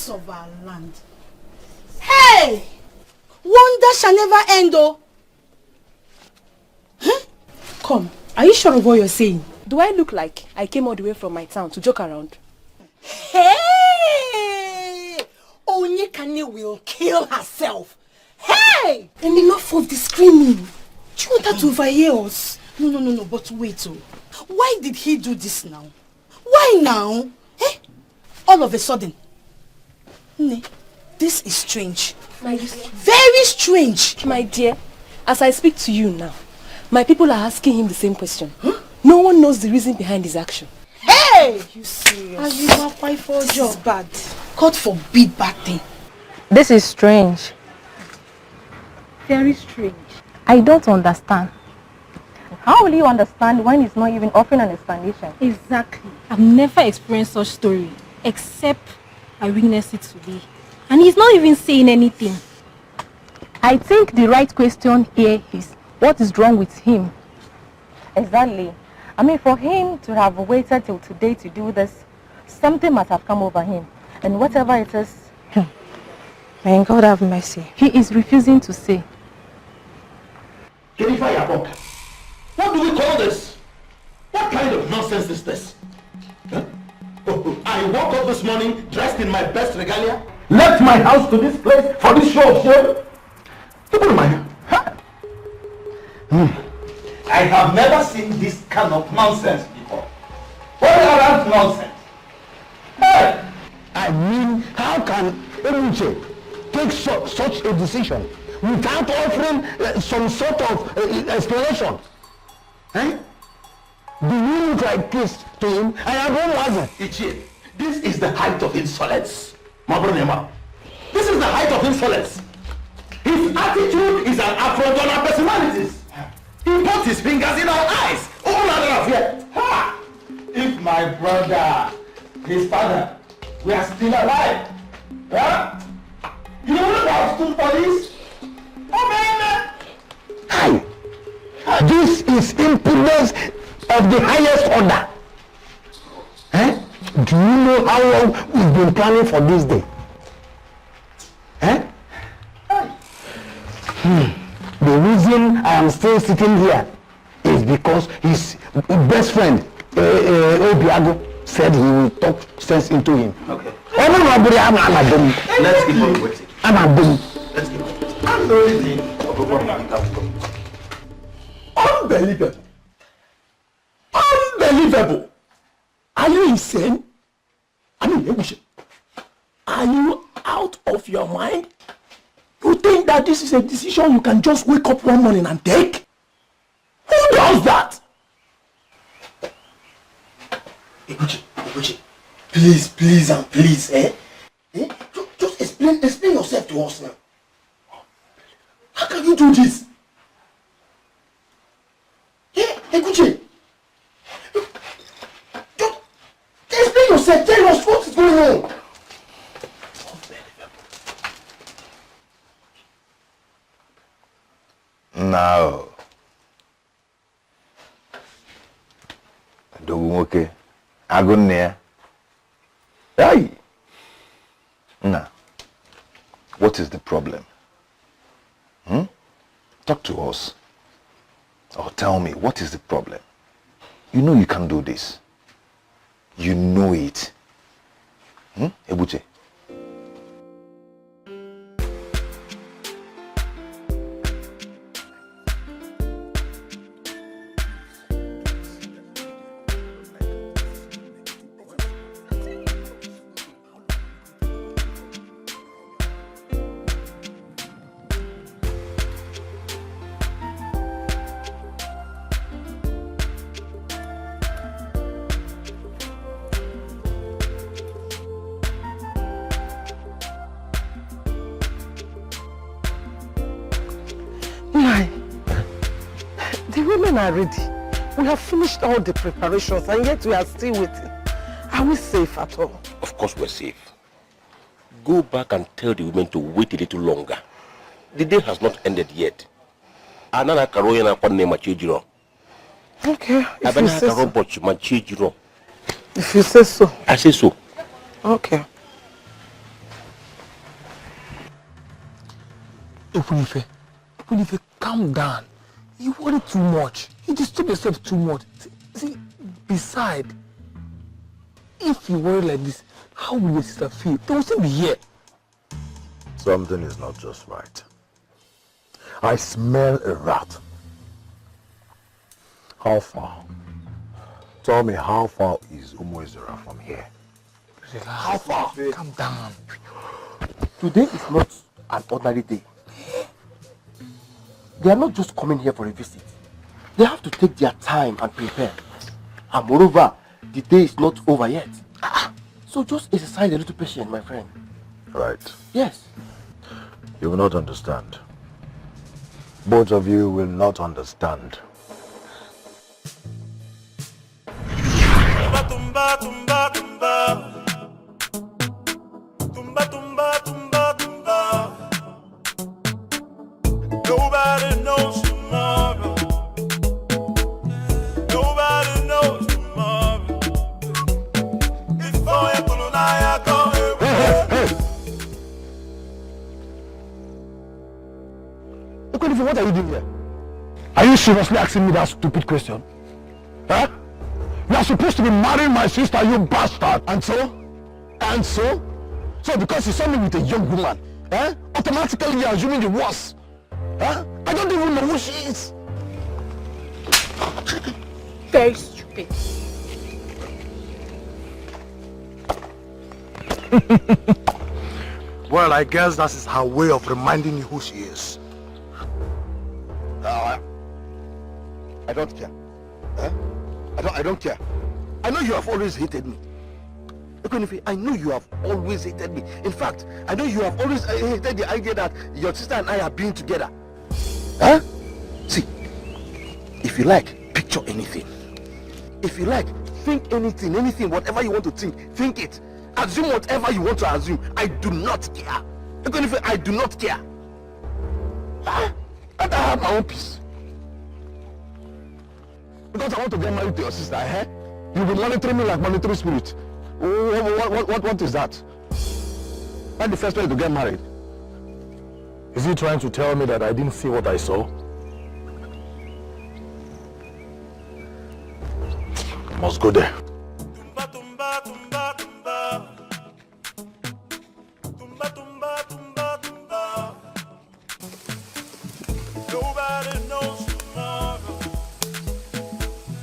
curse of our land. Hey! Wonder shall never end, oh. Huh? Come, are you sure of what you're saying? Do I look like I came all the way from my town to joke around? Hey! Onyekane will kill herself. Hey! And enough of the screaming. Do you want her to overhear us? No, but wait, oh. Why did he do this now? Why now? Eh? All of a sudden. This is strange. My dear. Very strange. My dear, as I speak to you now, my people are asking him the same question. Huh? No one knows the reason behind his action. Hey! You serious? Are you not quite for a job? Bad. God forbid bad thing. This is strange. Very strange. I don't understand. How will you understand when he's not even offering an explanation? Exactly. I've never experienced such story, except I witnessed it today. And he's not even saying anything. I think the right question here is, what is wrong with him? Exactly. I mean, for him to have waited till today to do this, something must have come over him. And whatever it is, may God have mercy. He is refusing to say. What do we call this? What kind of nonsense is this? Huh? I woke up this morning dressed in my best regalia, left my house to this place for this show of shame. People in my hand. I have never seen this kind of nonsense before. What around nonsense? Hey! I mean, how can Emuche take such a decision without offering some sort of explanation? Eh? Do you look like this to him? I have one wasn't. Ichie, this is the height of insolence. Mabronema. This is the height of insolence. His attitude is an affront on our personalities. He puts his fingers in our eyes. All other affair. Ha! If my brother, his father, were still alive, huh? You would have stood for this? Oh man! Hi! This is impudence of the highest order. Eh? Do you know how long we've been planning for this day? Eh? The reason I am still sitting here is because his best friend, Obiago, said he will talk sense into him. Okay. Let's keep on waiting. Let's keep on waiting. I'm the only thing. Unbelievable. Unbelievable. Are you insane? I mean, are you out of your mind? You think that this is a decision you can just wake up one morning and take? Who does that? Eguchi, please and please, just explain yourself to us now. How can you do this? Eguchi, just explain yourself, tell us what is going on. No. Dogumoke. Agonia. Hey. Now, what is the problem? Talk to us. Or tell me, what is the problem? You know you can do this. You know it. Ebuche. Are ready. We have finished all the preparations and yet we are still waiting. Are we safe at all? Of course we're safe. Go back and tell the women to wait a little longer. The day has not ended yet. Okay, if you say so. If you say so. I say so. Okay. Ekunife, calm down. You worry too much. You disturb yourself too much. See, besides, if you worry like this, how will your sister feel? They will still be here. Something is not just right. I smell a rat. How far? Tell me, how far is Umuezera from here? Relax. How far? Calm down. Today is not an ordinary day. They are not just coming here for a visit. They have to take their time and prepare. And moreover, the day is not over yet. So just exercise a little patience, my friend. Right. Yes. You will not understand. Both of you will not understand. Tumba, tumba, tumba. Tumba, tumba, tumba, tumba. Nobody knows tomorrow. Nobody knows tomorrow. If I go, Hey! What are you doing here? Are you seriously asking me that stupid question? Huh? You are supposed to be marrying my sister, you bastard! And so? And so? So because you saw me with a young woman, automatically you're assuming the worst. I don't even know who she is. Very stupid. Well, I guess that is her way of reminding you who she is. I don't care. I don't care. I know you have always hated me. Ekunife, I know you have always hated me. In fact, I know you have always hated the idea that your sister and I are being together. See, if you like, picture anything. If you like, think anything, whatever you want to think it. Assume whatever you want to assume. I do not care. Ekunife, I do not care. I have my own peace. Because I want to get married to your sister, You'll be monitoring me like monitoring spirit. What is that? That's the first way to get married. Is he trying to tell me that I didn't see what I saw? I must go there. tumba, tumba, tumba, tumba. Tumba, tumba, tumba, tumba. Nobody knows tomorrow.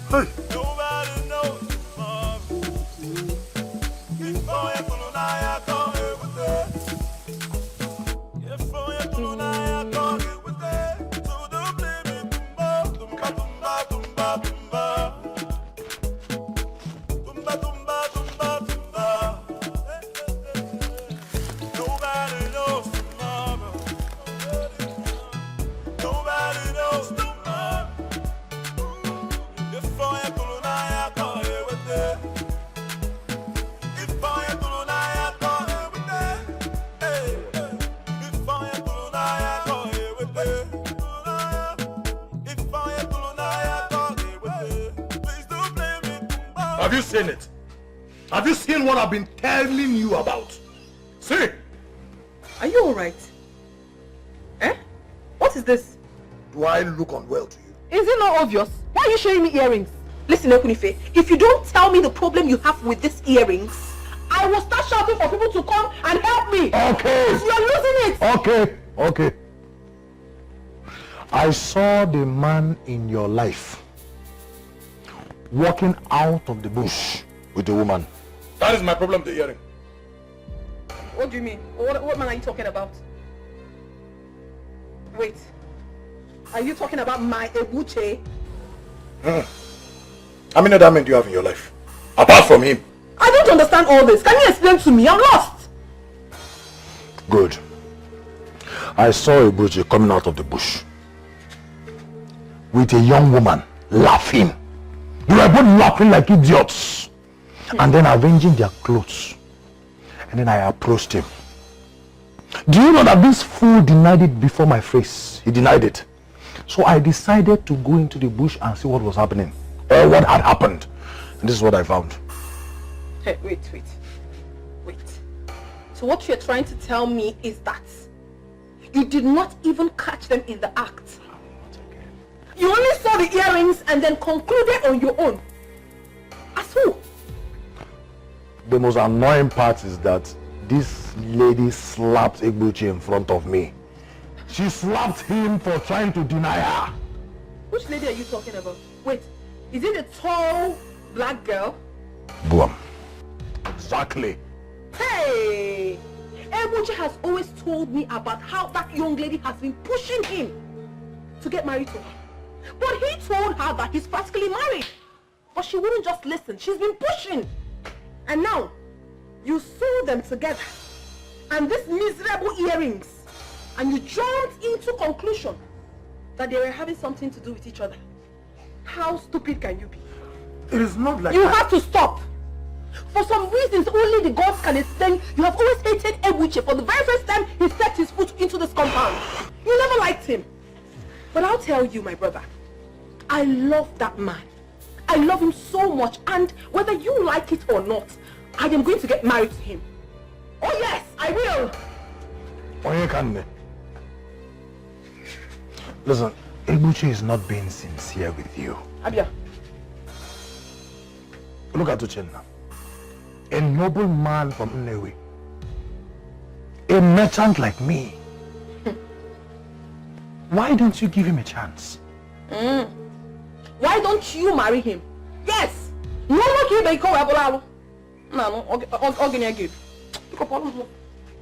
Hey! Nobody knows tomorrow. If I am gonna lie, I can't live with it. If I am gonna lie, I can't live with it. So don't blame me, tumba, tumba, tumba, tumba, tumba. Tumba, tumba, tumba, tumba. Nobody knows tomorrow. Nobody knows tomorrow. If I am gonna lie, I can't live with it. If I am gonna lie, I can't live with it. Hey, if I am gonna lie, I can't live with it. If I am gonna lie, I can't live with it. Please don't blame me. Have you seen it? Have you seen what I've been telling you about? See? Are you alright? What is this? Do I look unwell to you? Is it not obvious? Why are you showing me earrings? Listen, Ekunife, if you don't tell me the problem you have with these earrings, I will start shouting for people to come and help me. Okay. You're losing it. Okay. I saw the man in your life walking out of the bush with a woman. That is my problem, the earring. What do you mean? What man are you talking about? Wait. Are you talking about my Ebuche? How many other men do you have in your life? Apart from him. I don't understand all this. Can you explain to me? I'm lost. Good. I saw Ebuche coming out of the bush with a young woman laughing. They were both laughing like idiots. And then arranging their clothes. And then I approached him. Do you know that this fool denied it before my face? He denied it. So I decided to go into the bush and see what was happening. Or what had happened. And this is what I found. Hey, wait. So what you're trying to tell me is that You did not even catch them in the act. You only saw the earrings and then concluded on your own. As who? The most annoying part is that this lady slapped Egbuchi in front of me. She slapped him for trying to deny her. Which lady are you talking about? Wait, is it the tall black girl? Boom. Exactly. Hey! Egbuchi has always told me about how that young lady has been pushing him to get married to her. But he told her that he's practically married. But she wouldn't just listen. She's been pushing. And now, you saw them together. And these miserable earrings. And you jumped into conclusion that they were having something to do with each other. How stupid can you be? It is not like You have to stop. For some reasons only the gods can explain, you have always hated Egbuchi for the very first time he stepped his foot into this compound. You never liked him. But I'll tell you, my brother, I love that man. I love him so much, and whether you like it or not, I am going to get married to him. Oh yes, I will. Listen, Egbuchi is not being sincere with you. Abia. Look at Uchenna. A noble man from Nnewi. A merchant like me. Why don't you give him a chance? Why don't you marry him? Yes. No one can make a No,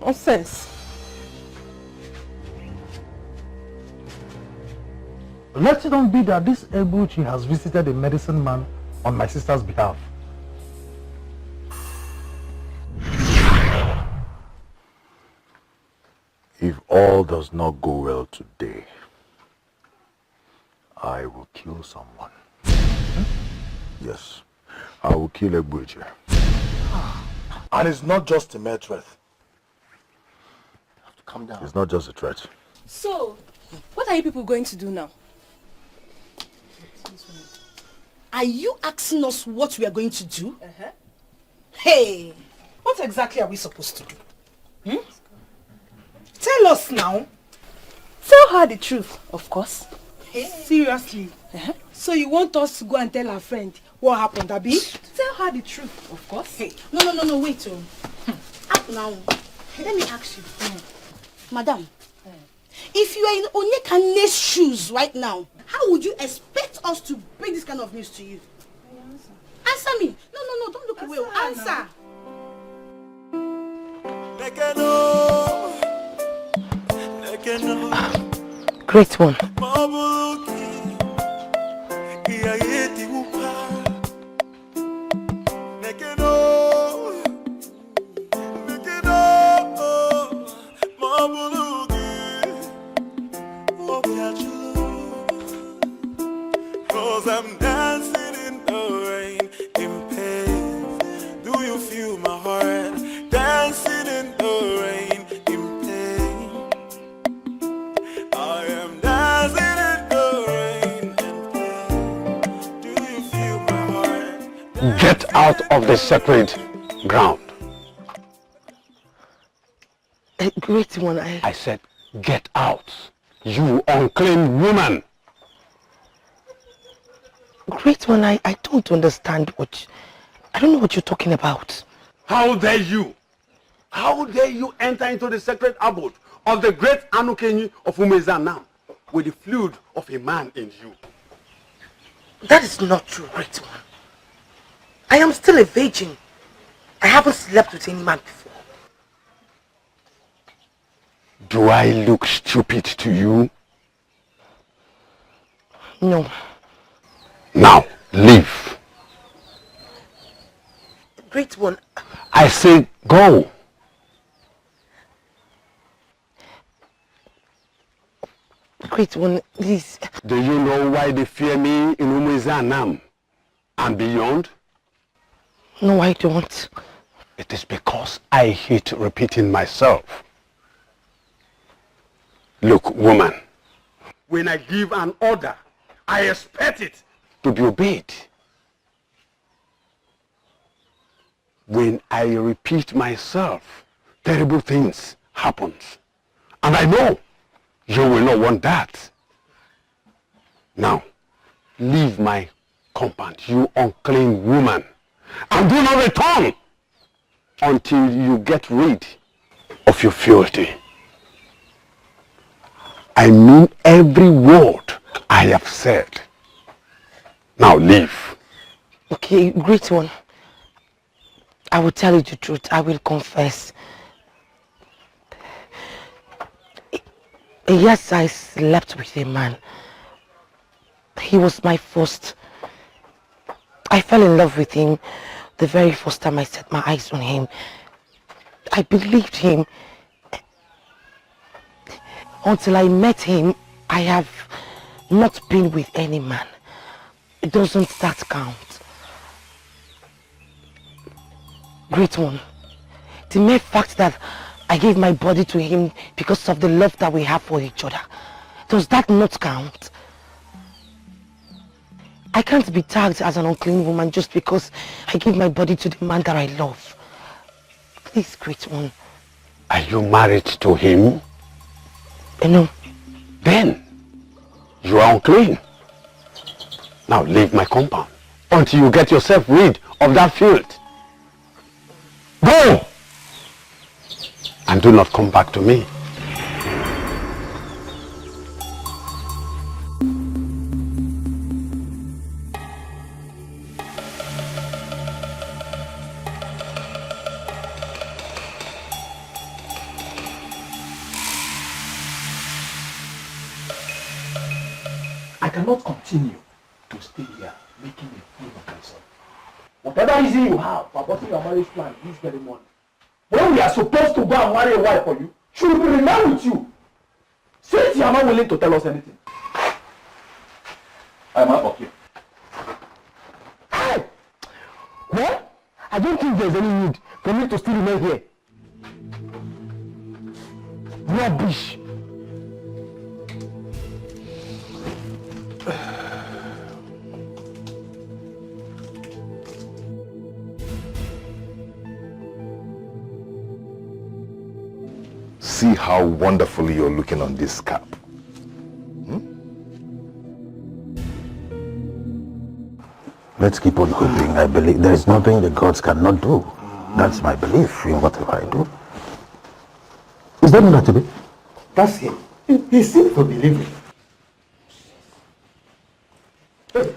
nonsense. Let it not be that this Egbuchi has visited a medicine man on my sister's behalf. If all does not go well today, I will kill someone. Yes, I will kill Egbuchi. And it's not just a mere threat. You have to calm down. It's not just a threat. So, what are you people going to do now? Are you asking us what we are going to do? Hey, what exactly are we supposed to do? Tell us now. Tell her the truth, of course. Hey. Seriously? So you want us to go and tell our friend what happened, Abi? Tell her the truth, of course. Hey. No, wait. Now, let me ask you. Madam, if you are in Onyekane's shoes right now, how would you expect us to bring this kind of news to you? Answer me. No, don't look away. Answer. Great one. I'm dancing in the rain, in pain. Do you feel my heart? Dancing in the rain, in pain. I am dancing in the rain, in pain. Do you feel my heart? Get out of the sacred ground. Great one, I said, get out, you unclean woman. Great one, I don't understand I don't know what you're talking about. How dare you? How dare you enter into the sacred abode of the great Anukenyi of Umezan now with the fluid of a man in you? That is not true, great one. I am still a virgin. I haven't slept with any man before. Do I look stupid to you? No. Now, leave. Great one. I say go. Great one, please. Do you know why they fear me in Umezanam and beyond? No, I don't. It is because I hate repeating myself. Look, woman, when I give an order, I expect it to be obeyed. When I repeat myself, terrible things happen. And I know You will not want that. Now, leave my compound, you unclean woman, and do not return until you get rid of your filthy. I mean every word I have said. Now leave. Okay, great one. I will tell you the truth. I will confess. Yes, I slept with a man. He was my first. I fell in love with him the very first time I set my eyes on him. I believed him. Until I met him, I have not been with any man. Doesn't that count? Great one. The mere fact that I gave my body to him because of the love that we have for each other, does that not count? I can't be tagged as an unclean woman just because I gave my body to the man that I love. Please, great one. Are you married to him? No. Then you are unclean. Now leave my compound until you get yourself rid of that filth. Go! And do not come back to me. I cannot continue to stay here making a fool of myself. Whatever reason you have for aborting your marriage plan this very morning, when we are supposed to go and marry a wife for you, she will be remain with you. Since you are not willing to tell us anything, I am out of here. Hey! Well, I don't think there's any need for me to still remain here. Rubbish. See how wonderfully you're looking on this cap. Let's keep on hoping. I believe there is nothing the gods cannot do. That's my belief in whatever I do. Is that not to be? That's him. He seems to believe it.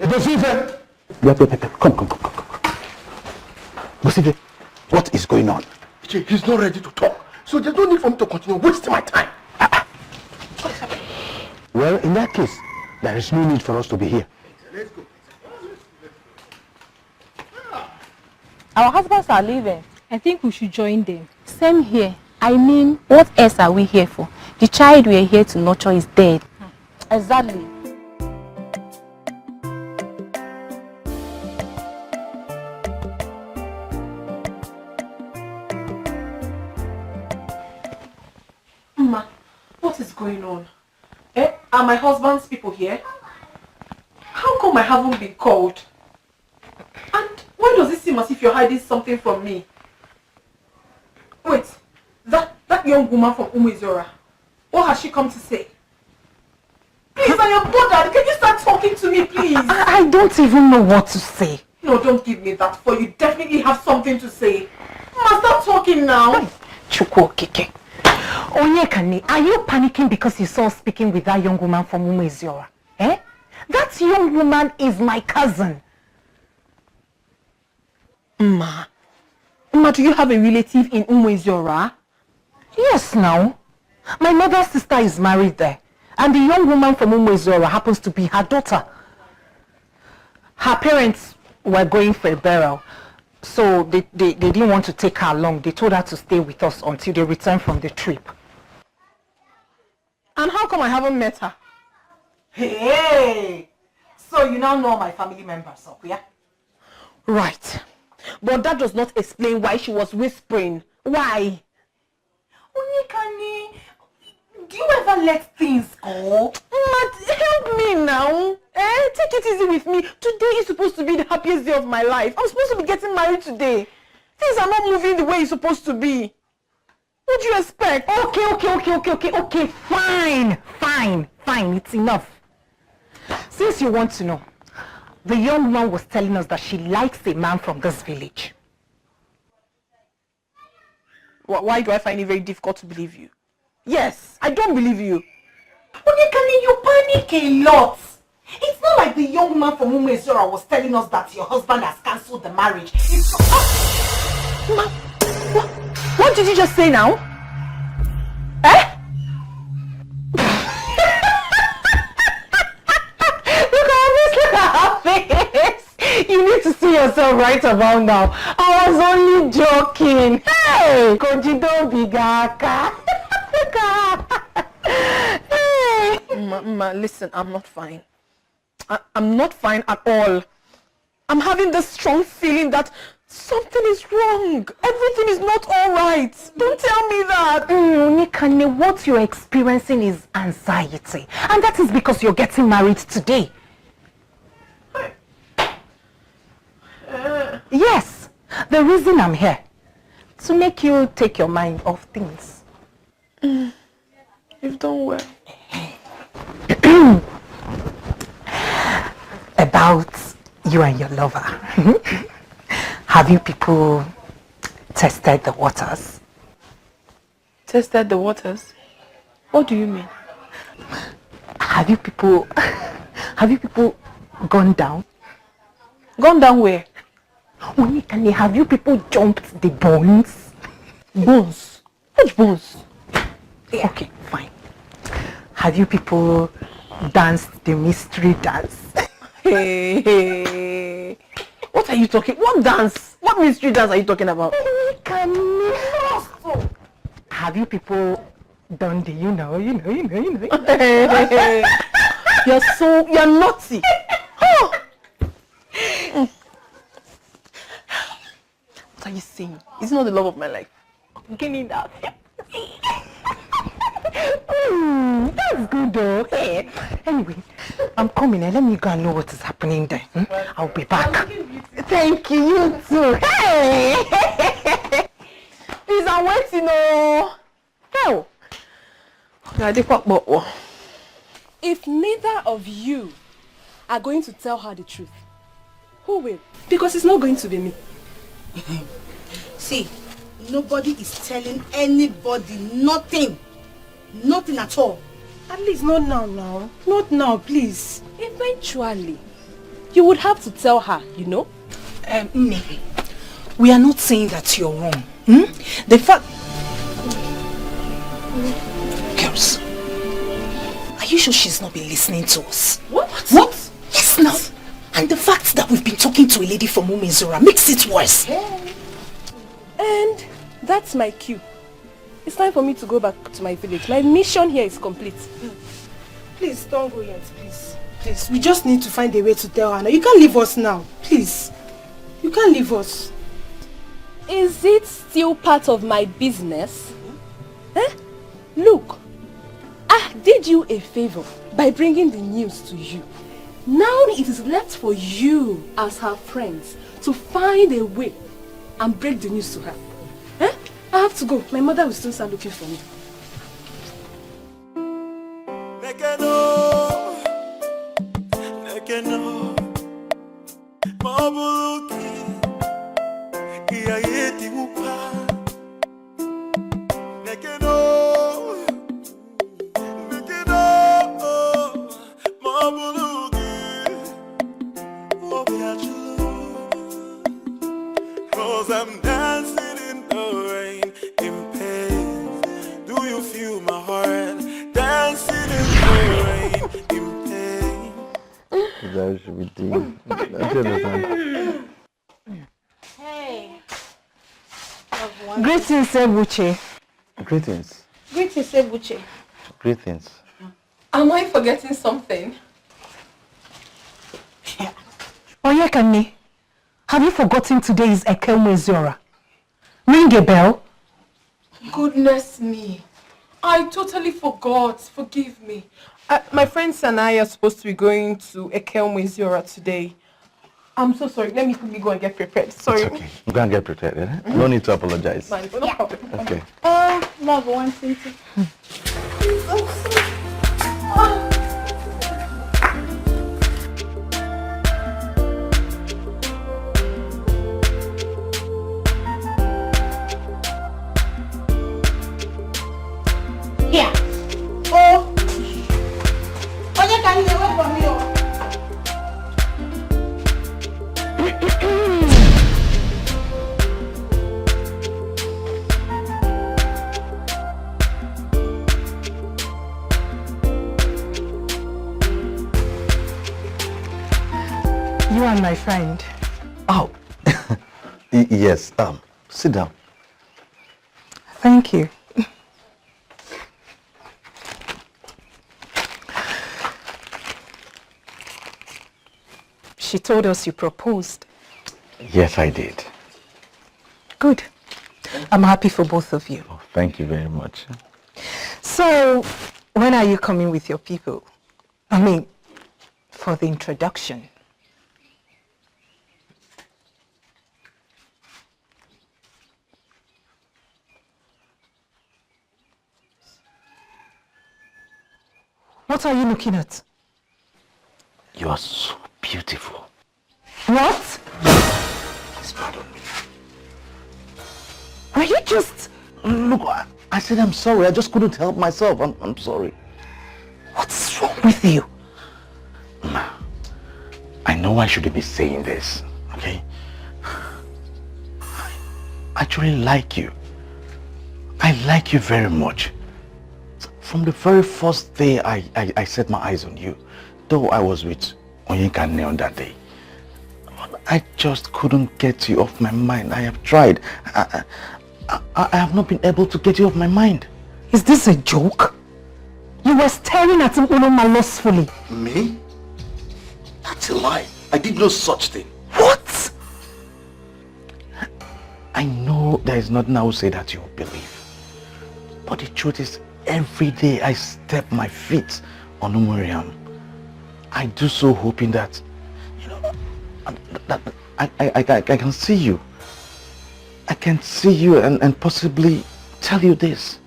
Bosive! Yep. Come. Bosive, what is going on? He's not ready to talk. So there's no need for me to continue wasting my time. Well, in that case, there is no need for us to be here. Let's go. Our husbands are leaving. I think we should join them. Same here. I mean, what else are we here for? The child we are here to nurture is dead. Exactly. Ma, what is going on? Are my husband's people here? How come I haven't been called? And why does it seem as if you're hiding something from me? Wait, that young woman from Umezora, what has she come to say? Please, I am bothered. Can you start talking to me, please? I don't even know what to say. No, don't give me that, for you definitely have something to say. Ma, start talking now. Chukwu Kike. Onyekani, are you panicking because you saw speaking with that young woman from Umezora? Eh? That young woman is my cousin. Ma, do you have a relative in Umezora? Yes, now. My mother's sister is married there. And the young woman from Umezora happens to be her daughter. Her parents were going for a burial. So they didn't want to take her along. They told her to stay with us until they return from the trip. And how come I haven't met her? Hey! So you now know my family members, yeah? Right. But that does not explain why she was whispering. Why? Onyekani, do you ever let things go? But help me now. Take it easy with me. Today is supposed to be the happiest day of my life. I'm supposed to be getting married today. Things are not moving the way it's supposed to be. What do you expect? Okay, fine, it's enough. Since you want to know, the young woman was telling us that she likes a man from this village. Why do I find it very difficult to believe you? Yes, I don't believe you. Onyekani, you panic a lot. It's not like the young man from Umezora was telling us that your husband has cancelled the marriage. It's What did you just say now? Look at her face. You need to see yourself right about now. I was only joking. Hey, Koji, don't be gaka. Ma, listen, I'm not fine. I'm not fine at all. I'm having this strong feeling that something is wrong. Everything is not all right. Don't tell me that. Onyekani, what you're experiencing is anxiety. And that is because you're getting married today. Yes, the reason I'm here, to make you take your mind off things. You've done well. About you and your lover. Have you people tested the waters? Tested the waters? What do you mean? Have you people gone down? Gone down where? Onyekani, have you people jumped the bones? Bones? Which bones? Yeah. Okay, fine. Have you people danced the mystery dance? Hey. What are you talking? What dance? What mystery dance are you talking about? Have you people done the you know? You're naughty. What are you saying? It's not the love of my life. Getting that. That's good though. Hey. Anyway, I'm coming. Let me go and know what is happening there. I'll be back. Thank you, you too. Hey! Please, I'm waiting. Hell. If neither of you are going to tell her the truth, who will? Because it's not going to be me. See, nobody is telling anybody nothing. Nothing at all. At least not now. Not now, please. Eventually, you would have to tell her, you know? Maybe. We are not saying that you're wrong. The fact... Girls, are you sure she's not been listening to us? What? Yes, now. And the fact that we've been talking to a lady from Umezora makes it worse. And that's my cue. It's time for me to go back to my village. My mission here is complete. Please, don't go yet, please. Please, we just need to find a way to tell her now. You can't leave us now. Please. You can't leave us. Is it still part of my business? Look, I did you a favor by bringing the news to you. Now it is left for you, as her friends, to find a way and break the news to her. I have to go. My mother will still start looking for me. I'm dancing in the rain, in pain. Do you feel my heart? Dancing in the rain, in pain. That should be deep. Hey. Greetings, Ebuche. Greetings. Greetings, Ebuche. Greetings. Am I forgetting something? Onyekani, have you forgotten today is Umezora? Ring a bell. Goodness me. I totally forgot. Forgive me. My friends and I are supposed to be going to Umezora today. I'm so sorry. Let me quickly go and get prepared. Sorry. It's okay. You can get prepared, eh? No need to apologize. No problem. Okay. Oh, love, one thing too. Here. Oh. Onye can you away from me? You are my friend. Oh. Yes. Sit down. Thank you. She told us you proposed. Yes, I did. Good. I'm happy for both of you. Oh, thank you very much. So, when are you coming with your people? I mean, for the introduction. What are you looking at? You are so beautiful. What? Please pardon me. Are you just... Look, I said I'm sorry. I just couldn't help myself. I'm sorry. What's wrong with you? Ma, I know I shouldn't be saying this, okay? I actually like you. I like you very much. From the very first day I set my eyes on you, though I was with Onyeka on that day, I just couldn't get you off my mind. I have tried. I have not been able to get you off my mind. Is this a joke? You were staring at him lustfully. Me? That's a lie. I did no such thing. What? I know there is nothing I will say that you will believe. But the truth is, every day I step my feet on Umuriam, I do so hoping that, you know, that I can see you. I can see you and possibly tell you this.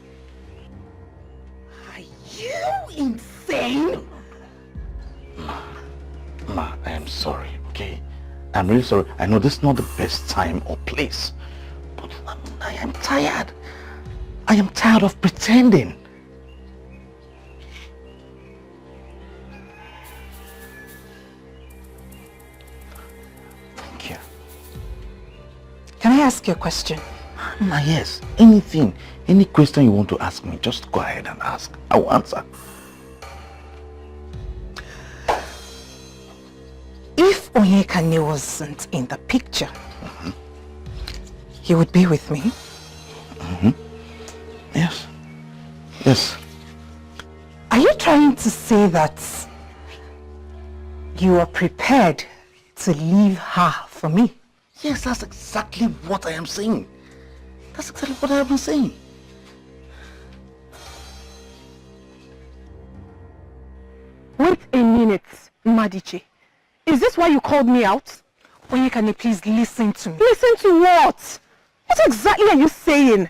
Are you insane? Ma, I am sorry, okay? I'm really sorry. I know this is not the best time or place, but I am tired. I am tired of pretending. Thank you. Can I ask you a question? Ma, yes. Anything, any question you want to ask me, just go ahead and ask. I will answer. If Onyeka wasn't in the picture, he would be with me. Yes. Yes. Are you trying to say that you are prepared to leave her for me? Yes, that's exactly what I am saying. That's exactly what I have been saying. Wait a minute, Madiche. Is this why you called me out? Onyeka, please listen to me. Listen to what? What exactly are you saying?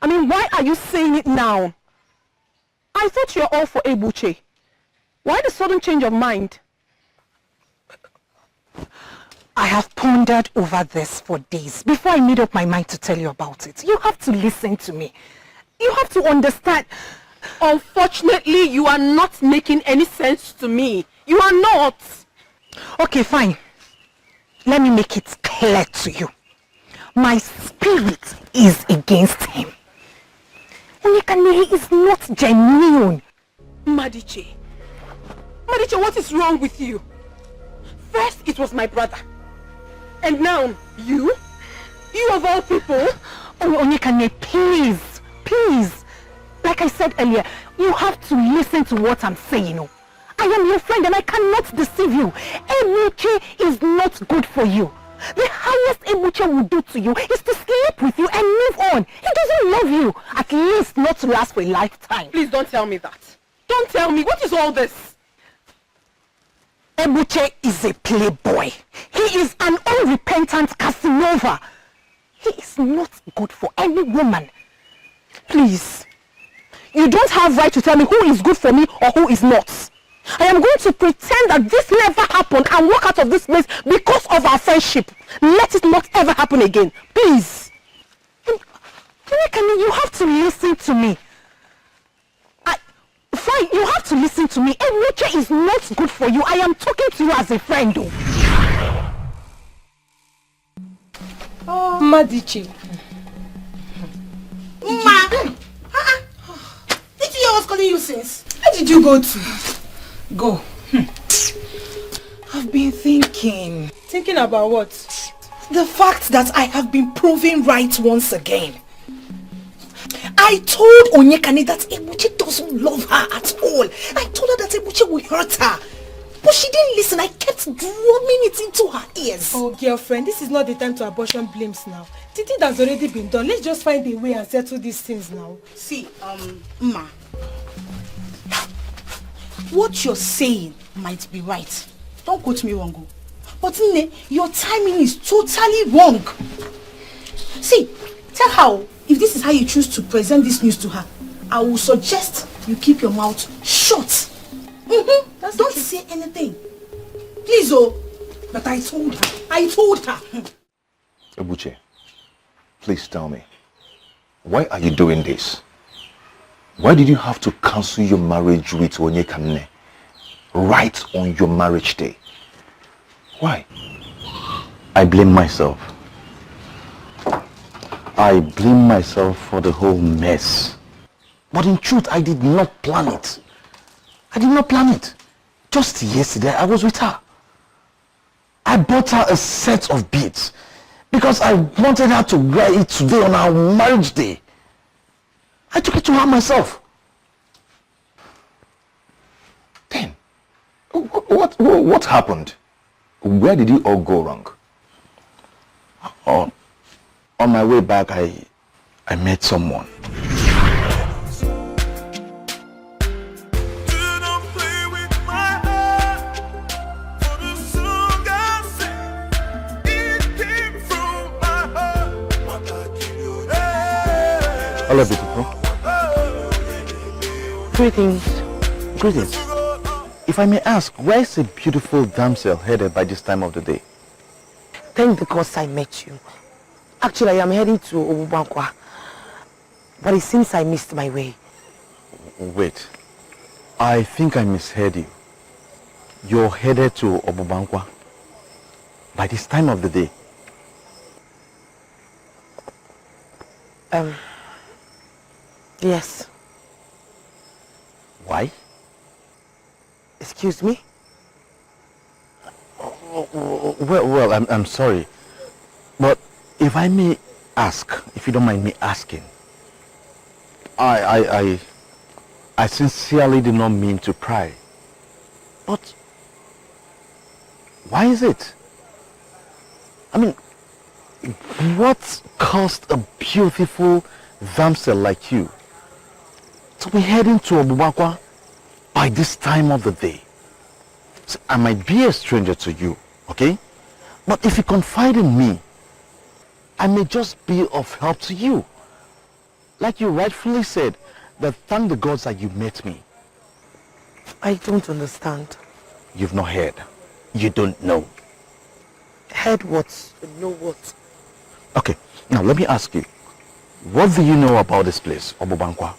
I mean, why are you saying it now? I thought you're all for Ebuche. Why the sudden change of mind? I have pondered over this for days before I made up my mind to tell you about it. You have to listen to me. You have to understand. Unfortunately, you are not making any sense to me. You are not. Okay, fine. Let me make it clear to you. My spirit is against him. Onyeka is not genuine. Madiche, what is wrong with you? First, it was my brother. And now, you? You of all people? Onyeka, please, please. Like I said earlier, you have to listen to what I'm saying. I am your friend and I cannot deceive you. Ebuche is not good for you. The highest Ebuche will do to you is to sleep with you and move on. He doesn't love you. At least not to last for a lifetime. Please don't tell me that. Don't tell me. What is all this? Ebuche is a playboy. He is an unrepentant Casanova. He is not good for any woman. Please, you don't have right to tell me who is good for me or who is not. I am going to pretend that this never happened and walk out of this place because of our friendship. Let it not ever happen again. Please. You have to listen to me. Fine, you have to listen to me. Ebuche is not good for you. I am talking to you as a friend. Oh, Madichi. Ma! Did you hear what's calling you since? Where did you go to? Go. I've been thinking. Thinking about what? The fact that I have been proven right once again. I told Onyekani that Ebuche doesn't love her at all. I told her that Ebuche will hurt her. But she didn't listen. I kept drumming it into her ears. Oh, girlfriend, this is not the time to abortion blames now. The thing has already been done. Let's just find a way and settle these things now. See, Ma. What you're saying might be right. Don't quote me wrong. But Nne, your timing is totally wrong. See, tell her, if this is how you choose to present this news to her, I will suggest you keep your mouth shut. Don't say anything. Please, oh. But I told her. Ebuche, please tell me, why are you doing this? Why did you have to cancel your marriage with Onyekane right on your marriage day? Why? I blame myself. I blame myself for the whole mess. But in truth, I did not plan it. Just yesterday, I was with her. I bought her a set of beads because I wanted her to wear it today on our marriage day. I took it to her myself. Then, what happened? Where did it all go wrong? On my way back, I met someone. Hello, beautiful. Greetings. If I may ask, where is a beautiful damsel headed by this time of the day? Thank the gods I met you. Actually, I am heading to Obankua, but it seems I missed my way. Wait, I think I misheard you. You're headed to Obankua by this time of the day? Yes. Why? Excuse me? Well, I'm sorry. But if I may ask, if you don't mind me asking, I sincerely did not mean to pry. But why is it? I mean, what caused a beautiful damsel like you to be heading to Obankua by this time of the day? So I might be a stranger to you, okay? But if you confide in me, I may just be of help to you. Like you rightfully said, that thank the gods that you met me. I don't understand. You've not heard. You don't know. Heard what? Know what? Okay, now let me ask you. What do you know about this place, Obankua?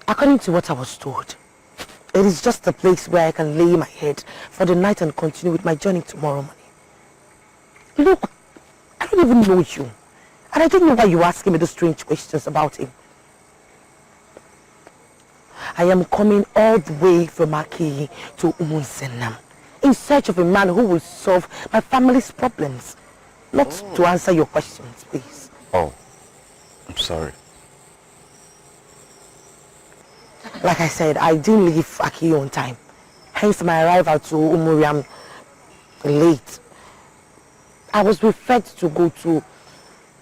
According to what I was told, it is just a place where I can lay my head for the night and continue with my journey tomorrow morning. Look, I don't even know you. And I don't know why you're asking me those strange questions about him. I am coming all the way from Aki to Umunsenam in search of a man who will solve my family's problems. Not to answer your questions, please. Oh, I'm sorry. Like I said, I didn't leave Aki on time. Hence my arrival to Umuriam late. I was referred to go to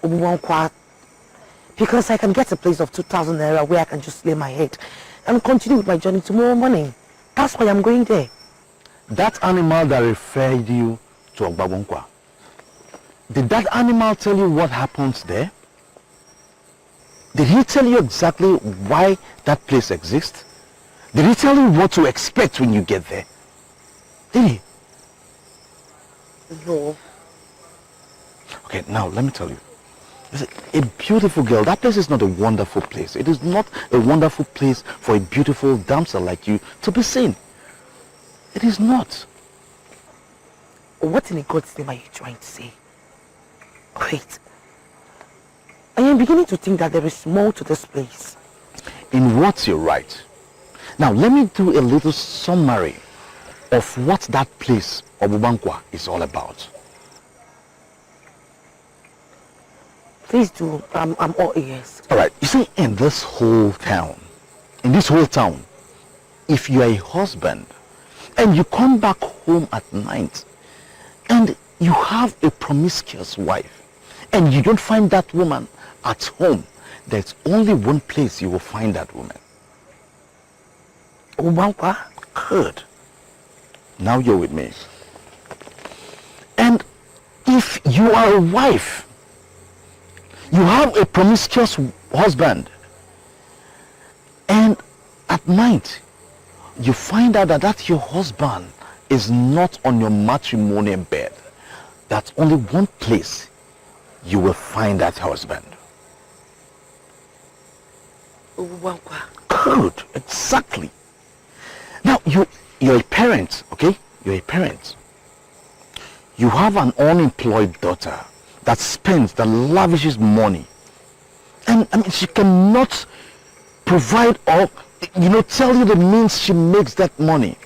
Obankua because I can get a place of 2,000 naira where I can just lay my head and continue with my journey tomorrow morning. That's why I'm going there. That animal that referred you to Obankua, did that animal tell you what happens there? Did he tell you exactly why that place exists? Did he tell you what to expect when you get there? Did he? No. Okay, now let me tell you. A beautiful girl, that place is not a wonderful place. It is not a wonderful place for a beautiful damsel like you to be seen. It is not. What in God's name are you trying to say? Wait. I am beginning to think that there is more to this place. In what you're right. Now let me do a little summary of what that place of Obankua is all about. Please do. I'm all ears. Alright, you see, in this whole town, if you are a husband and you come back home at night and you have a promiscuous wife and you don't find that woman at home, there's only one place you will find that woman. Obankua? Good. Now you're with me. And if you are a wife, you have a promiscuous husband, and at night you find out that your husband is not on your matrimonial bed, that's only one place you will find that husband. Obankua. Good, exactly. Now you're a parent, okay? You're a parent. You have an unemployed daughter that lavishes money, and I mean she cannot provide or tell you the means she makes that money.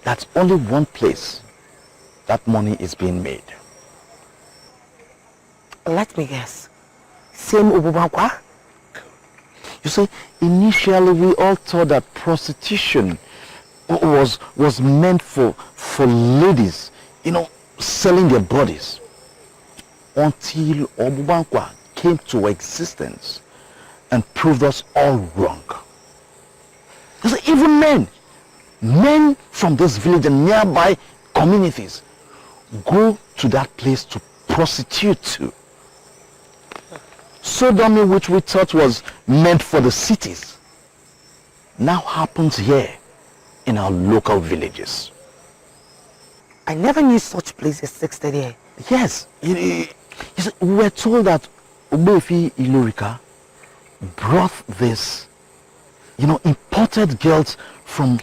That's only one place that money is being made. Let me guess. Same Obankua? You see, initially we all thought that prostitution was meant for ladies, selling their bodies. Until Obankua came to existence and proved us all wrong. You see, even men from this village and nearby communities go to that place to prostitute too. Sodomy, which we thought was meant for the cities, now happens here in our local villages. I never knew such places existed here. Yes, we were told that Obefi Ilurika brought this, imported girls from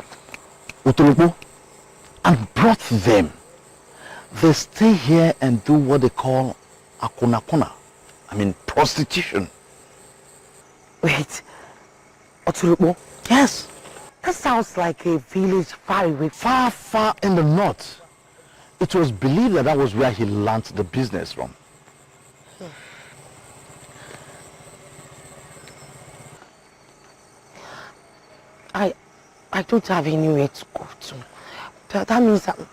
Otorobo and brought them. They stay here and do what they call akonakona. I mean, prostitution. Wait, Otorobo? Yes. That sounds like a village far away. Far in the north. It was believed that was where he learned the business from. I don't have anywhere to go to. That means I'm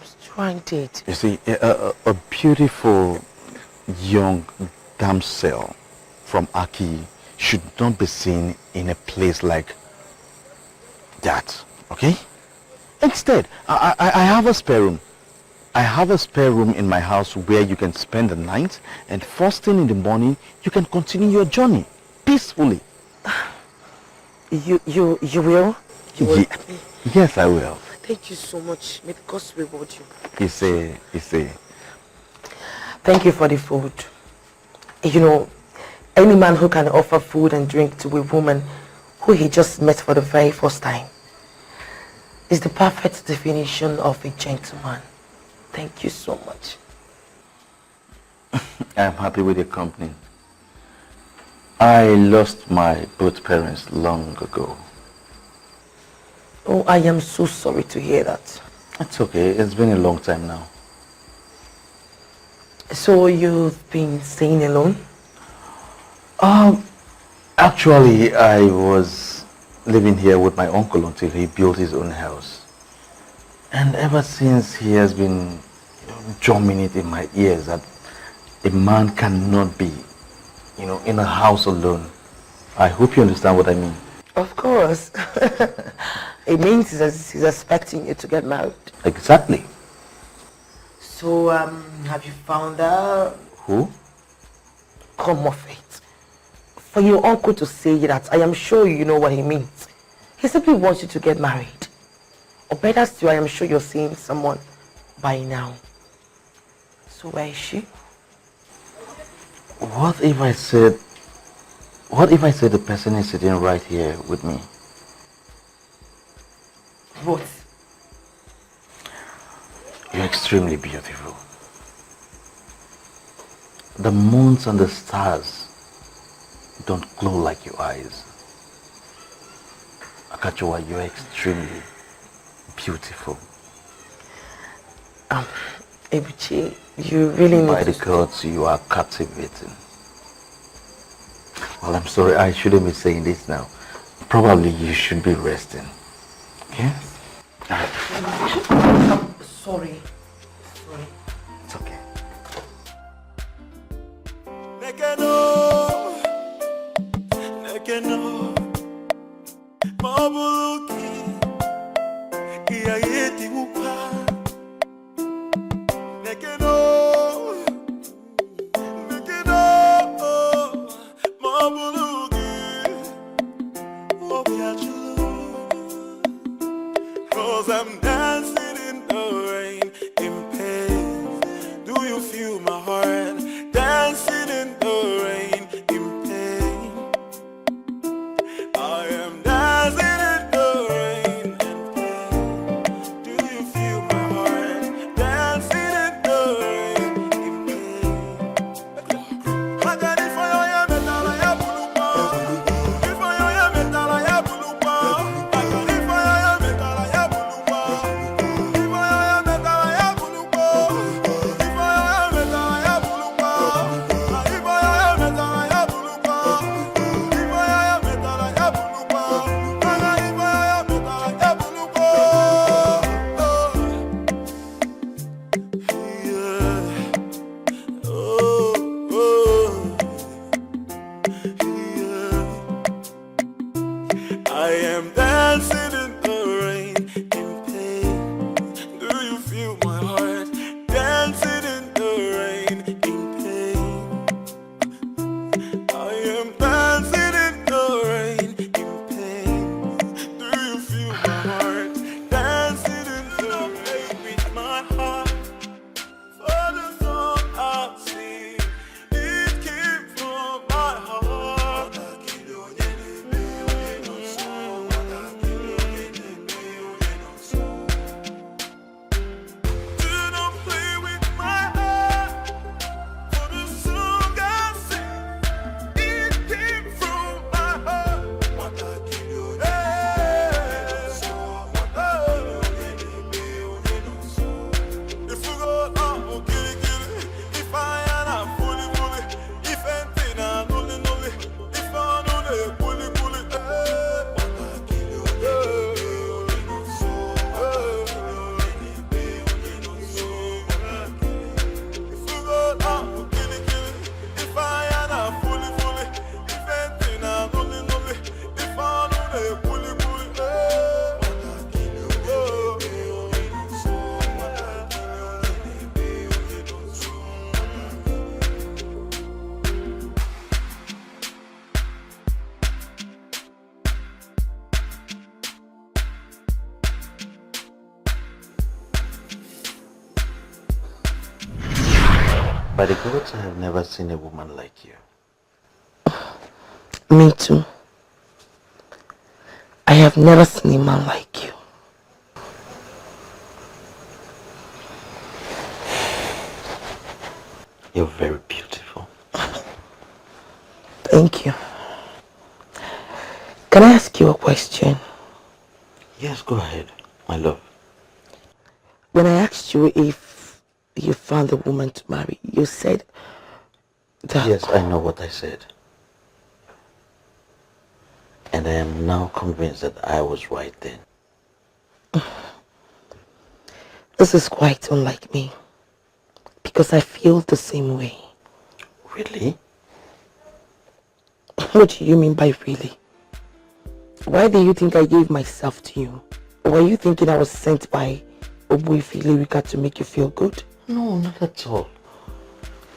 stranded. You see, a beautiful young damsel from Aki should not be seen in a place like that, okay? Instead, I have a spare room. I have a spare room in my house where you can spend the night, and first thing in the morning, you can continue your journey peacefully. You will? Yes, I will. Thank you so much. May the gods reward you. You say. Thank you for the food. Any man who can offer food and drink to a woman who he just met for the very first time is the perfect definition of a gentleman. Thank you so much. I'm happy with your company. I lost my both parents long ago. Oh, I am so sorry to hear that. It's okay. It's been a long time now. So you've been staying alone? Actually, I was living here with my uncle until he built his own house. And ever since, he has been drumming it in my ears that a man cannot be, in a house alone. I hope you understand what I mean. Of course. It means he's expecting you to get married. Exactly. So, have you found out? Who? Come off it. For your uncle to say that, I am sure you know what he means. He simply wants you to get married. Or better still, I am sure you're seeing someone by now. So where is she? What if I said the person is sitting right here with me? What? You're extremely beautiful. The moons and the stars don't glow like your eyes. Akachua, you're extremely beautiful. Ebuchi, you really need By the gods, you are captivating. Well, I'm sorry, I shouldn't be saying this now. Probably you should be resting. Okay? I'm sorry. It's okay. Cause I'm dancing in the rain, in pain. Do you feel my heart? Dancing in the rain, in pain. I am dancing in the rain, in pain. Do you feel my heart? Dancing in the rain, in pain. Hagani for your metal, I have bulupa. If I am metal, I have bulupa. Hagani for your metal, I have bulupa. If I am metal, I have bulupa. If I am metal, I have bulupa. If I am metal, I have bulupa. If I am metal, I have bulupa. If I am metal, I have bulupa. Yeah. Oh, oh. I am dancing in the rain, in pain. Do you feel my heart? Dancing in the rain, in pain. I am dancing in the rain, in pain. Do you feel my heart? Dancing in the rain with my heart. For the song I sing, it came from my heart. Do not play with my heart. For the song I sing, it came from my heart. If you go down, kill it. If I am a fully, if anything, I'm only. If I know they bully, if you go down, kill it. If I am a fully, if anything, I'm only. If I know they bully, By the gods, I have never seen a woman like you. Me too. I have never seen a man like you. You're very beautiful. Thank you. Can I ask you a question? Yes, go ahead, my love. When I asked you if you found a woman to marry, you said that... Yes, I know what I said. And I am now convinced that I was right then. This is quite unlike me, because I feel the same way. Really? What do you mean by really? Why do you think I gave myself to you? Or were you thinking I was sent by Obuife Lyrica to make you feel good? No, not at all.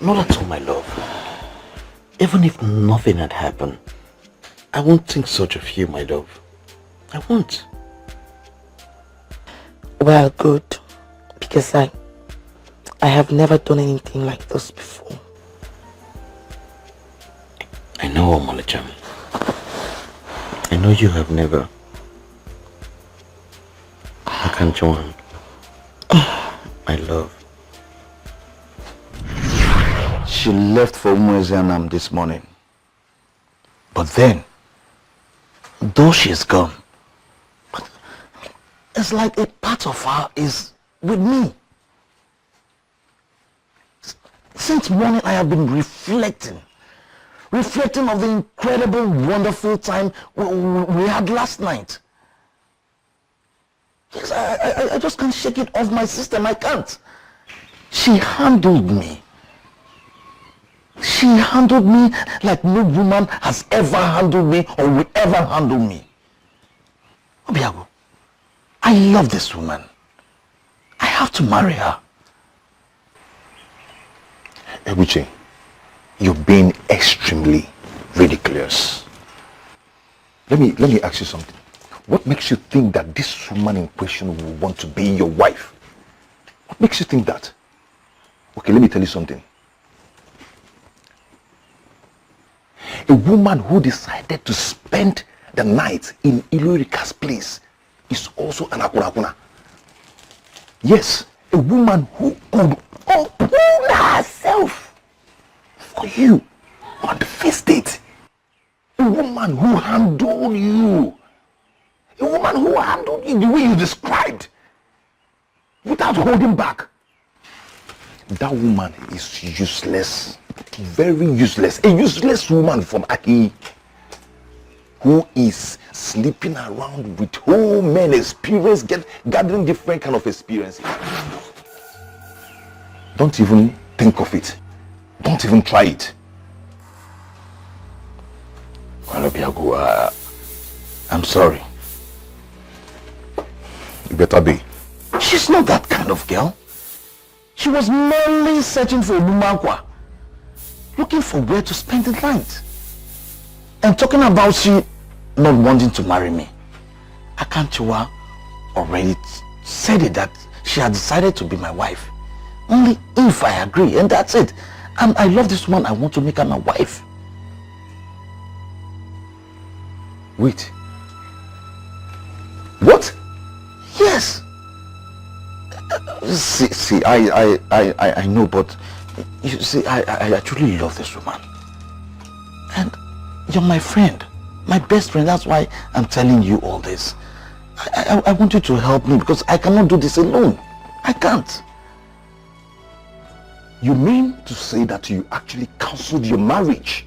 Not at all, my love. Even if nothing had happened, I won't think such of you, my love. I won't. Well, good. Because I have never done anything like this before. I know, Omolacham. I know you have never. I can't join. My love. She left for Umuezianam this morning. But then, though she's gone, it's like a part of her is with me. Since morning I have been reflecting of the incredible, wonderful time we had last night. Yes, I just can't shake it off my system. I can't. She handled me. She handled me like no woman has ever handled me or will ever handle me. Obiago, I love this woman. I have to marry her. Ebuche, you're being extremely ridiculous. Let me ask you something. What makes you think that this woman in question will want to be your wife? What makes you think that? Okay, let me tell you something. A woman who decided to spend the night in Ilurika's place is also an akurakuna. Yes, a woman who could open herself for you on the first date. A woman who handled you. A woman who handled you the way you described, without holding back. That woman is useless. Very useless. A useless woman from Aki, who is sleeping around with whole men experience, gathering different kind of experiences. Don't even think of it. Don't even try it. Well, Obiago, I'm sorry. You better be. She's not that kind of girl. She was merely searching for Obankua, looking for where to spend the night. And talking about she not wanting to marry me. Akanchua already said it that she had decided to be my wife. Only if I agree, and that's it. And I love this woman, I want to make her my wife. Wait. What? Yes. See, I know, but you see, I truly love this woman. And you're my friend, my best friend. That's why I'm telling you all this. I want you to help me because I cannot do this alone. I can't. You mean to say that you actually cancelled your marriage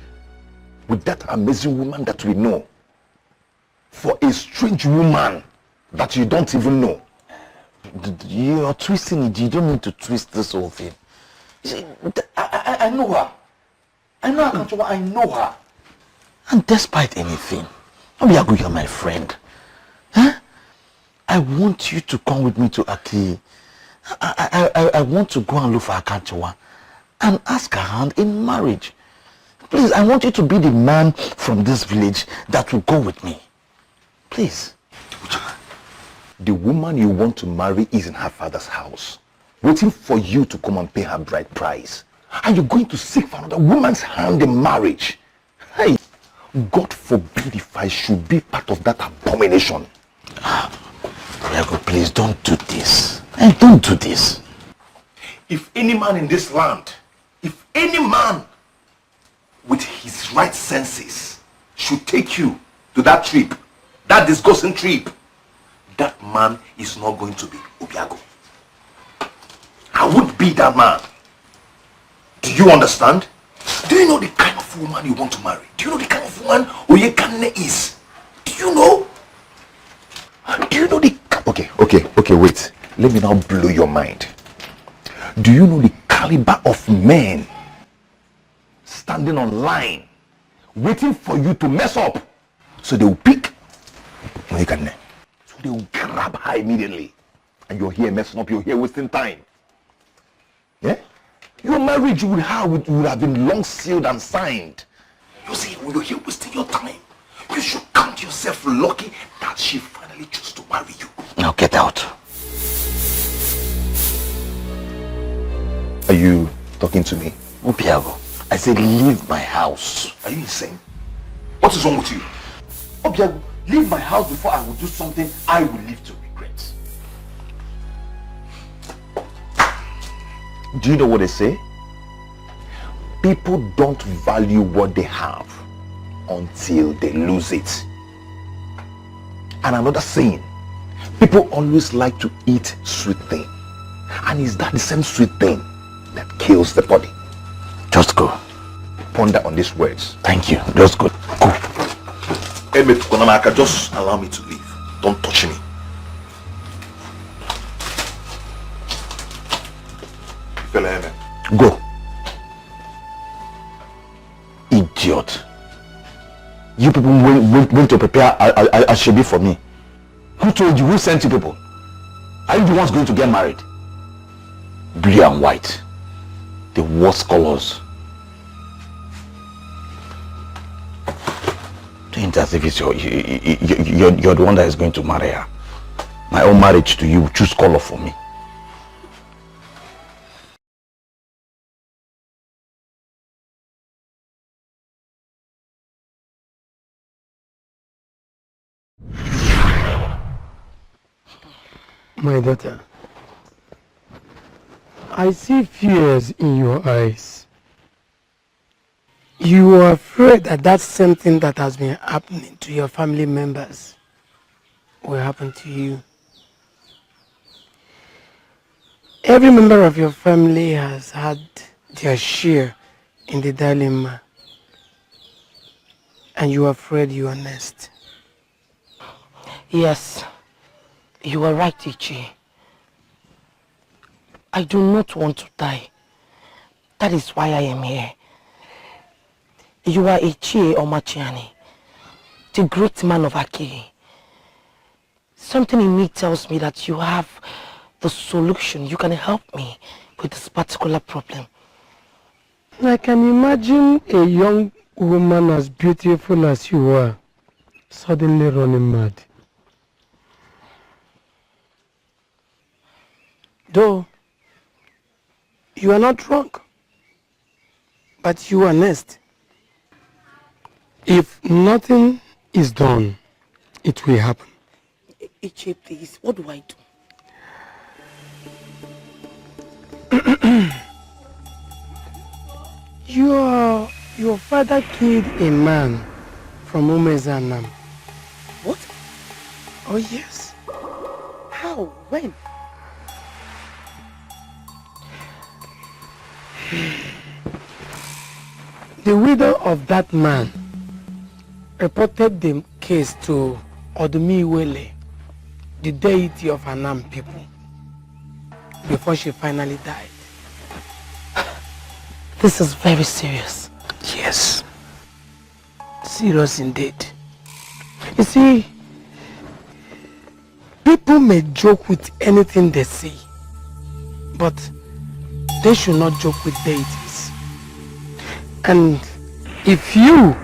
with that amazing woman that we know for a strange woman that you don't even know? You're twisting it. You don't need to twist this whole thing. See, I know her. I know her. I know her. And despite anything, Obiago, you're my friend. Huh? I want you to come with me to Aki. I want to go and look for Akanchwa and ask her hand in marriage. Please, I want you to be the man from this village that will go with me. Please. The woman you want to marry is in her father's house, waiting for you to come and pay her bride price. And you're going to seek for another woman's hand in marriage. Hey, God forbid if I should be part of that abomination. Diego, please don't do this. And don't do this. If any man in this land, if any man with his right senses should take you to that trip, that disgusting trip, that man is not going to be Obiago. I would be that man. Do you understand? Do you know the kind of woman you want to marry? Do you know the kind of woman Oyekane is? Do you know? Do you know the... Okay, wait. Let me now blow your mind. Do you know the caliber of men standing on line, waiting for you to mess up? So they will pick So they will grab her immediately. And you're here messing up, you're here wasting time. Yeah? Your marriage with her would have been long sealed and signed. You see, you're here wasting your time. You should count yourself lucky that she finally chose to marry you. Now get out. Are you talking to me? Obiago, I said leave my house. Are you insane? What is wrong with you? Obiago, leave my house before I will do something I will live to regret. Do you know what they say? People don't value what they have until they lose it. And another saying, people always like to eat sweet thing. And is that the same sweet thing that kills the body? Just go. Ponder on these words. Thank you. Just go. Go. Just allow me to leave. Don't touch me. Go. Idiot. You people went to prepare a shebi for me. Who told you? Who sent you people? Are you the ones going to get married? Blue and white. The worst colors. Think as if it's you're the one that is going to marry her. My own marriage to you, choose color for me. My daughter, I see fears in your eyes. You are afraid that that same thing that has been happening to your family members will happen to you. Every member of your family has had their share in the dilemma, and you are afraid you are next. Yes, you are right, Ichi. I do not want to die. That is why I am here. You are Ichi Omachiani, the great man of Aki. Something in me tells me that you have the solution. You can help me with this particular problem. I can imagine a young woman as beautiful as you are suddenly running mad. Though you are not wrong, but you are next. If nothing is done, it will happen. Ichi, please, what do I do? Your father killed a man from Umezanam. What? Oh yes. How? When? The widow of that man reported the case to Odumiwele, the deity of Anam people, before she finally died. This is very serious. Yes. Serious indeed. You see, people may joke with anything they see, but they should not joke with deities. And if you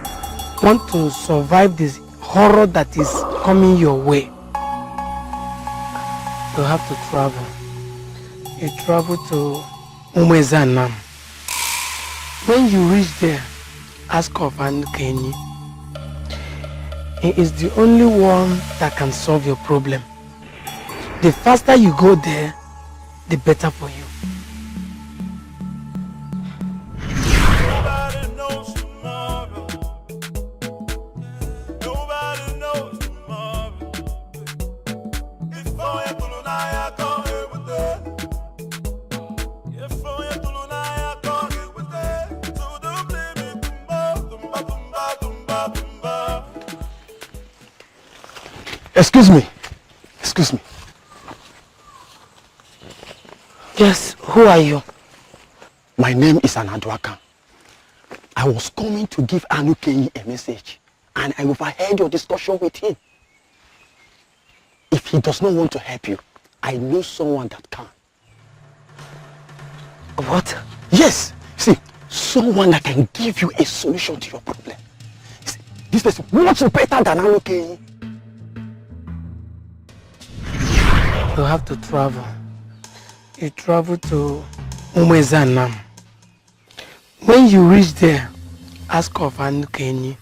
want to survive this horror that is coming your way, you have to travel. You travel to Umezanam. When you reach there, ask of Kenyi. He is the only one that can solve your problem. The faster you go there, the better for you. Excuse me. Excuse me. Yes, who are you? My name is Anaduaka. I was coming to give Anu Kenyi a message, and I overheard your discussion with him. he does not want to help you, I know someone that can. What? Yes. See, someone that can give you a solution to your problem. See, this person much better than Anukenyi. You have to travel. You travel to Umwezanam. When you reach there, ask of Anukenyi.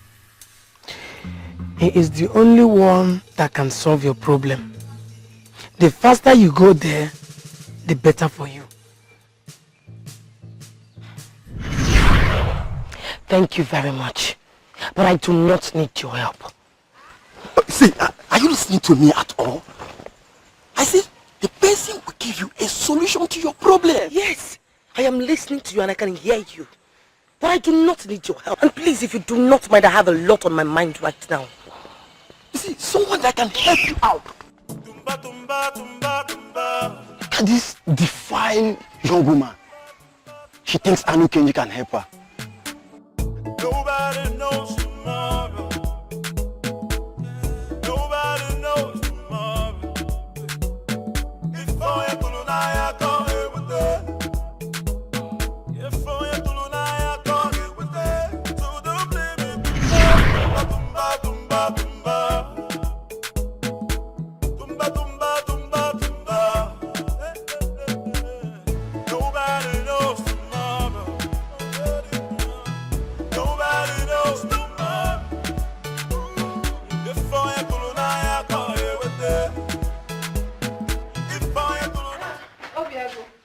He is the only one that can solve your problem. The faster you go there, the better for you. Thank you very much. But I do not need your help. See, are you listening to me at all? I said, the person will give you a solution to your problem. Yes, I am listening to you and I can hear you. But I do not need your help. And please, if you do not mind, I have a lot on my mind right now. You see, someone that can help you out. Look at this defiled young woman. She thinks Anukenyi can help her. Nobody knows tomorrow. Nobody knows tomorrow. If I am to I can't live with it. If I am to I can't live with it. So don't blame me. Tumba, tumba, tumba. Tumba, tumba, tumba, tumba. Nobody knows tomorrow. Nobody knows tomorrow. If I am to I can't live with it. If I am to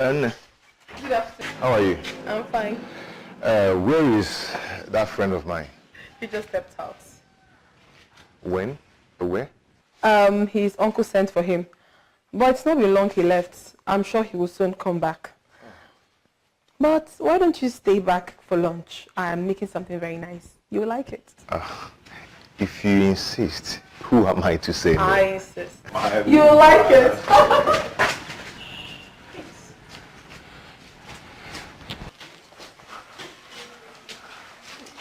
Anne, Good afternoon. how are you? I'm fine. Where is that friend of mine? He just stepped out. When? Where? His uncle sent for him. But it's not been long he left. I'm sure he will soon come back. But why don't you stay back for lunch? I'm making something very nice. You'll like it. If you insist, who am I to say no? I insist. You'll like it.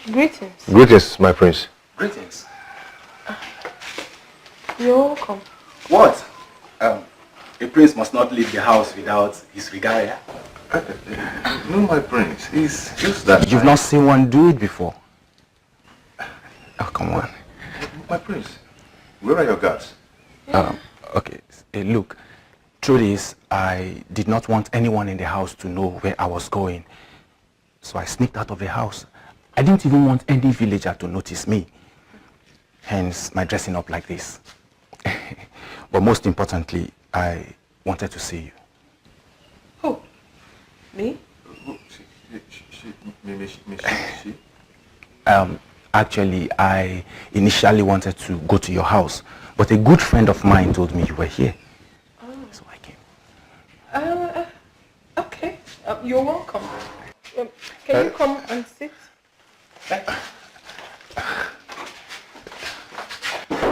Greetings. Greetings, my prince. Greetings. You're welcome. What? A prince must not leave the house without his regalia. No, my prince. It's just that You've not seen one do it before. Oh, come on. My prince, where are your guards? Okay, look, truth is, I did not want anyone in the house to know where I was going. So I sneaked out of the house. I didn't even want any villager to notice me. Hence, my dressing up like this. But most importantly, I wanted to see you. Who? Me? She? Actually, I initially wanted to go to your house, but a good friend of mine told me you were here. So I came. Okay. You're welcome. Can you come and sit?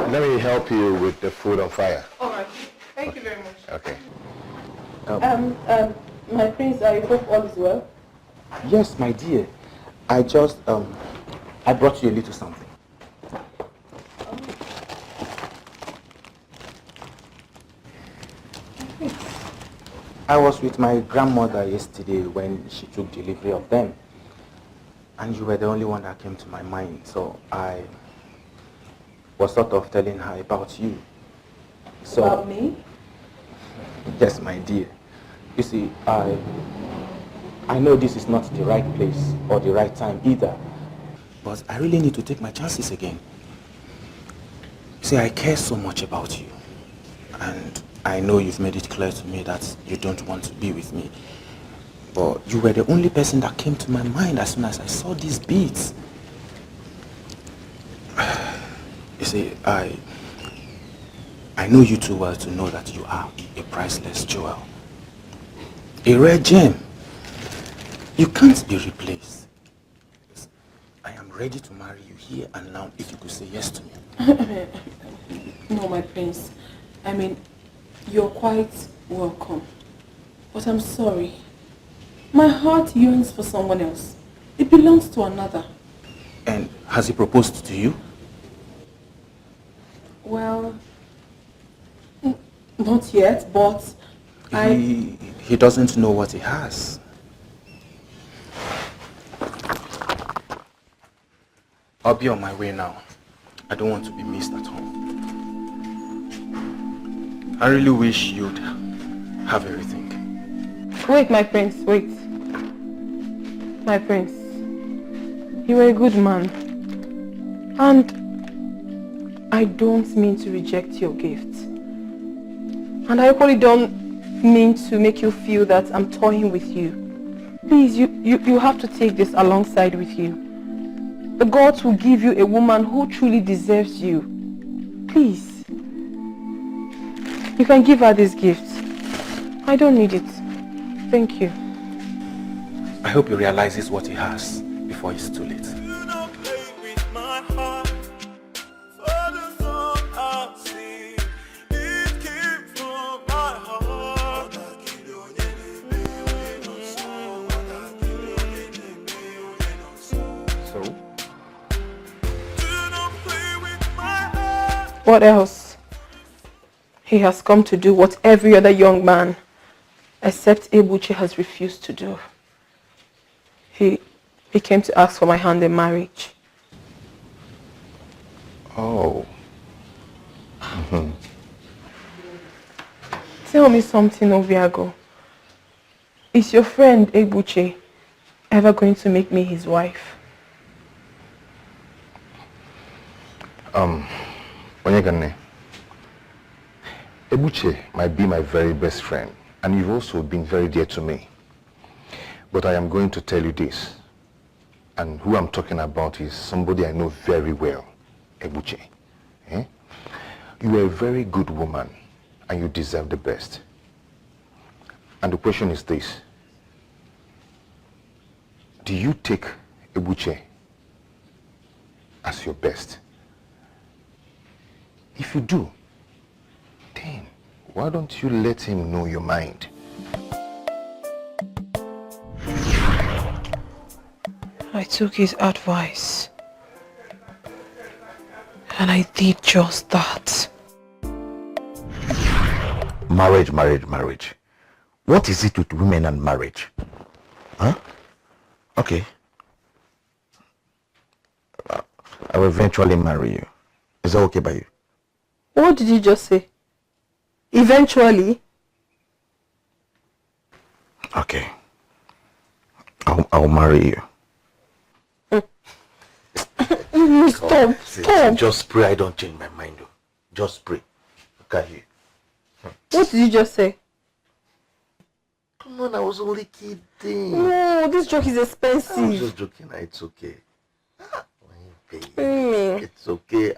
Let me help you with the food on fire. All right. Thank you very much. Okay. My prince, I hope all is well. Yes, my dear. I just, I brought you a little something. I was with my grandmother yesterday when she took delivery of them. And you were the only one that came to my mind. So I was sort of telling her about you. So, About me? Yes, my dear. You see, I know this is not the right place or the right time either. But I really need to take my chances again. See, I care so much about you. And I know you've made it clear to me that you don't want to be with me. But you were the only person that came to my mind as soon as I saw these beads. You see, I know you too well to know that you are a priceless jewel. A rare gem. You can't be replaced. I am ready to marry you here and now if you could say yes to me. No, my prince. I mean, you're quite welcome. But I'm sorry. My heart yearns for someone else. It belongs to another. And has he proposed to you? Well, Not yet, but He doesn't know what he has. I'll be on my way now. I don't want to be missed at home. I really wish you'd have everything. Wait, my prince, wait. My prince, you are a good man. And I don't mean to reject your gift. And I equally don't mean to make you feel that I'm toying with you. Please, you have to take this alongside with you. The gods will give you a woman who truly deserves you. Please. You can give her this gift. I don't need it. Thank you. I hope he realizes what he has before it's too late. What else? He has come to do what every other young man, except Ebuchi, has refused to do. He came to ask for my hand in marriage. Oh. Tell me something, Obiago. Is your friend Ebuchi ever going to make me his wife? Onyegane, Ebuche might be my very best friend, and you've also been very dear to me. But I am going to tell you this, and who I'm talking about is somebody I know very well, Ebuche. Eh? You are a very good woman, and you deserve the best. And the question is this: do you take Ebuche as your best? If you do, then why don't you let him know your mind? I took his advice. And I did just that. Marriage. What is it with women and marriage? Huh? Okay. I will eventually marry you. Is that okay by you? What did you just say? Eventually? Okay. I'll marry you. Stop. Just pray I don't change my mind. Though. Just pray. Look at you. What did you just say? Come on, I was only kidding. No, this joke is expensive. I was just joking. It's okay. It's okay.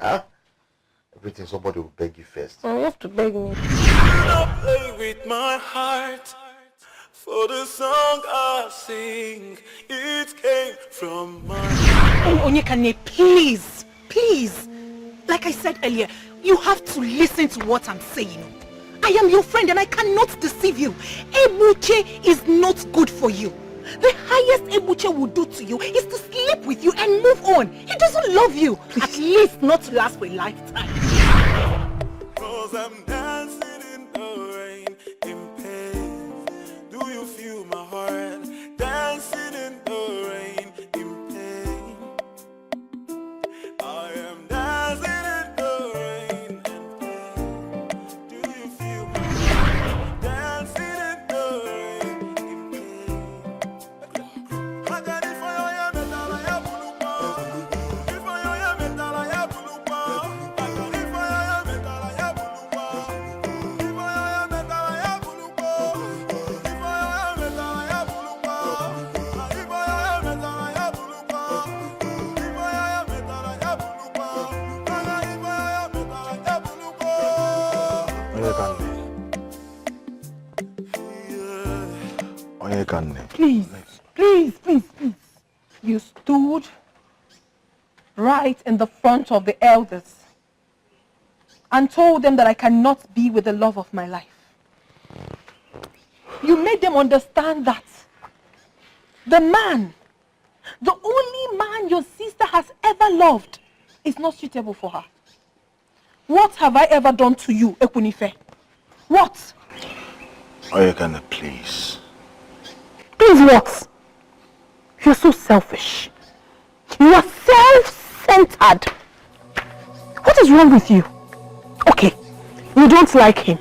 Everything, somebody will beg you first. Oh, you have to beg me. Play with my heart for the song I sing. It came from my heart. Oh, Onyekane, please. Like I said earlier, you have to listen to what I'm saying. I am your friend and I cannot deceive you. Ebuche is not good for you. The highest Ebuche will do to you is to sleep with you and move on. He doesn't love you. Please. At least not to last for a lifetime. 'Cause I'm dancing in the rain, in pain. Do you feel my heart? Dancing in the rain, in pain. I am dancing in the rain, in pain. Do you feel my heart? Dancing in the rain, in pain. Please. You stood right in the front of the elders and told them that I cannot be with the love of my life. You made them understand that the only man your sister has ever loved is not suitable for her. What have I ever done to you, Ekunife? What? Oyekane, please. Please what? You're so selfish. You are self-centered. What is wrong with you? Okay, you don't like him.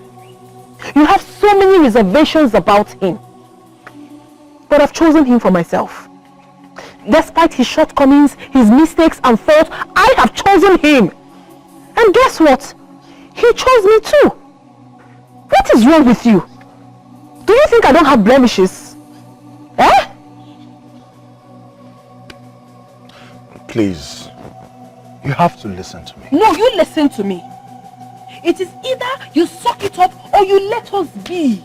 You have so many reservations about him. But I've chosen him for myself. Despite his shortcomings, his mistakes and faults, I have chosen him. And guess what? He chose me too. What is wrong with you? Do you think I don't have blemishes? Eh? Please, you have to listen to me. No, you listen to me. It is either you suck it up or you let us be.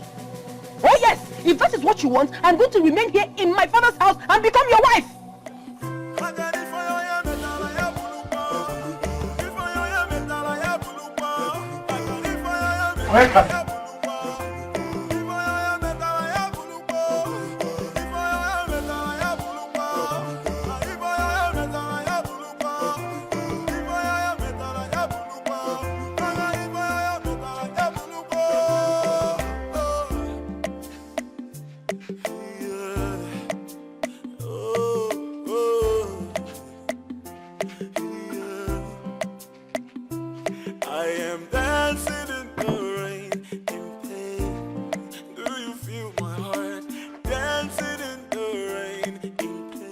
Oh yes, if that is what you want, I'm going to remain here in my father's house and become your wife.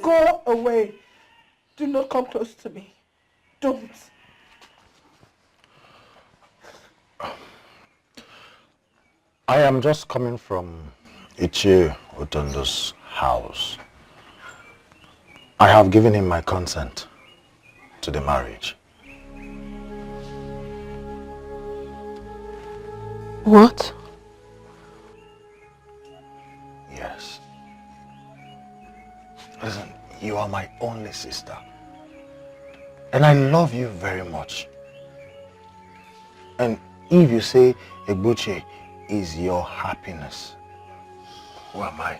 Go away. Do not come close to me. Don't. I am just coming from Ichie Otondo's house. I have given him my consent to the marriage. What? Yes. Listen, you are my only sister. And I love you very much. And if you say Egbuche is your happiness, who am I?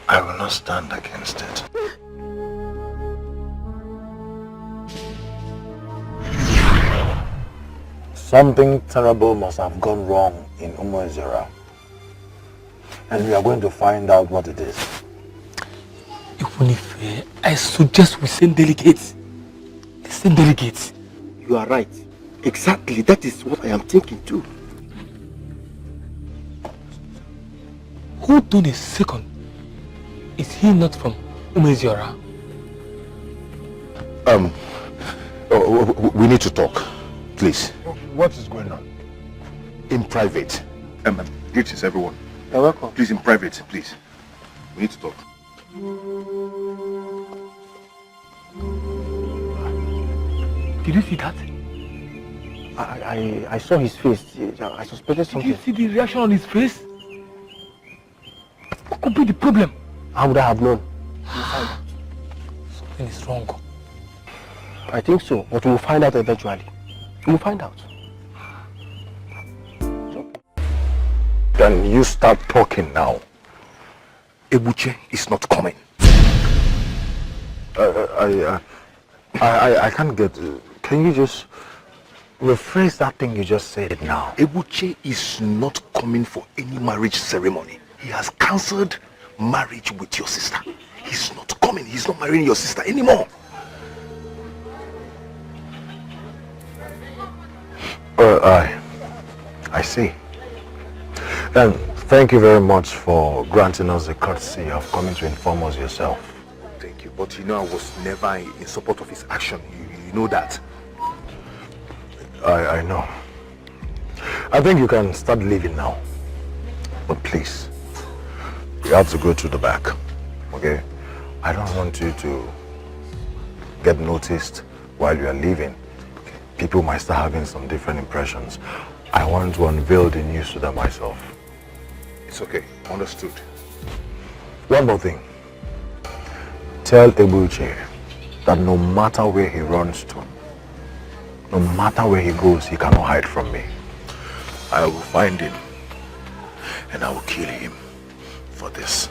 I will not stand against it. Something terrible must have gone wrong in Umuezera. And we are going to find out what it is. Even if I suggest we send delegates. Send delegates. You are right. Exactly. That is what I am thinking too. Hold on a second. Is he not from Umuezera? We need to talk. Please. What is going on? In private. Greetings, everyone. You're welcome. Please, in private, please. We need to talk. Did you see that? I saw his face. I suspected something. Did you see the reaction on his face? What could be the problem? How would I have known? Something is wrong. I think so, but we'll find out eventually. We'll find out. Then you start talking now. Ebuche is not coming. I can't get... Can you just rephrase that thing you just said now? Ebuche is not coming for any marriage ceremony. He has cancelled marriage with your sister. He's not coming. He's not marrying your sister anymore. I see. Then thank you very much for granting us the courtesy of coming to inform us yourself. Thank you. But you know, I was never in support of his action. You know that. I know. I think you can start leaving now. But please, you have to go to the back. Okay? I don't want you to get noticed while you are leaving. People might start having some different impressions. I want to unveil the news to them myself. It's okay. Understood. One more thing. Tell Ebuche that no matter where he runs to, no matter where he goes, he cannot hide from me. I will find him and I will kill him for this.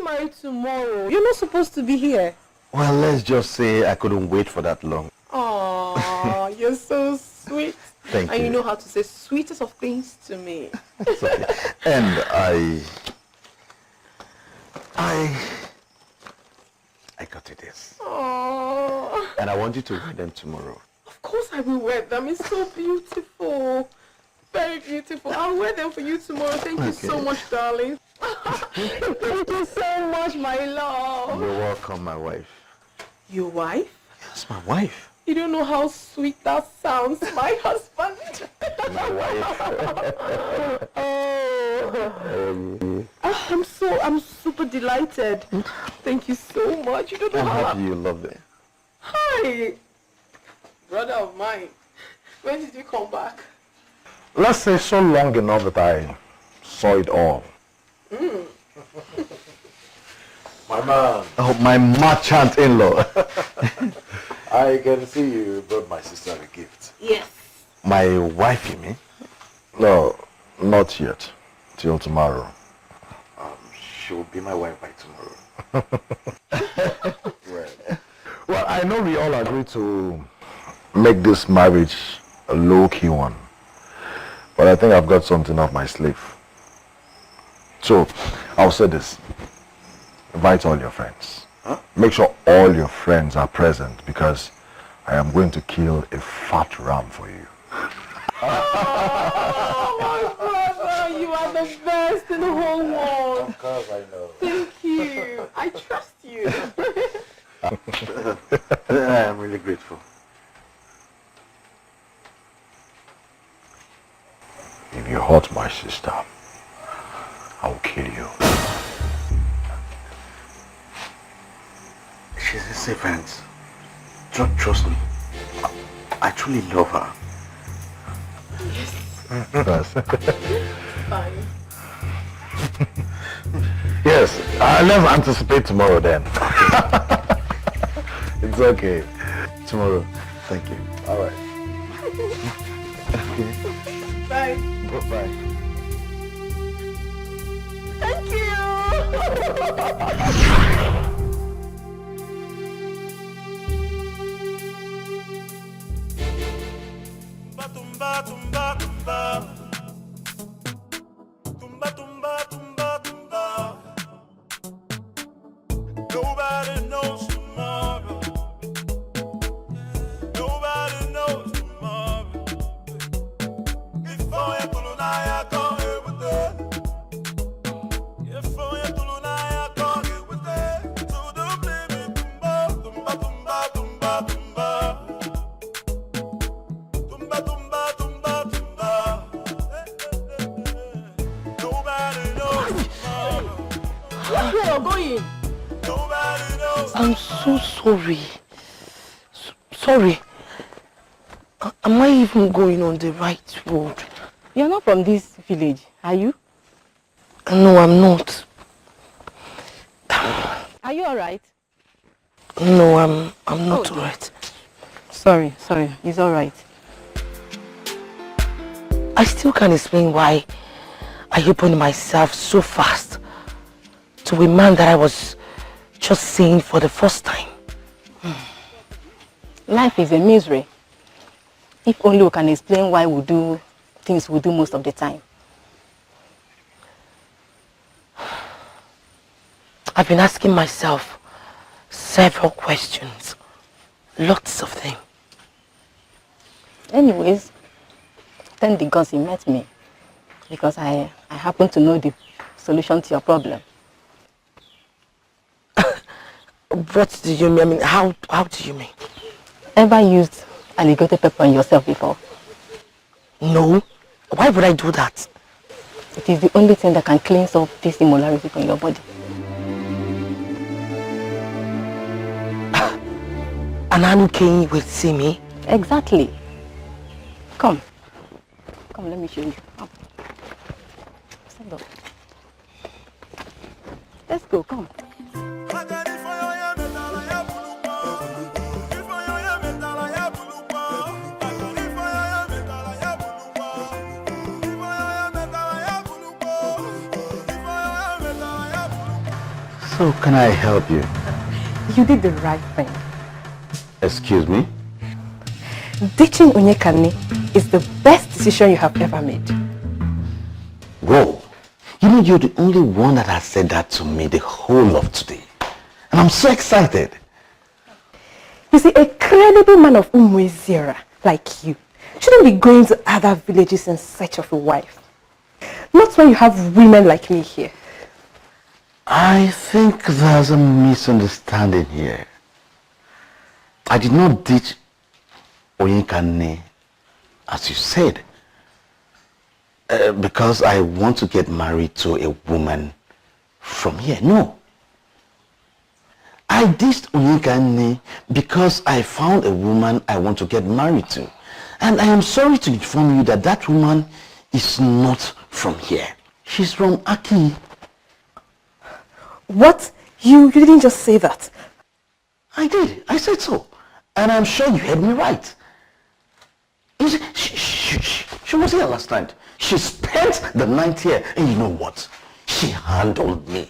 married tomorrow. You're not supposed to be here. Well, let's just say I couldn't wait for that long. Oh, you're so sweet. Thank and you. You know how to say sweetest of things to me. It's okay. And I got you this. Oh. And I want you to wear them tomorrow. Of course I will wear them. It's so beautiful. Very beautiful. I'll wear them for you tomorrow. Thank you so much, darling. Thank you so much, my love. You're welcome, my wife. Your wife? Yes, my wife. You don't know how sweet that sounds, my husband. My wife. I'm super delighted. Thank you so much. You don't know I'm how happy you love it. Hi, brother of mine. When did you come back? Let's say so long enough that I saw it all. My man. Oh, my merchant in-law. I can see you brought my sister a gift. Yes. My wife, you mean? No, not yet. Till tomorrow. She'll be my wife by tomorrow. Well, I know we all agree to make this marriage a low-key one. But I think I've got something up my sleeve. So, I'll say this. Invite all your friends. Huh? Make sure all your friends are present because I am going to kill a fat ram for you. Oh, my brother, you are the best in the whole world. Of course I know. Thank you. I trust you. I am really grateful. If you hurt my sister, I will kill you. She's a servant. Trust me. I truly love her. Yes. Fine. Yes, let's anticipate tomorrow then. It's okay. Tomorrow. Thank you. All right. Okay. Bye. Bye. Thank you. Tumba, tumba, tumba. Tumba, tumba, tumba, tumba. Nobody knows tomorrow. Nobody knows tomorrow. Before you pull on, I can't hear with it. Before you pull on, I can't hear with it. So don't blame me. Tumba, tumba, tumba, tumba, tumba. Tumba, tumba, tumba, tumba. Nobody knows tomorrow. Where you're going? Nobody knows. I'm so sorry. Sorry. Am I even going on the right road? You're not from this village, are you? No, I'm not. Are you alright? No, I'm not alright. Sorry, it's alright. I still can't explain why I opened myself so fast to a man that I was just seeing for the first time. Life is a misery. If only we can explain why we do things we do most of the time. I've been asking myself several questions. Lots of them. Anyways, thank the gods he met me. Because I happen to know the solution to your problem. What do you mean? I mean, how do you mean? Ever used alligator pepper on yourself before? No. Why would I do that? It is the only thing that can cleanse up this immorality from your body. An Anu King will see me? Exactly. Come, let me show you. Come. Stand up. Let's go, come. So can I help you? You did the right thing. Excuse me? Ditching Onyekane is the best decision you have ever made. Whoa. You know, you're the only one that has said that to me the whole of today. And I'm so excited. You see, a credible man of Umwezira like you shouldn't be going to other villages in search of a wife. Not when you have women like me here. I think there's a misunderstanding here. I did not ditch Onyekane, as you said, because I want to get married to a woman from here. No. I ditched Onyekane because I found a woman I want to get married to. And I am sorry to inform you that that woman is not from here. She's from Aki. What? You didn't just say that. I did. I said so. And I'm sure you heard me right. You see, she was here last night. She spent the night here. And you know what? She handled me.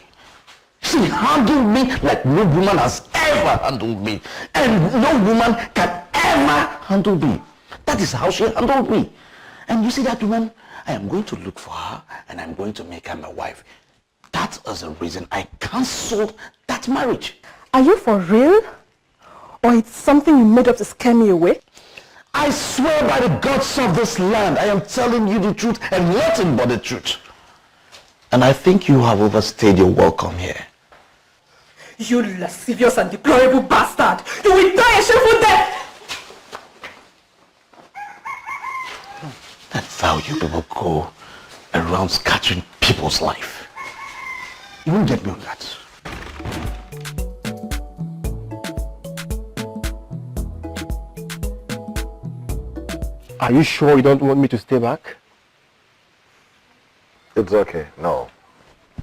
She handled me like no woman has ever handled me. And no woman can ever handle me. That is how she handled me. And you see that woman? I am going to look for her and I'm going to make her my wife. That is the reason I cancelled that marriage. Are you for real? Or it's something you made up to scare me away? I swear by the gods of this land, I am telling you the truth and nothing but the truth. And I think you have overstayed your welcome here. You lascivious and deplorable bastard! You will die a shameful death! That's how you people go around scattering people's life. You won't get me on that. Are you sure you don't want me to stay back? It's okay. No.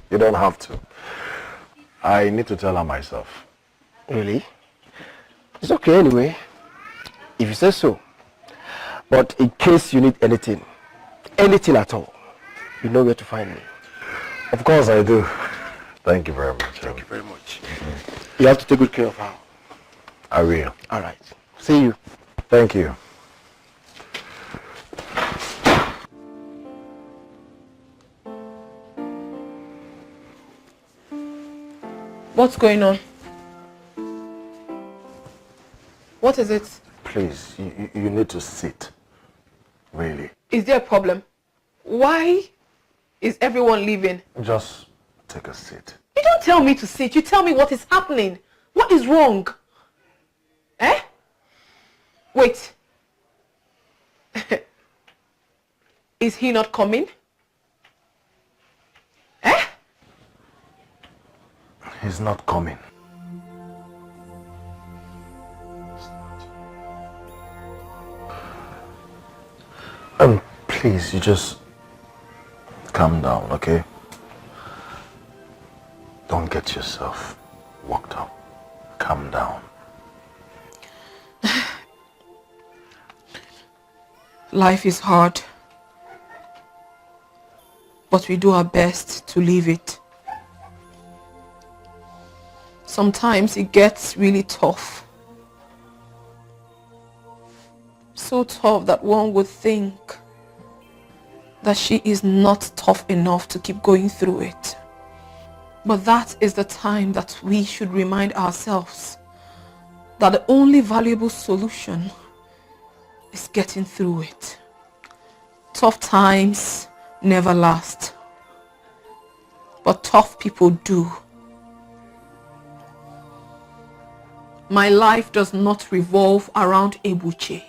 You don't have to. I need to tell her myself. Really? It's okay anyway. If you say so. But in case you need anything at all, you know where to find me. Of course I do. Thank you very much. Thank you very much. You have to take good care of her. I will. All right. See you. Thank you. What's going on? What is it? Please, you need to sit. Really. Is there a problem? Why is everyone leaving? Just take a seat. You don't tell me to sit. You tell me what is happening. What is wrong? Eh? Wait. Is he not coming? Eh? He's not coming. Please, you just calm down, okay? Don't get yourself worked up. Calm down. Life is hard, but we do our best to live it. Sometimes it gets really tough. So tough that one would think that she is not tough enough to keep going through it. But that is the time that we should remind ourselves that the only valuable solution is getting through it. Tough times never last, but tough people do. My life does not revolve around Ebuche.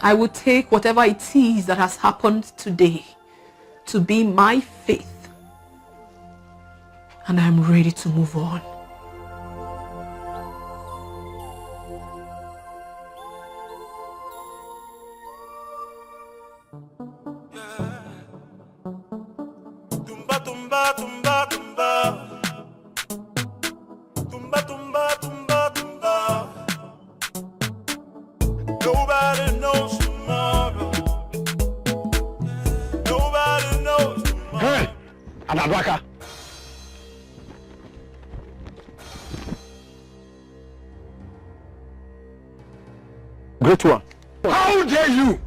I will take whatever it is that has happened today to be my faith, and I'm ready to move on. Tumba, tumba, tumba, tumba. Tumba, tumba, tumba, tumba. Nobody knows tomorrow. Nobody knows tomorrow. Hey, Anabaka. Great one. How dare you?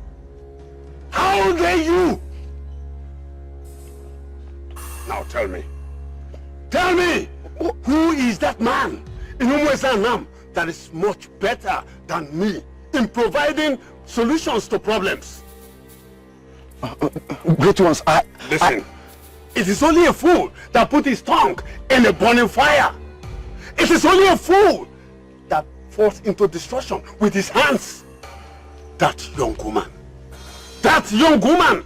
How dare you? Now tell me. Tell me, who is that man in Umwezanam that is much better than me in providing solutions to problems? Great ones, Listen, it is only a fool that put his tongue in a burning fire. It is only a fool that falls into destruction with his hands. That young woman,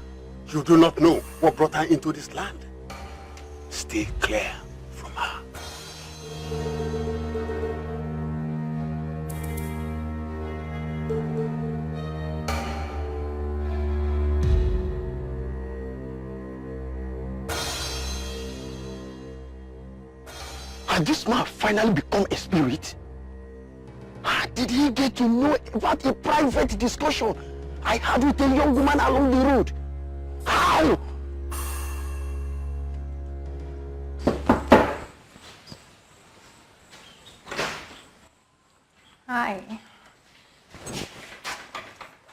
you do not know what brought her into this land. Stay clear from her. Has this man finally become a spirit? How did he get to know about a private discussion I had with a young woman along the road? How? Hi.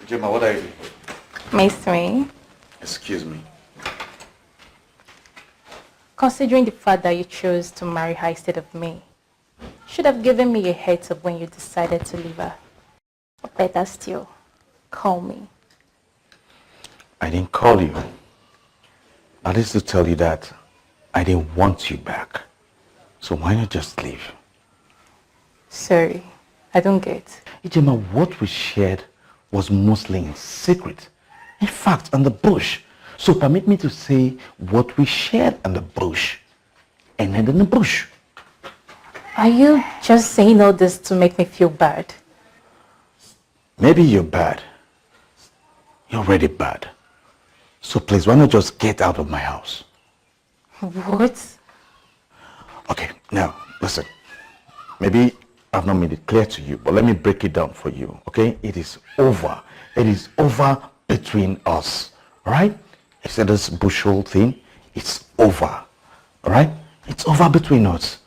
Gemma, what are you doing? Miss me. Excuse me. Considering the fact that you chose to marry her instead of me, should have given me a heads up when you decided to leave her. Or better still, call me. I didn't call you. That is to tell you that I didn't want you back. So why not just leave? Sorry, I don't get. Gemma, what we shared was mostly in secret. In fact, on the bush. So permit me to say what we shared in the bush ended in the bush. Are you just saying all this to make me feel bad? Maybe you're bad. You're already bad. So please, why not just get out of my house? What? Okay, now, listen. Maybe I've not made it clear to you, but let me break it down for you, okay? It is over. It is over between us, all right? I said this bushel thing, it's over, all right? It's over between us.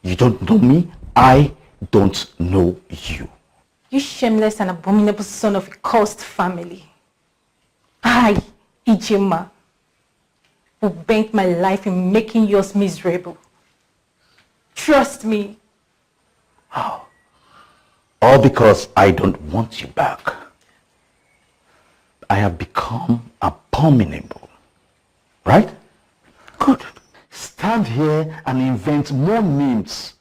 You don't know me, I don't know you. You shameless and abominable son of a cursed family. I, Ijema, who bent my life in making yours miserable. Trust me. How? All because I don't want you back. I have become abominable, right? Good. Stand here and invent more names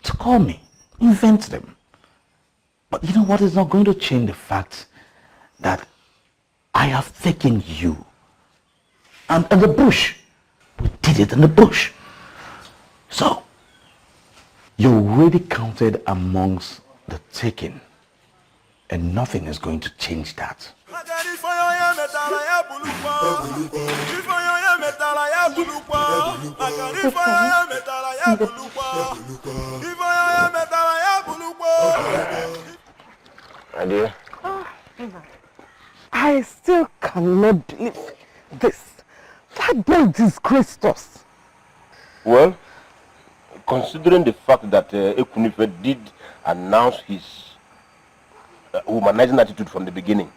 to call me. Invent them. But you know what is not going to change the fact that I have taken you. And in the bush. We did it in the bush. So, you're already counted amongst the taken. And nothing is going to change that. Idea. I still cannot believe this. That boy disgraced us. Well, considering the fact that Ekunife did announce his humanizing attitude from the beginning,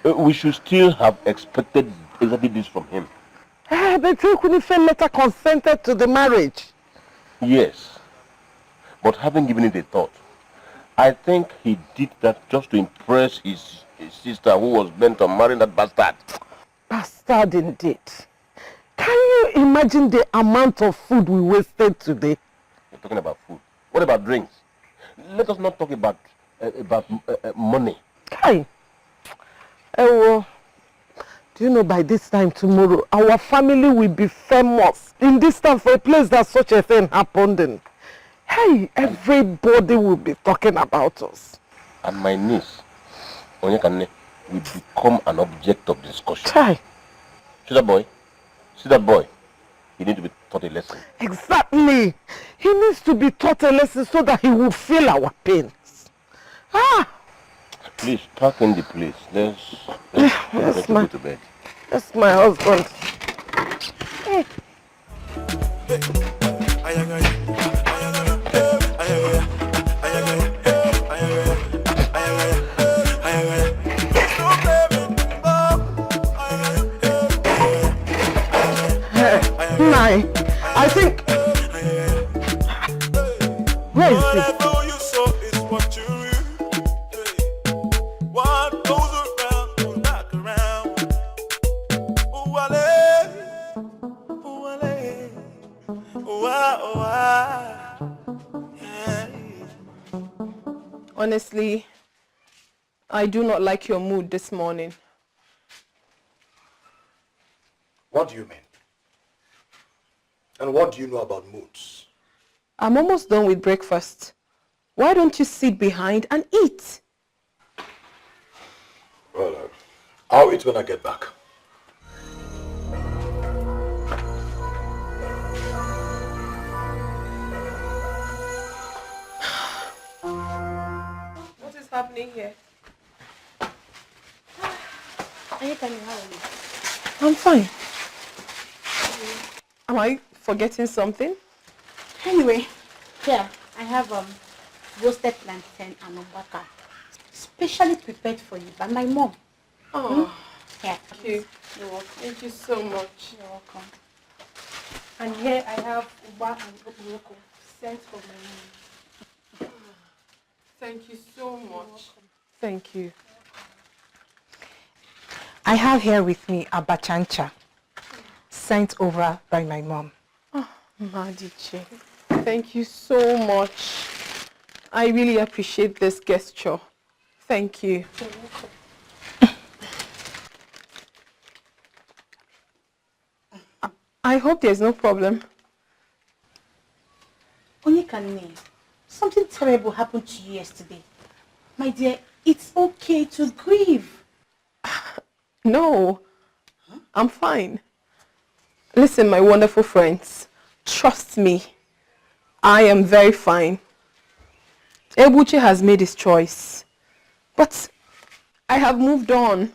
we should still have expected exactly this from him. But Ekunife later consented to the marriage. Yes, but having given it a thought, I think he did that just to impress his sister who was bent on marrying that bastard. Bastard indeed. Can you imagine the amount of food we wasted today? You're talking about food. What about drinks? Let us not talk about money. Kai. Do you know by this time tomorrow, our family will be famous in this town for a place that such a thing happened in. Hey, everybody will be talking about us. And my niece, Onyekane, will become an object of discussion. Chai. See that boy? See that boy? He needs to be taught a lesson. Exactly. He needs to be taught a lesson so that he will feel our pains. Please, park in the place. Let's go to bed. That's my husband. Hey. I think... Where is it? Honestly, I do not like your mood this morning. What do you mean? And what do you know about moods? I'm almost done with breakfast. Why don't you sit behind and eat? Well, I'll eat when I get back. What is happening here? I'm fine. Am I forgetting something? Anyway, here I have roasted plantain and Obankua, specially prepared for you by my mom. Oh, Here. thank you. You're welcome. Thank you so much. You're welcome. And here I have Uba and Obankua sent from my mom. Thank you so much. Thank you. I have here with me a bachancha sent over by my mom. Oh, Madiche, thank you so much. I really appreciate this gesture. Thank you. You're welcome. I hope there's no problem. Onyekane, something terrible happened to you yesterday. My dear, it's okay to grieve. No, I'm fine. Listen, my wonderful friends, trust me, I am very fine. Ebuchi has made his choice, but I have moved on.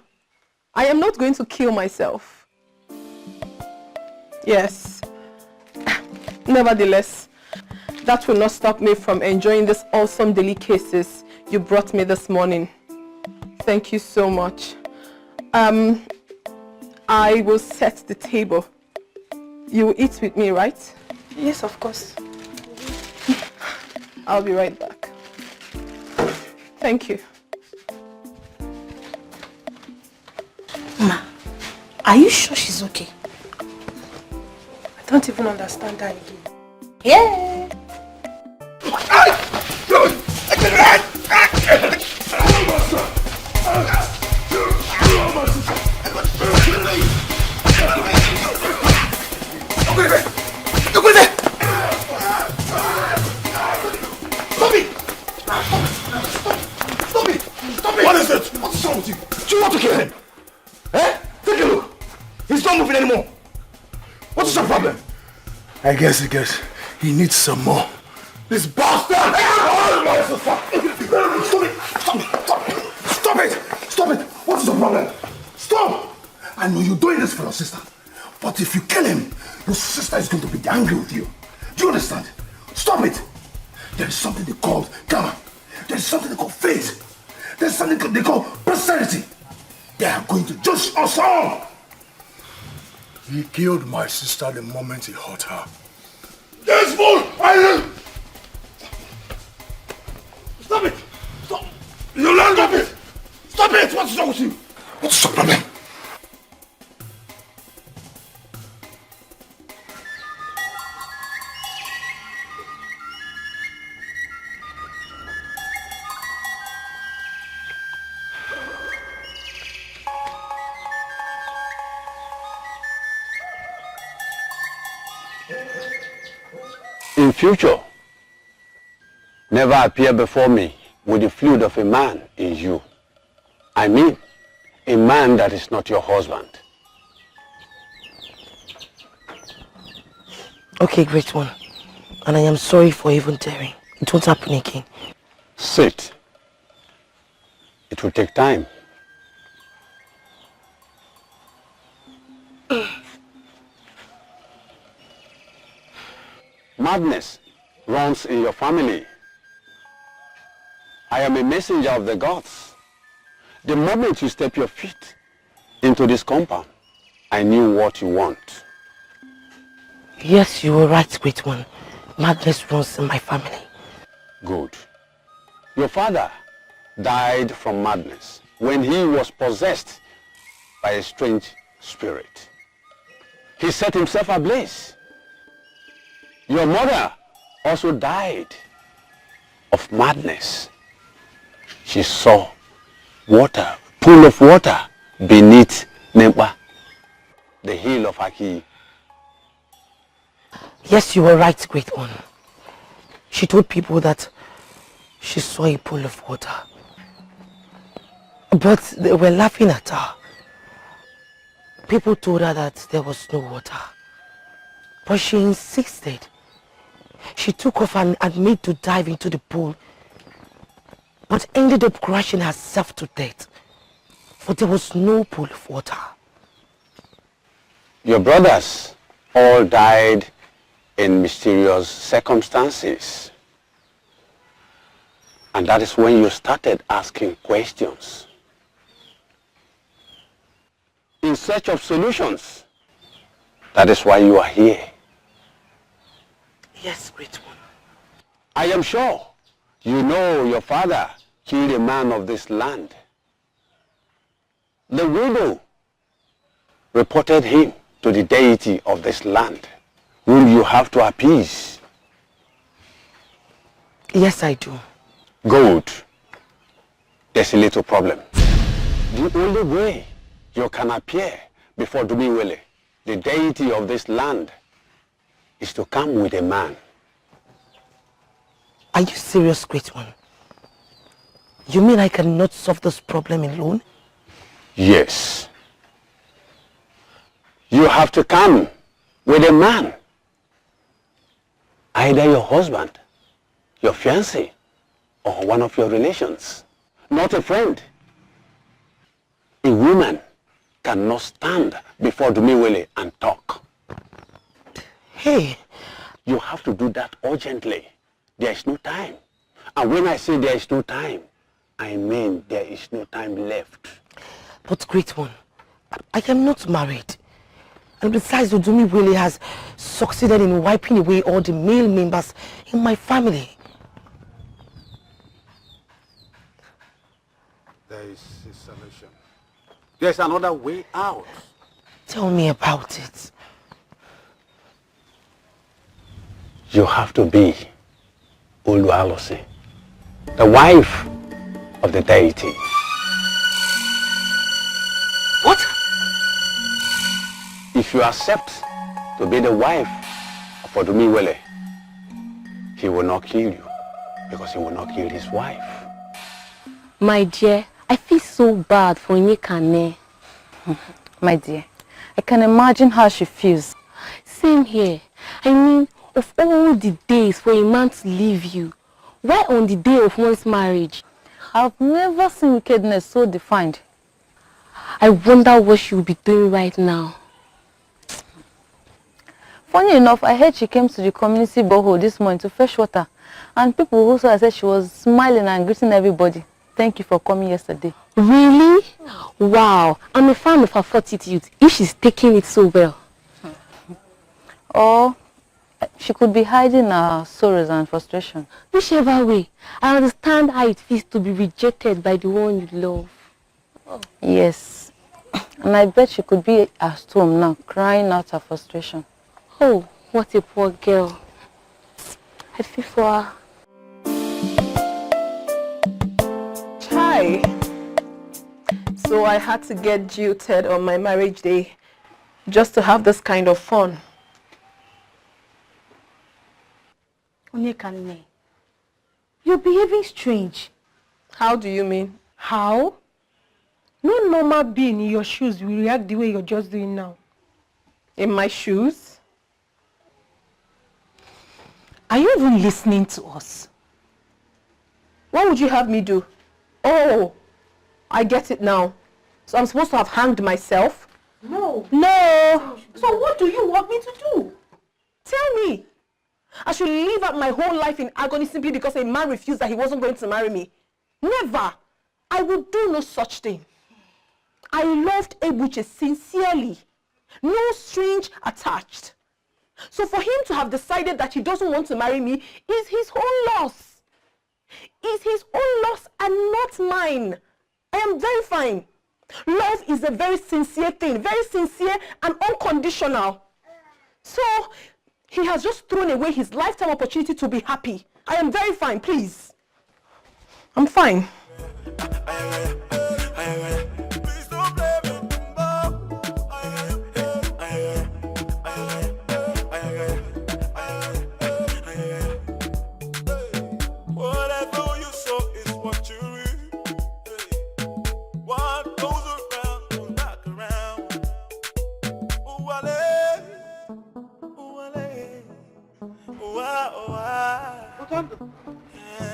I am not going to kill myself. Yes. Nevertheless, that will not stop me from enjoying this awesome delicacies you brought me this morning. Thank you so much. I will set the table. You will eat with me, right? Yes, of course. I'll be right back. Thank you. Ma, are you sure she's okay? I don't even understand that again. Yeah. What is it? What's wrong with you? Do you want to kill him? Eh? Take a look. He's not moving anymore. What is your problem? I guess he needs some more. This bastard! Stop it! Stop it! What is the problem? Stop! I know you're doing this for your sister. But if you kill him, your sister is going to be angry with you. Do you understand? Stop it! There is something they call karma. There is something they call fate. There's something they call posterity. They are going to judge us all. He killed my sister the moment he hurt her. This fool! Stop it! Stop! You learn stop it! Stop it! What's wrong with you? What's your problem? In future, never appear before me with the fluid of a man in you. I mean, a man that is not your husband. Okay, great one. And I am sorry for even daring. It won't happen again. Sit. It will take time. Madness runs in your family. I am a messenger of the gods. The moment you step your feet into this compound, I knew what you want. Yes, you were right, great one. Madness runs in my family. Good. Your father died from madness when he was possessed by a strange spirit. He set himself ablaze. Your mother also died of madness. She saw water, pool of water beneath Nempa, the hill of Aki. Yes, you were right, great one. She told people that she saw a pool of water. But they were laughing at her. People told her that there was no water. But she insisted. She took off and made to dive into the pool, but ended up crashing herself to death. For there was no pool of water. Your brothers all died in mysterious circumstances. And that is when you started asking questions. In search of solutions. That is why you are here. Yes, great one. I am sure you know your father killed a man of this land. The widow reported him to the deity of this land, whom you have to appease. Yes, I do. Good. There's a little problem. The only way you can appear before Dumiwele, the deity of this land, is to come with a man. Are you serious, great one? You mean I cannot solve this problem alone? Yes. You have to come with a man. Either your husband, your fiancé, or one of your relations. Not a friend. A woman cannot stand before Dumiwele and talk. Hey. You have to do that urgently. There is no time. And when I say there is no time, I mean there is no time left. But great one, I am not married. And besides, Dumiwele has succeeded in wiping away all the male members in my family. There is a solution. There's another way out. Tell me about it. You have to be Oluwalosi, the wife of the deity. What? If you accept to be the wife of Odumiwele, he will not kill you because he will not kill his wife. My dear, I feel so bad for Nyekane. My dear, I can imagine how she feels. Same here. I mean, of all the days for a man to leave you, why on the day of one's marriage? I've never seen wickedness so defined. I wonder what she will be doing right now. Funny enough, I heard she came to the community borehole this morning to fetch water. And people who saw her said she was smiling and greeting everybody. Thank you for coming yesterday. Really? Wow. I'm a fan of her fortitude if she's taking it so well. Or she could be hiding her sorrows and frustration. Whichever way, I understand how it feels to be rejected by the one you love. Oh. Yes. And I bet she could be at home now, crying out her frustration. Oh, what a poor girl. I feel for her. Hi. So I had to get jilted on my marriage day just to have this kind of fun. Onyekane, you're behaving strange. How do you mean? How? No normal being in your shoes will react the way you're just doing now. In my shoes? Are you even listening to us? What would you have me do? Oh, I get it now. So I'm supposed to have hanged myself? No. No. So what do you want me to do? Tell me. I should live out my whole life in agony simply because a man refused that he wasn't going to marry me. Never. I would do no such thing. I loved Ebuche sincerely. No strings attached. So for him to have decided that he doesn't want to marry me is his own loss. Is his own loss and not mine. I am very fine. Love is a very sincere thing, very sincere and unconditional. So he has just thrown away his lifetime opportunity to be happy. I am very fine, please. I'm fine.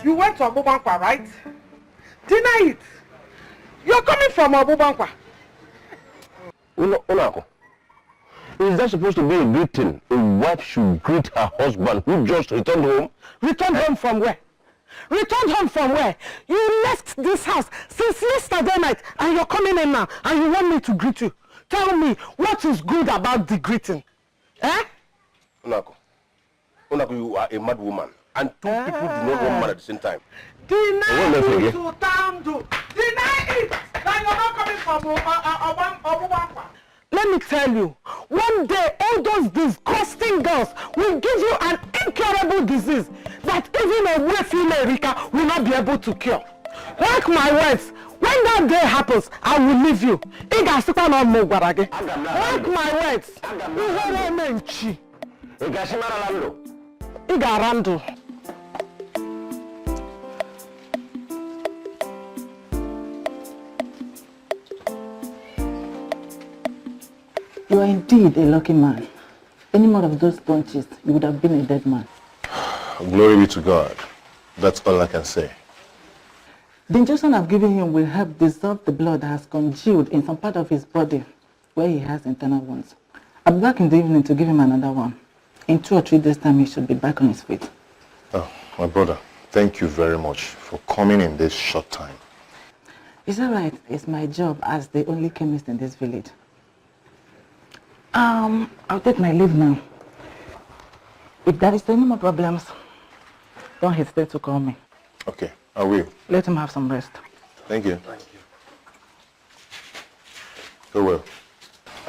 You went to Obankua, right? Deny it. You're coming from Obankua. Unako, is that supposed to be a greeting? A wife should greet her husband who just returned home? Returned home from where? Returned home from where? You left this house since yesterday night and you're coming in now and you want me to greet you. Tell me, what is good about the greeting? Eh? Unako, you are a mad woman. And two people do not want man at the same time. Deny it to Tandu. Deny it that you're not coming from Obankua. Let me tell you, one day all those disgusting girls will give you an incurable disease that even a well-female Erika will not be able to cure. Mark my words, when that day happens, I will leave you. Mark my words. Igarando. You are indeed a lucky man. Any more of those punches, you would have been a dead man. Glory be to God. That's all I can say. The injection I've given him will help dissolve the blood that has congealed in some part of his body where he has internal wounds. I'll be back in the evening to give him another one. In 2 or 3 days' time, he should be back on his feet. Oh, my brother, thank you very much for coming in this short time. It's all right. It's my job as the only chemist in this village. I'll take my leave now. If there is any more problems, don't hesitate to call me. Okay, I will. Let him have some rest. Thank you. Thank you. Go well.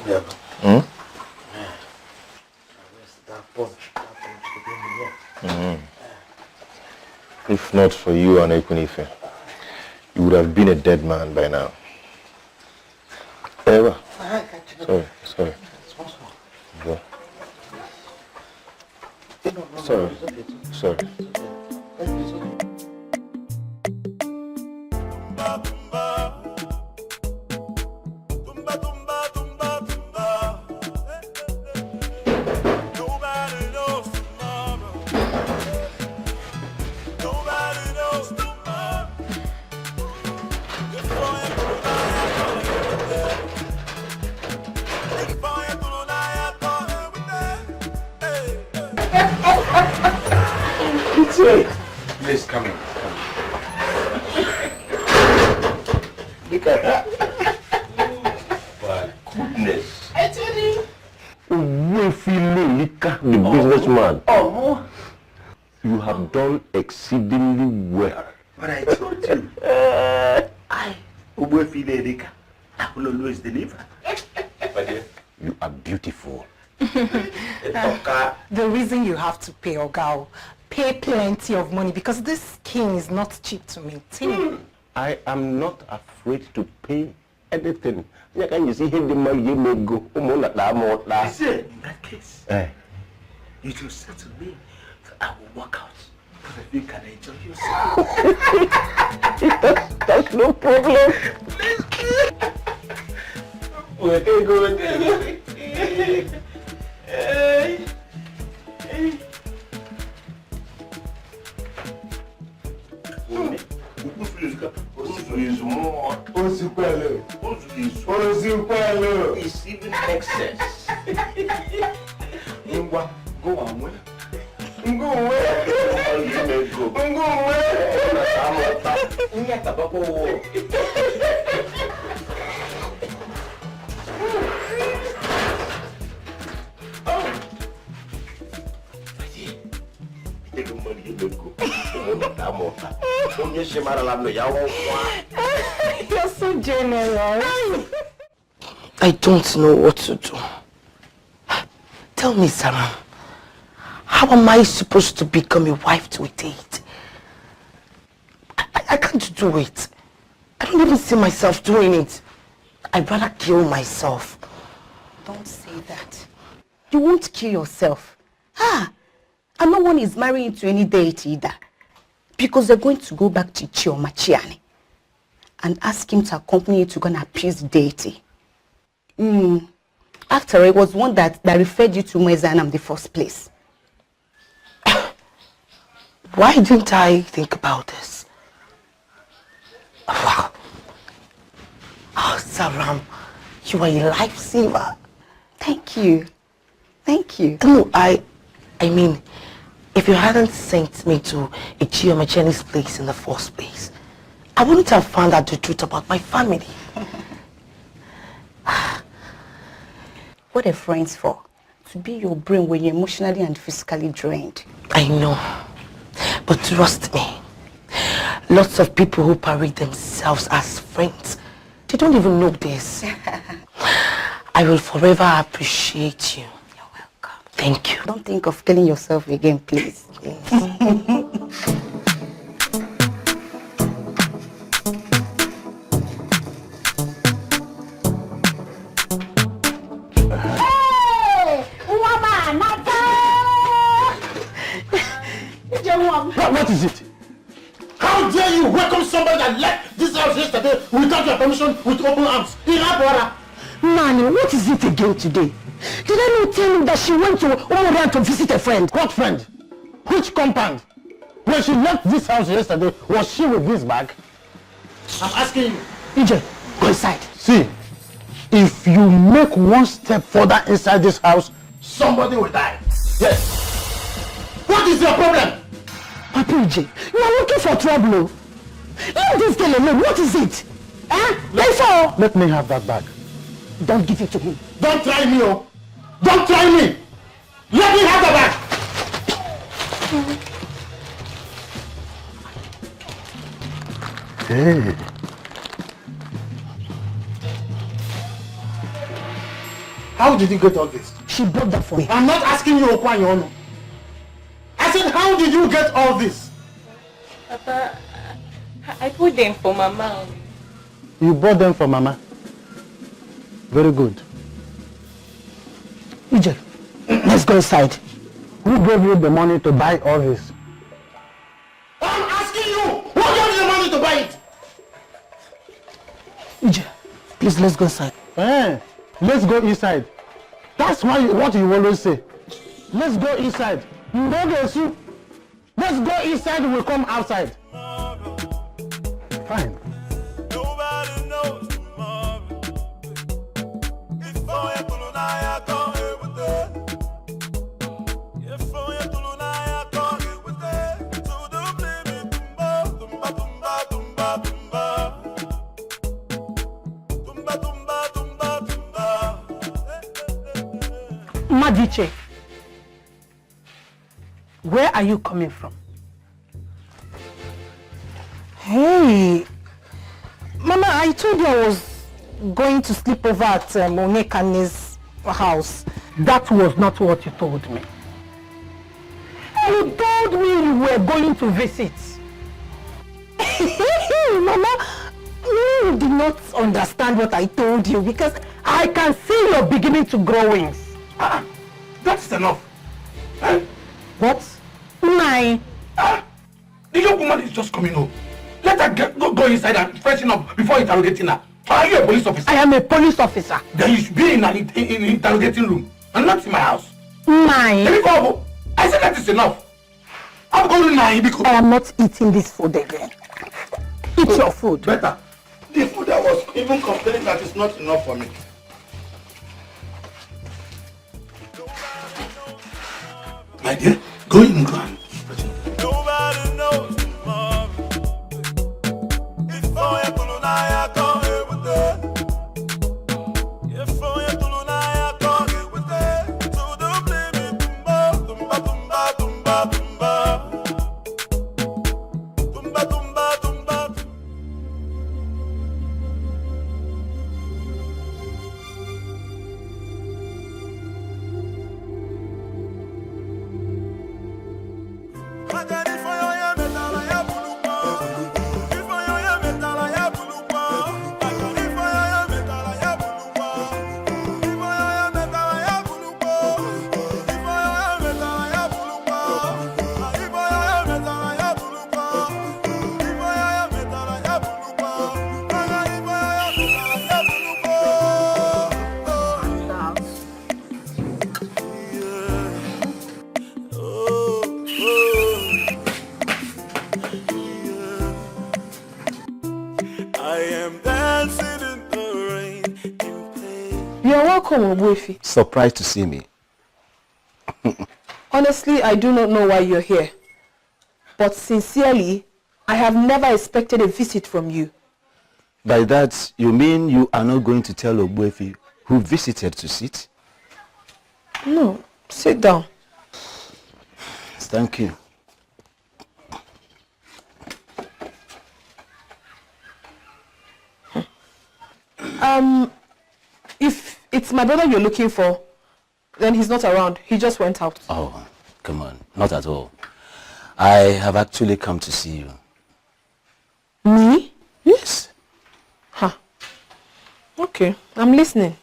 Yeah. Hmm? If not for you and Ekunife, you would have been a dead man by now. Eva. Sorry. Go. Sorry. Please come in. Look at that. My goodness. The businessman. Oh. You have done exceedingly well. But I told you. I will always deliver. You are beautiful. The reason you have to pay Ogao, pay plenty of money because this skin is not cheap to maintain. I am not afraid to pay anything. You see, in that case, you just said to me, I will walk out. But if you can enjoy yourself. That's no problem. It's even excess. Go away. You're so generous. I don't know what to do. Tell me, Sarah, how am I supposed to become a wife to a date? I can't do it. I don't even see myself doing it. I'd rather kill myself. Don't say that. You won't kill yourself. And no one is marrying to any deity either. Because they're going to go back to Chioma Chiani and ask him to accompany you to go and appease the deity. After all, it was one that referred you to Mwezana in the first place. Why didn't I think about this? Wow. Oh, Saram, you are a lifesaver. Thank you. Thank you. No, I mean, if you hadn't sent me to a Chioma Chiani's place in the first place, I wouldn't have found out the truth about my family. What are friends for? To be your brain when you're emotionally and physically drained. I know. But trust me, lots of people who parade themselves as friends, they don't even know this. I will forever appreciate you. You're welcome. Thank you. Don't think of killing yourself again, please. What is it? How dare you welcome somebody that left this house yesterday without your permission with open arms? Nani, what is it again today? Did I not tell you that she went to Omoran to visit a friend? What friend? Which compound? When she left this house yesterday, was she with this bag? I'm asking you. EJ, go inside. See, if you make one step further inside this house, somebody will die. Yes. What is your problem? Papa EJ, you are looking for trouble. Leave this girl alone. What is it? Let me have that bag. Don't give it to him. Don't try me, oh. Don't try me. Let me have the bag. Hey. How did you get all this? She bought that for me. I'm not asking you, Okwanyono. I said, how did you get all this? Papa, I put them for Mama. You bought them for Mama? Very good. EJ, let's go inside. Who gave you the money to buy all this? I'm asking you! Who gave you the money to buy it? EJ, please, let's go inside. Let's go inside. That's what you always say. Let's go inside. Let's go inside, we'll come outside. Fine. Madiche, where are you coming from? Hey, Mama, I told you I was going to sleep over at Onekane's house. That was not what you told me. You told me you were going to visit. Mama, you did not understand what I told you because I can see you're beginning to grow wings. That's enough. What? Nine. The young woman is just coming home. Let her go inside and freshen up before interrogating her. Are you a police officer? I am a police officer. Then you should be in an interrogating room and not in my house. Nine. I said that is enough. I'm going to nine because I am not eating this food again. Eat your food. Better. The food I was even complaining that is not enough for me. My dear, go in and go on. Nobody knows tomorrow. Before you pull on, I can't hear with that. Before you pull on, I can't hear with that. So don't blame me, tumba, tumba, tumba, tumba, tumba. You're welcome, Ogbuefi. Surprised to see me. Honestly, I do not know why you're here. But sincerely, I have never expected a visit from you. By that, you mean you are not going to tell Ogbuefi who visited to sit? No, sit down. Thank you. If it's my brother you're looking for, then he's not around. He just went out. Oh, come on. Not at all. I have actually come to see you. Me? Yes. Huh. Okay, I'm listening.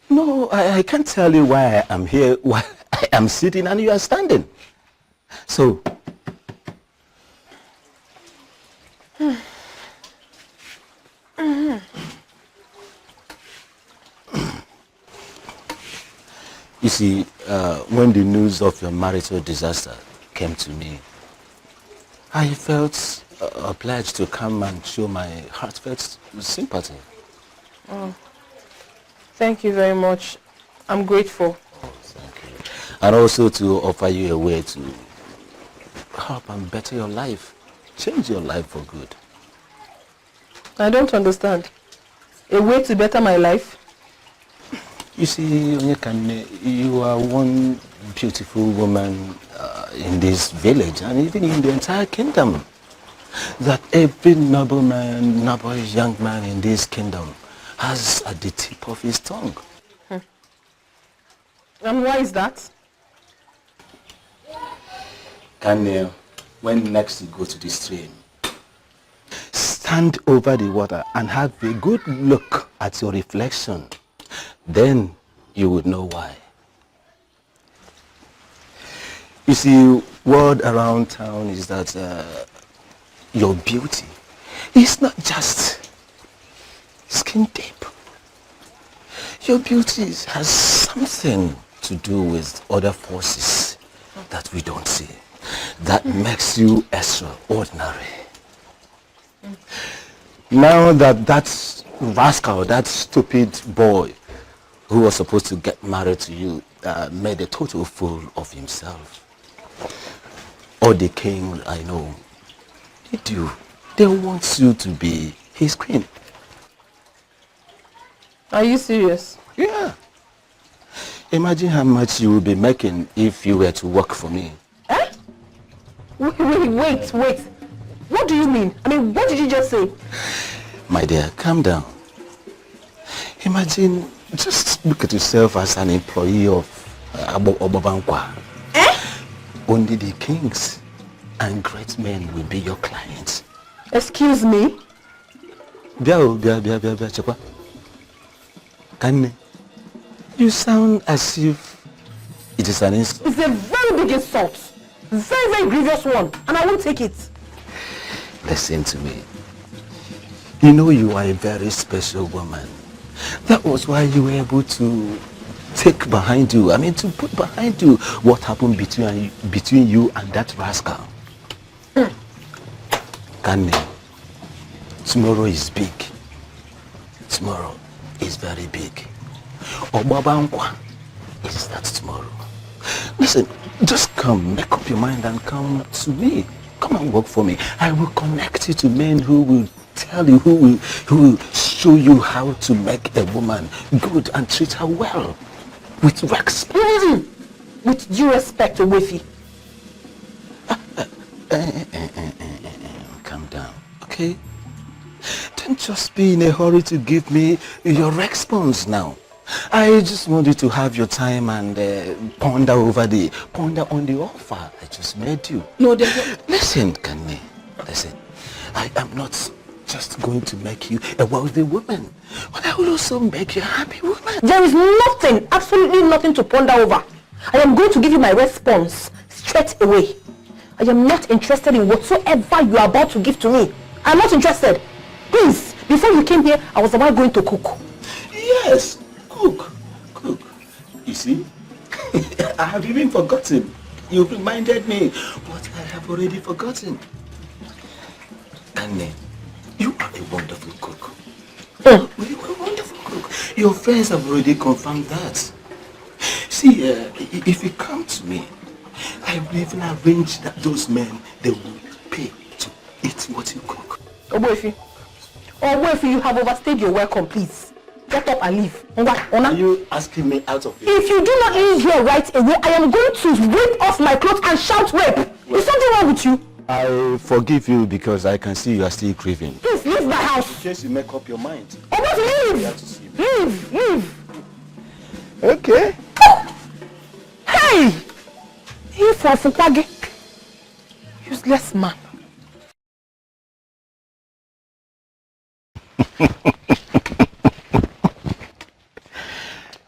No, I can't tell you why I am here, why I am sitting and you are standing. So, you see, when the news of your marital disaster came to me, I felt obliged to come and show my heartfelt sympathy. Oh. Thank you very much. I'm grateful. And also to offer you a way to help and better your life, change your life for good. I don't understand. A way to better my life? You see, Onyekane, you are one beautiful woman in this village and even in the entire kingdom. That every nobleman, noble young man in this kingdom has at the tip of his tongue. And why is that? Kane, when next you go to the stream, stand over the water and have a good look at your reflection. Then you would know why. You see, word around town is that your beauty is not just skin deep. Your beauty has something to do with other forces that we don't see. That makes you extraordinary. Now that rascal, that stupid boy who was supposed to get married to you made a total fool of himself. All the king I know, they want you to be his queen. Are you serious? Yeah. Imagine how much you will be making if you were to work for me. Eh? Wait. What do you mean? I mean, what did you just say? My dear, calm down. Imagine, just look at yourself as an employee of Obankua. Only the kings and great men will be your clients. Excuse me? Chekwa. Kane, you sound as if it is an insult. It's a very big insult. Very, very grievous one. And I won't take it. Listen to me. You know you are a very special woman. That was why you were able to take behind you, to put behind you what happened between you and that rascal. Kane, tomorrow is big. Tomorrow is very big. Obankua is that tomorrow. Listen, just come, make up your mind and come to me. Come and work for me. I will connect you to men who will tell you, who will show you how to make a woman good and treat her well. With respect. With due respect, Owefi. Calm down, okay? Don't just be in a hurry to give me your response now. I just want you to have your time and ponder on the offer I just made you. No, listen, Kane. Listen, I am not just going to make you a wealthy woman, but I will also make you a happy woman. There is nothing, absolutely nothing to ponder over. I am going to give you my response straight away. I am not interested in whatsoever you are about to give to me. I'm not interested. Please, before you came here, I was the one going to cook. Yes, cook. You see, I have even forgotten. You reminded me, but I have already forgotten. Anne, you are a wonderful cook. You are a wonderful cook. Your friends have already confirmed that. See, if you come to me, I will even arrange that those men, they will pay to eat what you cook. Oboefi, you have overstayed your welcome, please. Get up and leave. Are you asking me out of it? If you do not leave here right away, I am going to rip off my clothes and shout rape. Is something wrong with you? I forgive you because I can see you are still grieving. Please leave my house. In case you make up your mind. Oboefi, leave. Leave. Okay. Hey! He for Fukwage. Useless man.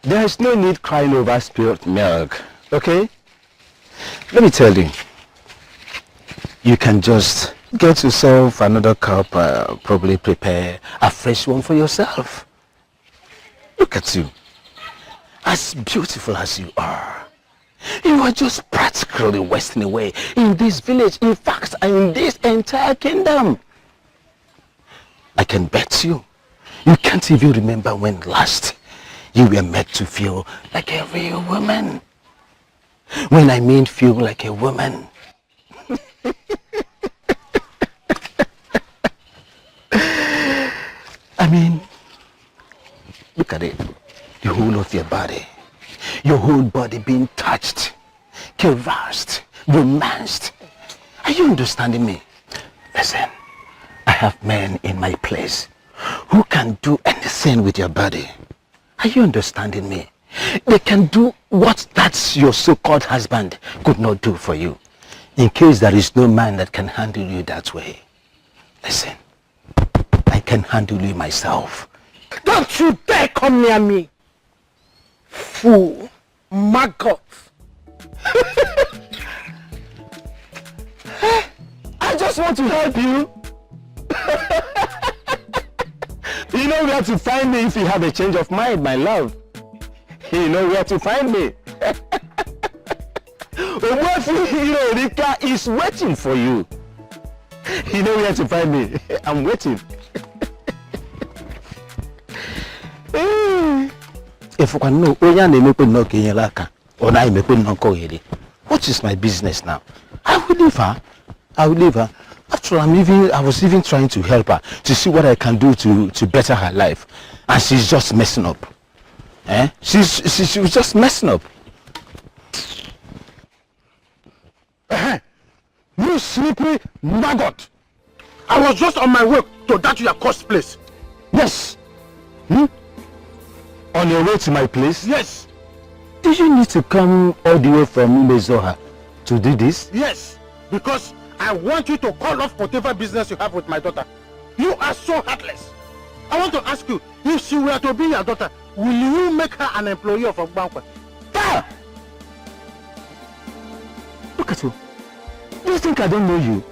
There is no need crying over spilled milk, okay? Let me tell you. You can just get yourself another cup, probably prepare a fresh one for yourself. Look at you. As beautiful as you are, you are just practically wasting away in this village, in fact, in this entire kingdom. I can bet you can't even remember when last you were made to feel like a real woman. When I mean feel like a woman. I mean, look at it. The whole of your body. Your whole body being touched, caressed, romanced. Are you understanding me? Listen, I have men in my place who can do anything with your body. Are you understanding me? They can do what that your so-called husband could not do for you. In case there is no man that can handle you that way. Listen, I can handle you myself. Don't you dare come near me! Fool! Maggot! I just want to help you. You know where to find me if you have a change of mind, my love. You know where to find me. Rika is waiting for you. You know where to find me. I'm waiting. If you can know, what is my business now? I will leave her. After all, I was even trying to help her to see what I can do to better her life, and she's just messing up. She was just messing up. You sleepy maggot! I was just on my way to that your cost place. Yes. On your way to my place? Yes. Did you need to come all the way from Umezoha to do this? Yes, because I want you to call off whatever business you have with my daughter. You are so heartless. I want to ask you, if she were to be your daughter, will you make her an employee of Obankua? Ah! Look at you. Do you think I don't know you?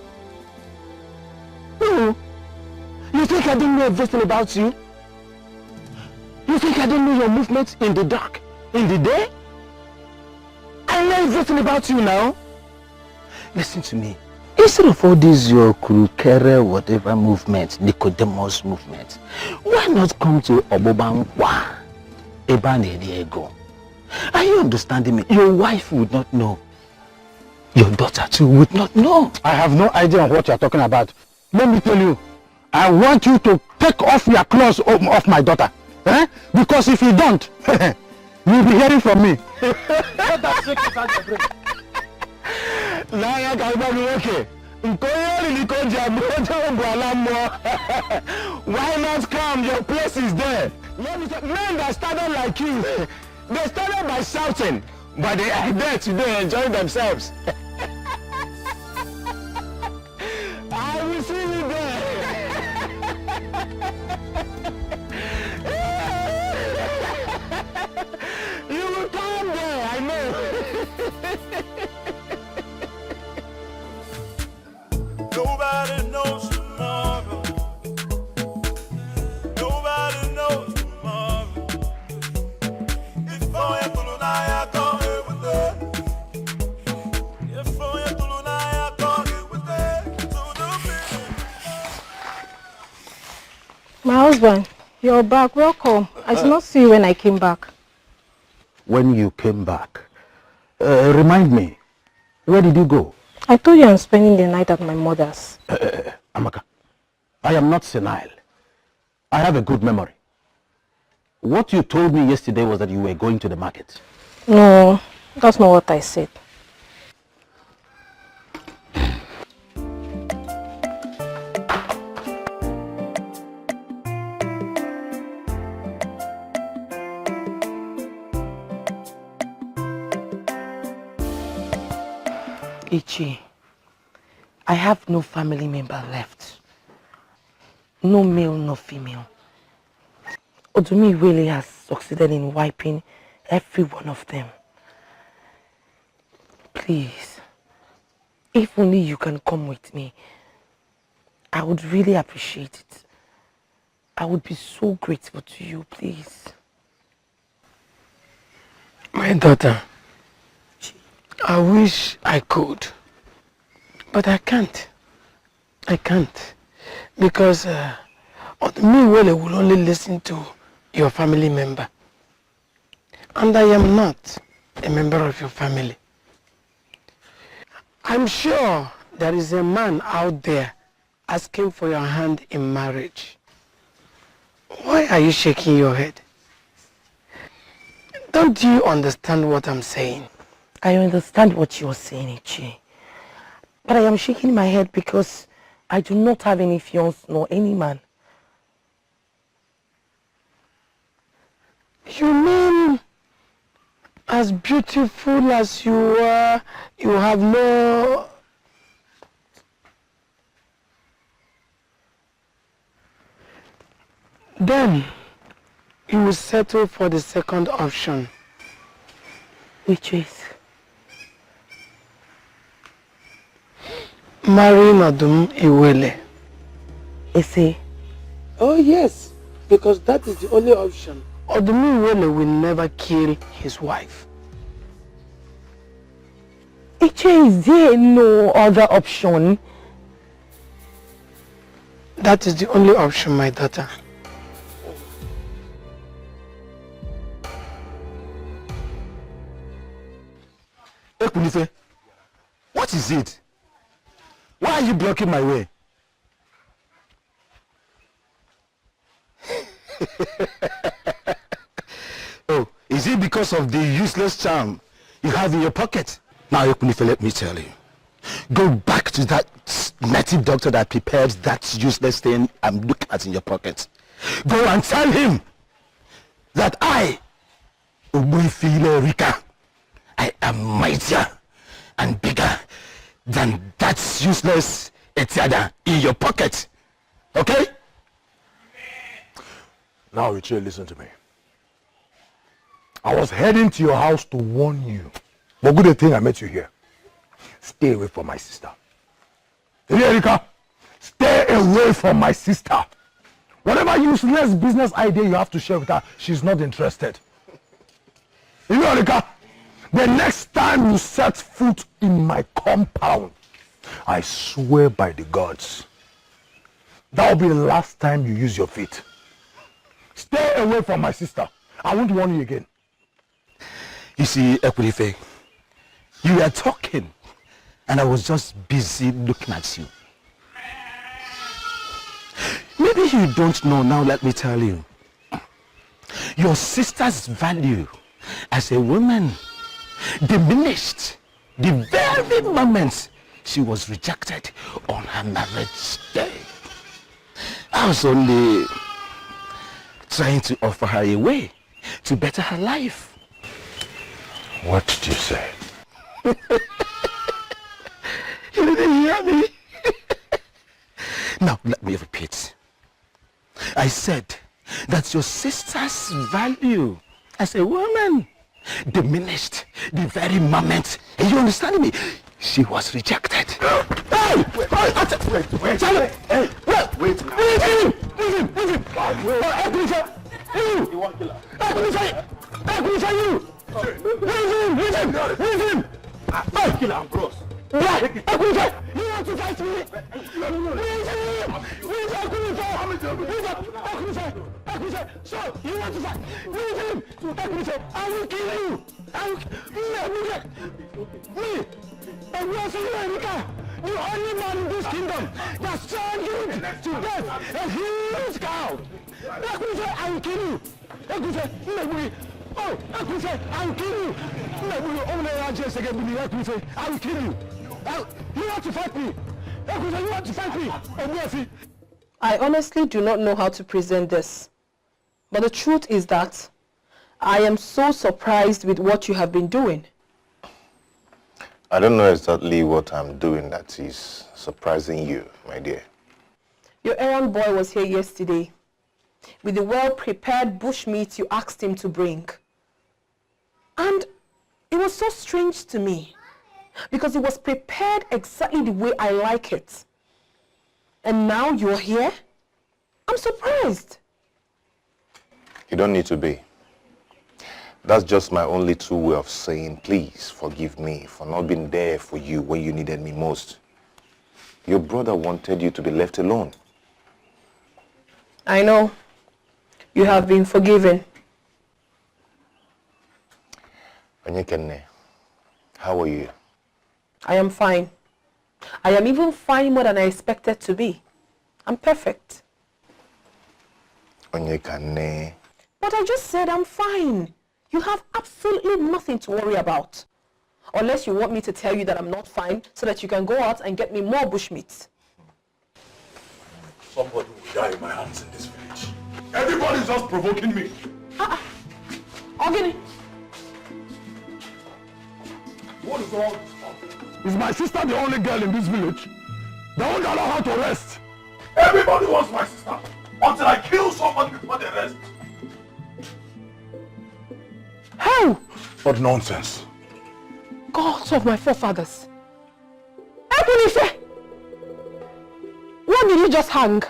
No. You think I don't know everything about you? You think I don't know your movements in the dark, in the day? I know everything about you now. Listen to me. Instead of all these your Kurukere whatever movement, Nicodemus movement, why not come to Obankua, Ebane Diego? Are you understanding me? Your wife would not know. Your daughter too would not know. I have no idea what you are talking about. Let me tell you, I want you to take off your clothes off my daughter. Because if you don't, you'll be hearing from me. Let that shake inside your brain. Why not come? Your place is there. Men that started like you, they started by shouting, but they are there today enjoying themselves. I will see you there. You will come there, I know. Nobody knows tomorrow. Nobody knows tomorrow. If I am to lie, I go with it. If I am to lie, I go with it. To the My husband, you're back. Welcome. I did not see you when I came back. When you came back, remind me, where did you go? I told you I'm spending the night at my mother's. Amaka, I am not senile. I have a good memory. What you told me yesterday was that you were going to the market. No, that's not what I said. Ichi, I have no family member left. No male, no female. Odumi really has succeeded in wiping every one of them. Please, if only you can come with me, I would really appreciate it. I would be so grateful to you, please. My daughter, I wish I could, but I can't. I can't, because Odumi will only listen to your family member, and I am not a member of your family. I'm sure there is a man out there asking for your hand in marriage. Why are you shaking your head? Don't you understand what I'm saying? I understand what you're saying, Ichi. But I am shaking my head because I do not have any fiancé nor any man. You mean, as beautiful as you are, you have no... Then, you will settle for the second option. Which is? Marrying Odum Iwele. Ese? Oh yes, because that is the only option. Odum Iwele will never kill his wife. Ichi, is there no other option? That is the only option, my daughter. Ekunife, what is it? Why are you blocking my way? Oh, is it because of the useless charm you have in your pocket? Now, Ekunife, let me tell you. Go back to that native doctor that prepared that useless thing I'm looking at in your pocket. Go and tell him that I, Ubunfile Rika, I am mightier and bigger than that useless Etiada in your pocket. Okay? Now, Richard, listen to me. I was heading to your house to warn you. But good thing I met you here. Stay away from my sister. Erika, stay away from my sister. Whatever useless business idea you have to share with her, she's not interested. Erika, the next time you set foot in my compound, I swear by the gods, that will be the last time you use your feet. Stay away from my sister. I won't warn you again. You see, Ekunife, you were talking, and I was just busy looking at you. Maybe you don't know now, let me tell you. Your sister's value as a woman diminished the very moment she was rejected on her marriage day. I was only trying to offer her a way to better her life. What did you say? You didn't hear me? Now, let me repeat. I said that your sister's value as a woman diminished the very moment, and you understand me, she was rejected. Hey! Wait. You want to kill her? I'll kill her, bros. What? You want to fight me? So, you want to fight? I will kill you. Me, the only man in this kingdom that strong you to death, a huge cow. I will kill you. Oh, I will kill you. I will kill you. You want to fight me? You want to fight me? I honestly do not know how to present this. But the truth is that I am so surprised with what you have been doing. I don't know exactly what I'm doing that is surprising you, my dear. Your errand boy was here yesterday with the well-prepared bushmeat you asked him to bring. And it was so strange to me because it was prepared exactly the way I like it. And now you're here? I'm surprised. You don't need to be. That's just my only true way of saying, please forgive me for not being there for you when you needed me most. Your brother wanted you to be left alone. I know. You have been forgiven. Onyekenne, how are you? I am fine. I am even fine more than I expected to be. I'm perfect. Onyekenne. But I just said I'm fine. You have absolutely nothing to worry about. Unless you want me to tell you that I'm not fine so that you can go out and get me more bushmeat. Somebody will die in my hands in this village. Everybody's just provoking me. Ogini. What is all? Is my sister the only girl in this village? They won't allow her to rest. Everybody wants my sister until I kill somebody before they rest. How? What nonsense. Gods of my forefathers. Ekunife! What did you just hang?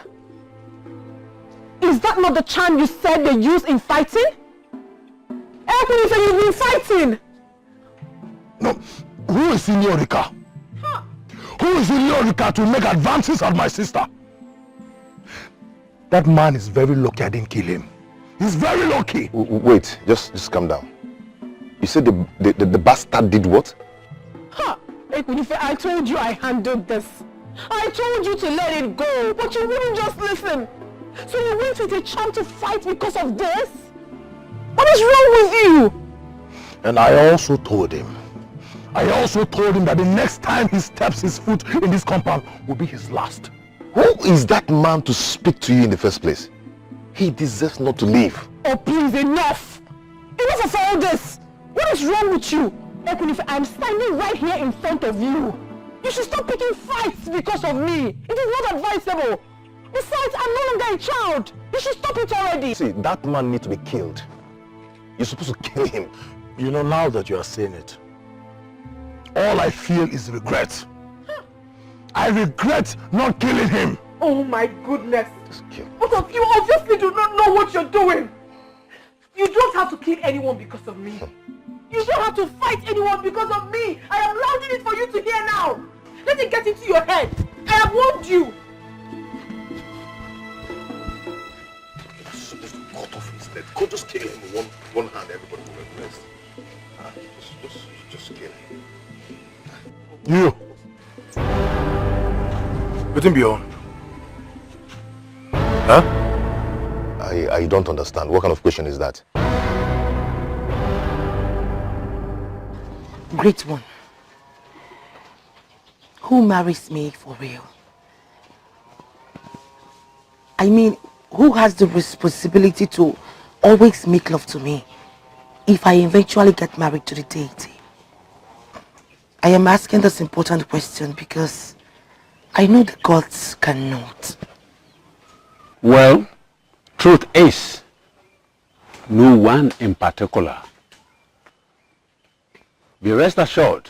Is that not the charm you said they use in fighting? Ekunife, you've been fighting! No. Who is in Yorika? Huh. Who is in Yorika to make advances on my sister? That man is very lucky I didn't kill him. He's very lucky. Wait, just calm down. You said the bastard did what? Huh. Ekunife, I told you I handled this. I told you to let it go, but you wouldn't just listen. So you went with a charm to fight because of this? What is wrong with you? And I also told him that the next time he steps his foot in this compound will be his last. Who is that man to speak to you in the first place? He deserves not to live. Oh, please, enough! Enough of all this! What is wrong with you? Ekunife, I'm standing right here in front of you. You should stop picking fights because of me. It is not advisable. Besides, I'm no longer a child. You should stop it already. See, that man needs to be killed. You're supposed to kill him. You know, now that you are saying it, all I feel is regret. I regret not killing him. Oh my goodness. Both of you obviously do not know what you're doing. You don't have to kill anyone because of me. You don't have to fight anyone because of me. I am louding it for you to hear now. Let it get into your head. I have warned you. You're supposed to cut off his head. Go just kill him with one hand, everybody will rest. Just kill him. You. Let him be on. Huh? I don't understand. What kind of question is that? Great one. Who marries me for real? I mean, who has the responsibility to always make love to me if I eventually get married to the deity? I am asking this important question because I know the gods cannot. Well, truth is, no one in particular. Be rest assured,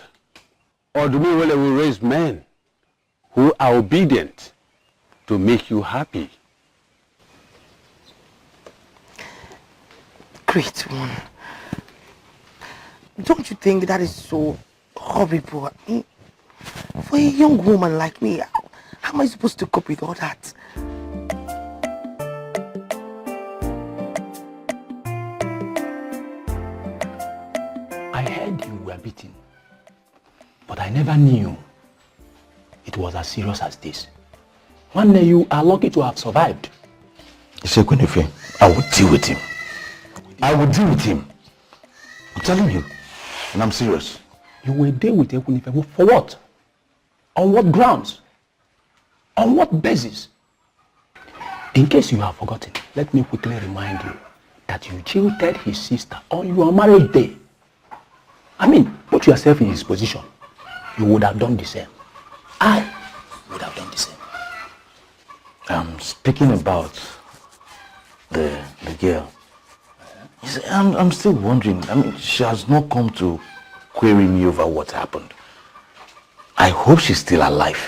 Odumiwele will raise men who are obedient to make you happy. Great one. Don't you think that is so horrible? For a young woman like me, how am I supposed to cope with all that? I heard you were beaten, but I never knew it was as serious as this. One day you are lucky to have survived. Isekwenefe, I will deal with him. I will deal with him. I'm telling you, and I'm serious. You will deal with Ekwenefe for what? On what grounds? On what basis? In case you have forgotten, let me quickly remind you that you jilted his sister on your marriage day. I mean, put yourself in his position. You would have done the same. I would have done the same. Speaking about the girl, you see, I'm still wondering. I mean, she has not come to query me over what happened. I hope she's still alive.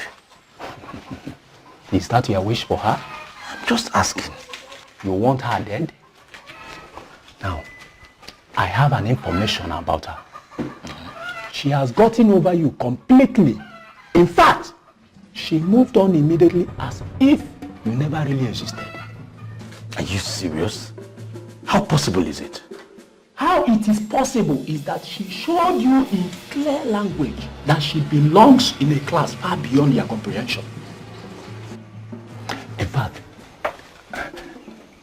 Is that your wish for her? I'm just asking. You want her dead? Now, I have an information about her. She has gotten over you completely. In fact, she moved on immediately as if you never really existed. Are you serious? How possible is it? How it is possible is that she showed you in clear language that she belongs in a class far beyond your comprehension. In fact,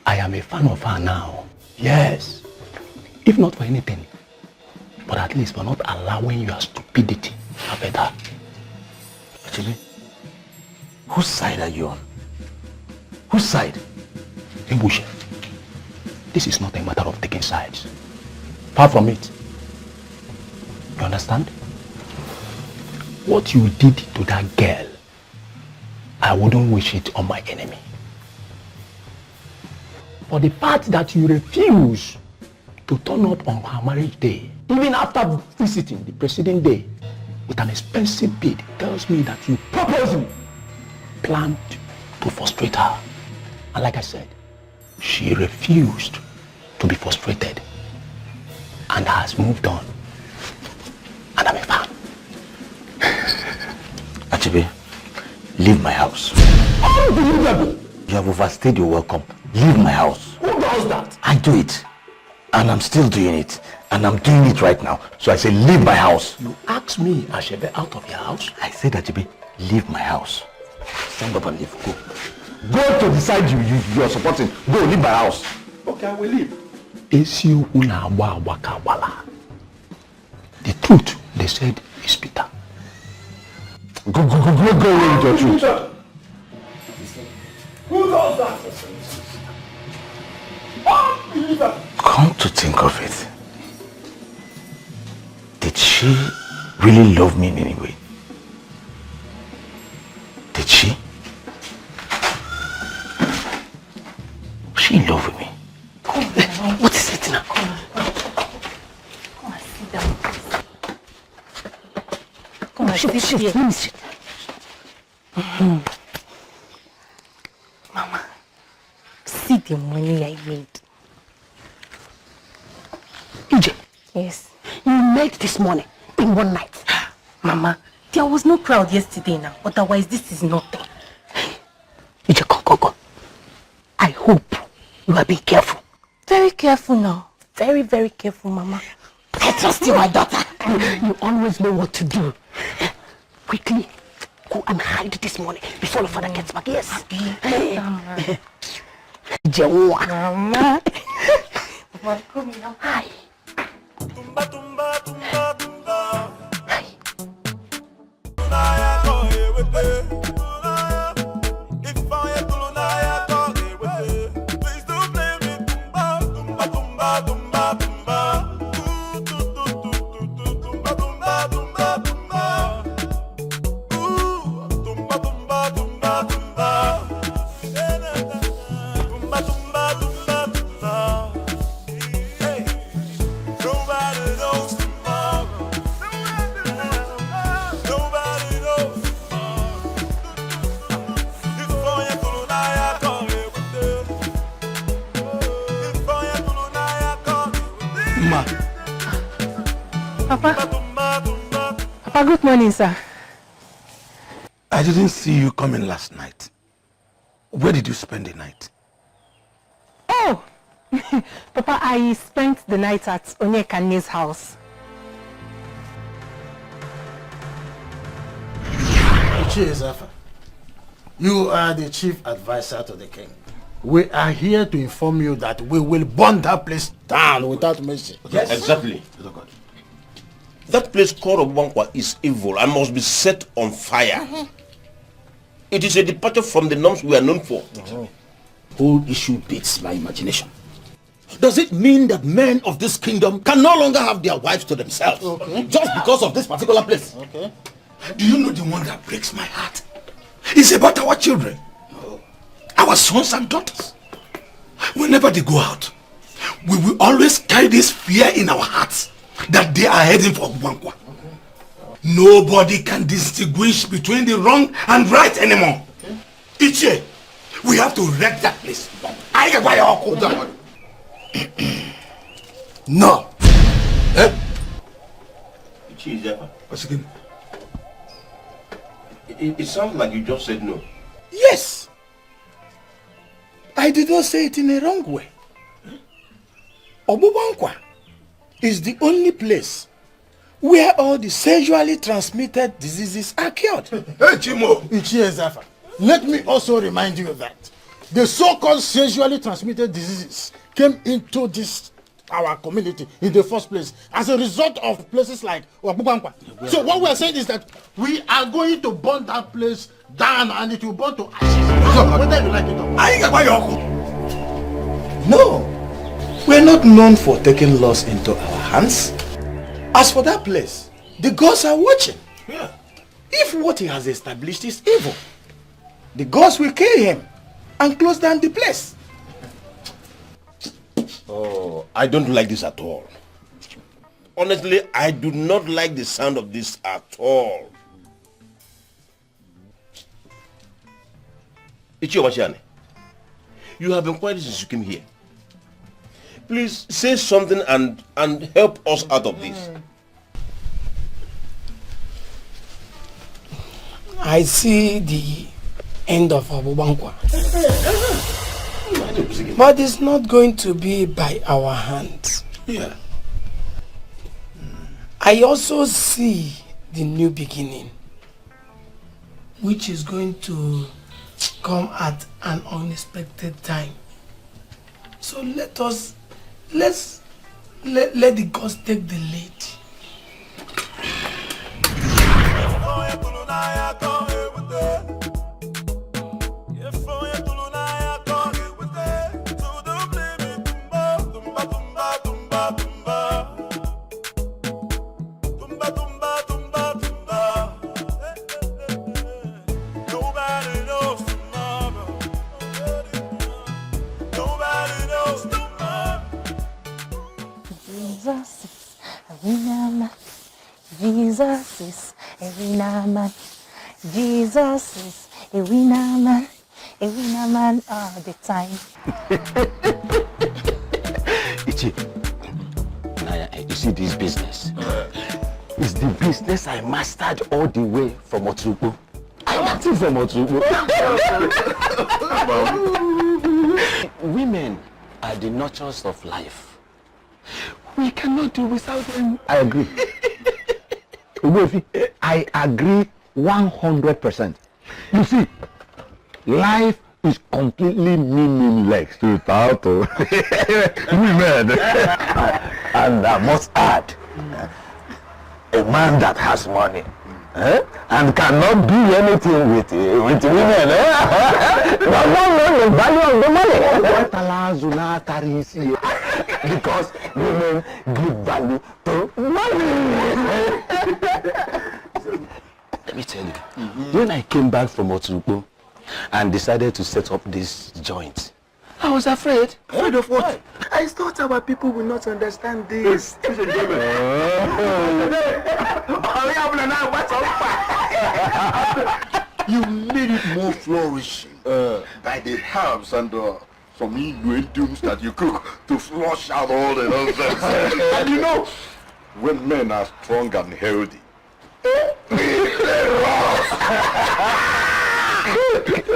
I am a fan of her now. Yes. If not for anything, but at least for not allowing your stupidity affect her. Actually, whose side are you on? Whose side? Mbushe, this is not a matter of taking sides. Far from it. You understand? What you did to that girl, I wouldn't wish it on my enemy. For the part that you refuse to turn up on her marriage day, even after visiting the preceding day with an expensive bid, tells me that you purposely planned to frustrate her. And like I said, she refused to be frustrated and has moved on. And I'm a fan. Achibe, leave my house. Unbelievable! You have overstayed your welcome. Leave my house. Who does that? I do it. And I'm still doing it. And I'm doing it right now. So I say, leave my house. You asked me, Ashebe, out of your house? I said, Achibe, leave my house. Stand up and leave. Go. Go to the side you're supporting. Go, leave my house. Okay, I will leave. The truth, they said, is bitter. Go away with your truth. Who does that? Come to think of it, did she really love me in any way? Did she? Was she in love with me? Come on. What is it now? Come and sit down. Come on, sit. Let me sit. Mama, see the money I made. EJ. Yes. You made this money in one night. Mama, there was no crowd yesterday now. Otherwise, this is nothing. EJ, go. I hope you are being careful. Very careful now. Very, very careful, Mama. I trust you, my daughter. You always know what to do. Quickly, go and hide this money before your father gets back. Yes. Mama. Mama, come here. Hi. Tumba, tumba, tumba, tumba. Hi. If I Papa, good morning, sir. I didn't see you coming last night. Where did you spend the night? Oh, Papa, I spent the night at Onyekane's house. Zafa, you are the chief advisor to the king. We are here to inform you that we will burn that place down without mercy. Yes, exactly. That place called Obankua is evil and must be set on fire. It is a departure from the norms we are known for. Whole issue beats my imagination. Does it mean that men of this kingdom can no longer have their wives to themselves? Just because of this particular place? Do you know the one that breaks my heart? It's about our children. Our sons and daughters. Whenever they go out, we will always carry this fear in our hearts that they are heading for Obankua. Nobody can distinguish between the wrong and right anymore. Each year, we have to wreck that place. No. What's again? It sounds like you just said no. Yes. I did not say it in a wrong way. Obankua is the only place where all the sexually transmitted diseases are cured. Hey, Chimo! Zafa, let me also remind you that the so-called sexually transmitted diseases came into our community in the first place as a result of places like Obankua. So what we are saying is that we are going to burn that place down and it will burn to ashes. Whether you like it or not. No, we're not known for taking laws into our hands. As for that place, the gods are watching. If what he has established is evil, the gods will kill him and close down the place. Oh, I don't like this at all. Honestly, I do not like the sound of this at all. Ichiobashane, you have been quiet since you came here. Please say something and help us out of this. I see the end of Obankua. But it's not going to be by our hands. I also see the new beginning, which is going to come at an unexpected time. So let the gods take the lead. Jesus is a winner man. Jesus is a winner man all the time. Ichi, Naya, you see this business? It's the business I mastered all the way from Otubo. I'm acting from Otubo. Women are the nurturers of life. We cannot do without them. I agree. I agree 100%. You see, life is completely meaningless without women. And I must add, a man that has money and cannot do anything with women does not know the value of the money. What allows you not carry you? Because women give value to money. Let me tell you, when I came back from Otubo and decided to set up this joint, I was afraid. Afraid of what? I thought our people will not understand this. You made it more flourishing by the herbs and some ingredients that you cook to flush out all the nonsense. And you know, when men are strong and healthy,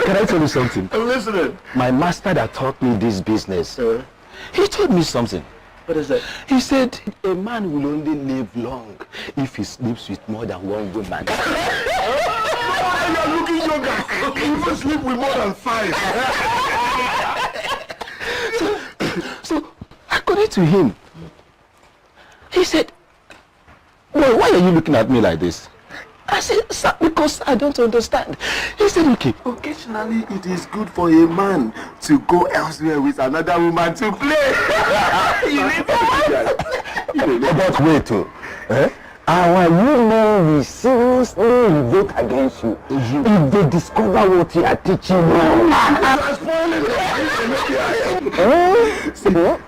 Can I tell you something? I'm listening. My master that taught me this business, he told me something. What is that? He said a man will only live long if he sleeps with more than one woman. You're looking younger. You even sleep with more than 5. So according to him, he said, well, why are you looking at me like this? I said, sir, because I don't understand. He said, okay. Occasionally, it is good for a man to go elsewhere with another woman to play. You need But wait, our women will seriously revolt against you if they discover what you are teaching them.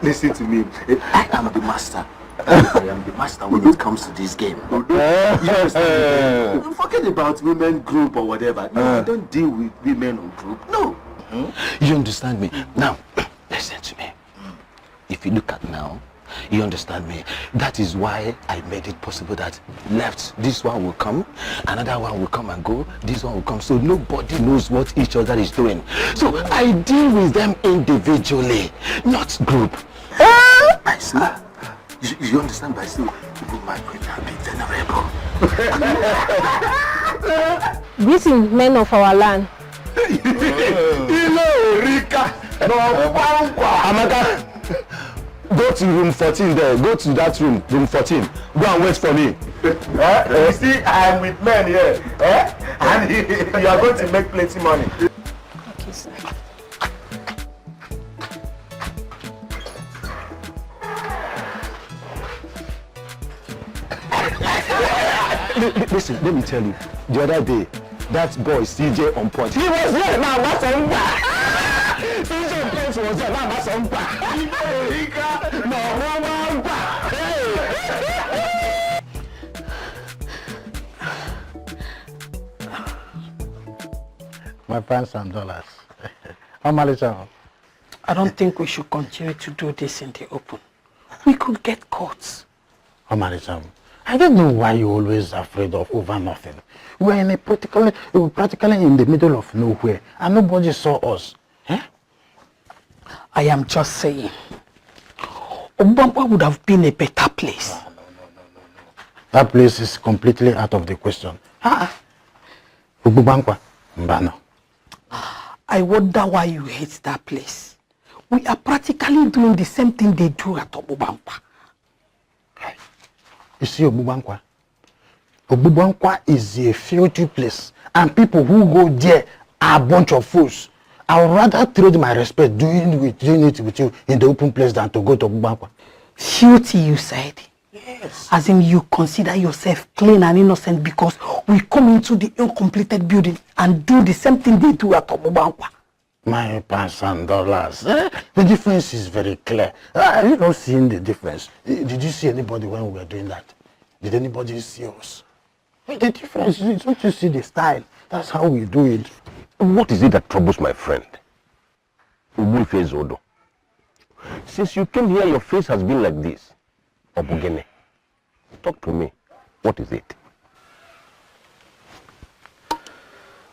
Listen to me. I am the master. I am the master when it comes to this game. You understand? Forget about women group or whatever. No, I don't deal with women or group. No. You understand me? Now, listen to me. If you look at now, you understand me. That is why I made it possible that left, this one will come, another one will come and go, this one will come. So nobody knows what each other is doing. So I deal with them individually, not group. I see. You understand by still, people might be venerable. Greeting men of our land. Rika, Amaka, go to room 14 there. Go to that room 14. Go and wait for me. You see, I am with men here. And you are going to make plenty money. Okay, sir. Listen, let me tell you. The other day, that boy CJ on point. He was there now. What's on back? CJ on point was there now. What's on back? No, one back. My pounds and dollars. How much? I don't think we should continue to do this in the open. We could get caught. Omaricham, I don't know why you're always afraid of over nothing. We're in a practically in the middle of nowhere and nobody saw us. I am just saying, Obankua would have been a better place. No. That place is completely out of the question. Obankua, Mbano. I wonder why you hate that place. We are practically doing the same thing they do at Obankua. You see Obankua? Obankua is a filthy place and people who go there are a bunch of fools. I would rather trade my respect doing it with you in the open place than to go to Obankua. Filthy, you said? Yes. As in you consider yourself clean and innocent because we come into the uncompleted building and do the same thing they do at Obankua. My pounds and dollars. The difference is very clear. You don't see the difference. Did you see anybody when we were doing that? Did anybody see us? The difference is, don't you see the style? That's how we do it. What is it that troubles my friend? Zodo. Since you came here, your face has been like this. Obugene, talk to me. What is it?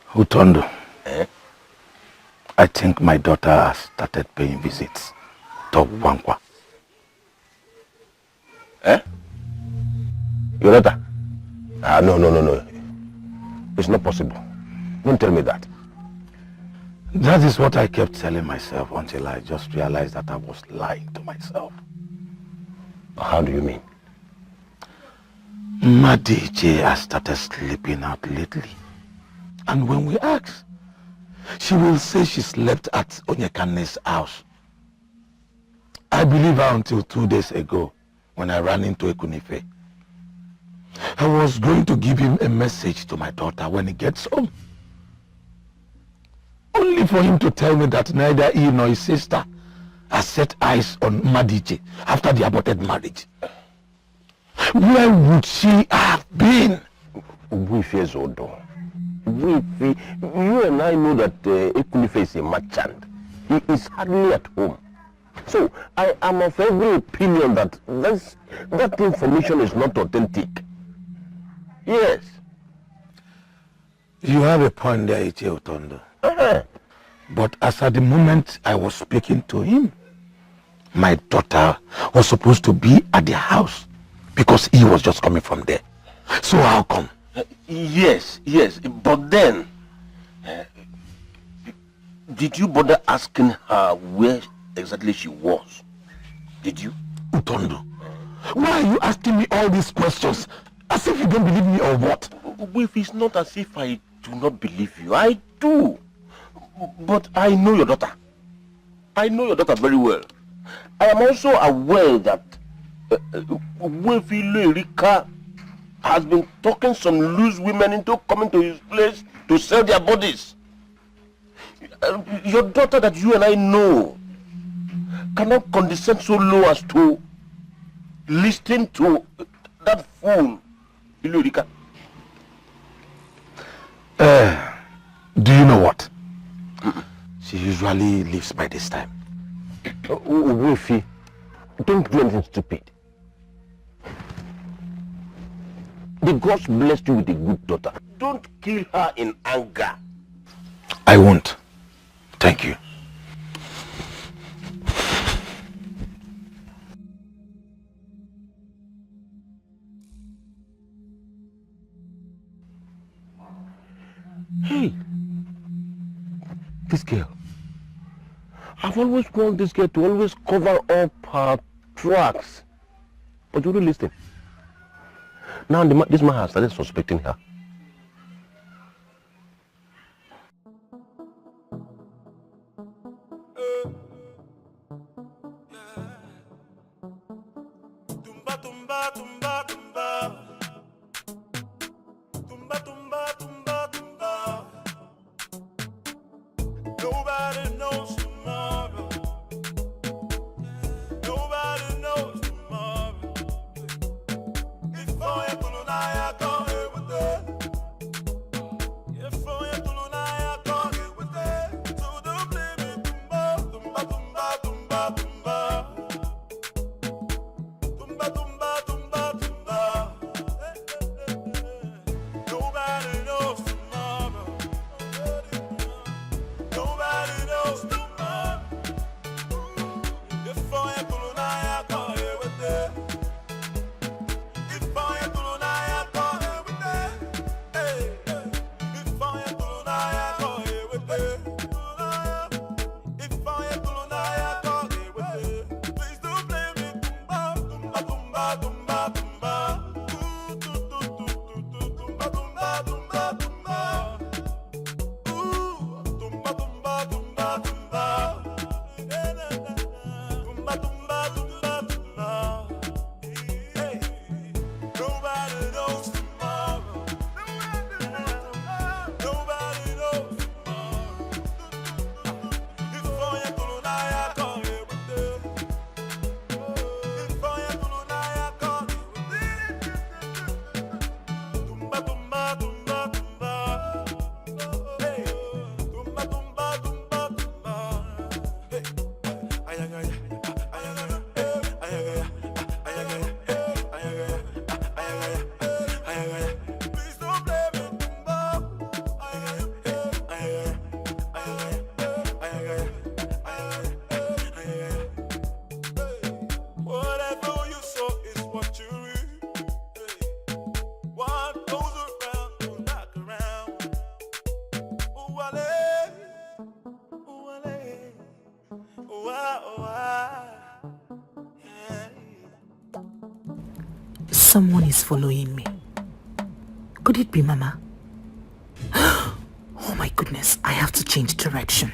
Utondo. I think my daughter has started paying visits to Obankua. Your daughter? No. It's not possible. Don't tell me that. That is what I kept telling myself until I just realized that I was lying to myself. How do you mean? Madije has started sleeping out lately. And when we ask, she will say she slept at Onyekane's house. I believe her until 2 days ago when I ran into Ekunife. I was going to give him a message to my daughter when he gets home. Only for him to tell me that neither he nor his sister has set eyes on Madije after the aborted marriage. Where would she have been? Zodo. You and I know that Ekunife is a merchant. He is hardly at home. So I am of every opinion that that information is not authentic. Yes. You have a point there, Utondo. But as at the moment I was speaking to him, my daughter was supposed to be at the house because he was just coming from there. So how come? Yes, but then, did you bother asking her where exactly she was? Did you? Utondo, why are you asking me all these questions? As if you don't believe me or what? If it's not as if I do not believe you, I do. But I know your daughter. I know your daughter very well. I am also aware that Wefile Rika has been talking some loose women into coming to his place to sell their bodies. Your daughter that you and I know cannot condescend so low as to listen to that fool, Ilurika. Do you know what? She usually leaves by this time. Wefi, don't do anything stupid. The gods blessed you with a good daughter. Don't kill her in anger. I won't. Thank you. Hey, this girl. I've always wanted this girl to always cover up her tracks. But you don't listen. Now this man has started suspecting her. Nobody knows tomorrow. Nobody knows tomorrow. If I am to I can't live with it. If I am to I can't live with it. So don't blame me. Tumba, tumba, tumba, tumba. Tumba, tumba, tumba, tumba. Nobody knows tomorrow. Nobody knows tomorrow. If I am to I can't live with it. If I am to I can't live with it. Hey, if I am to I can't live with it. If I am to I can't live with it. Please don't blame me. Tumba, tumba, tumba, tumba. Tumba, tumba, tumba, tumba. Tumba, tumba, tumba, tumba. Tumba, tumba, tumba, tumba. Hey, nobody knows tomorrow. Nobody knows tomorrow. If I am to I can't live with it. If I am to I can't live with it. Tumba, tumba, tumba, tumba. Hey, tumba, tumba, tumba, tumba. Hey, ayagaya, ayagaya, ayagaya, ayagaya, ayagaya, ayagaya, ayagaya. Please don't blame me, tumba. Ayagaya, ayagaya, ayagaya, ayagaya, ayagaya, ayagaya. Whatever you sow is what you reap. What goes around will knock around. Ooh, wale, ooh, wale, ooh, ah, ooh, ah. Someone is following me. Could it be Mama? Oh my goodness, I have to change direction.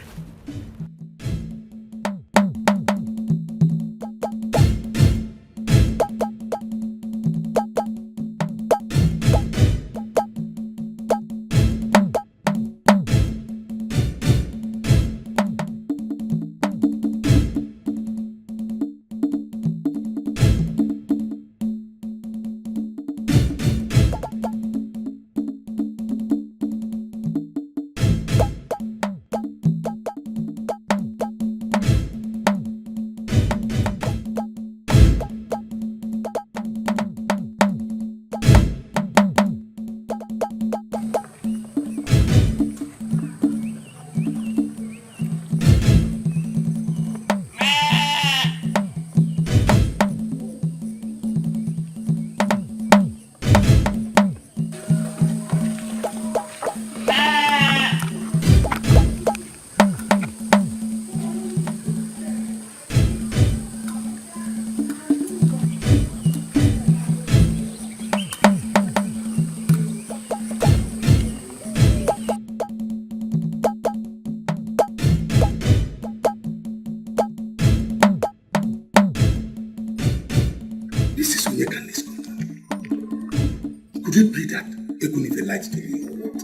light to me or what?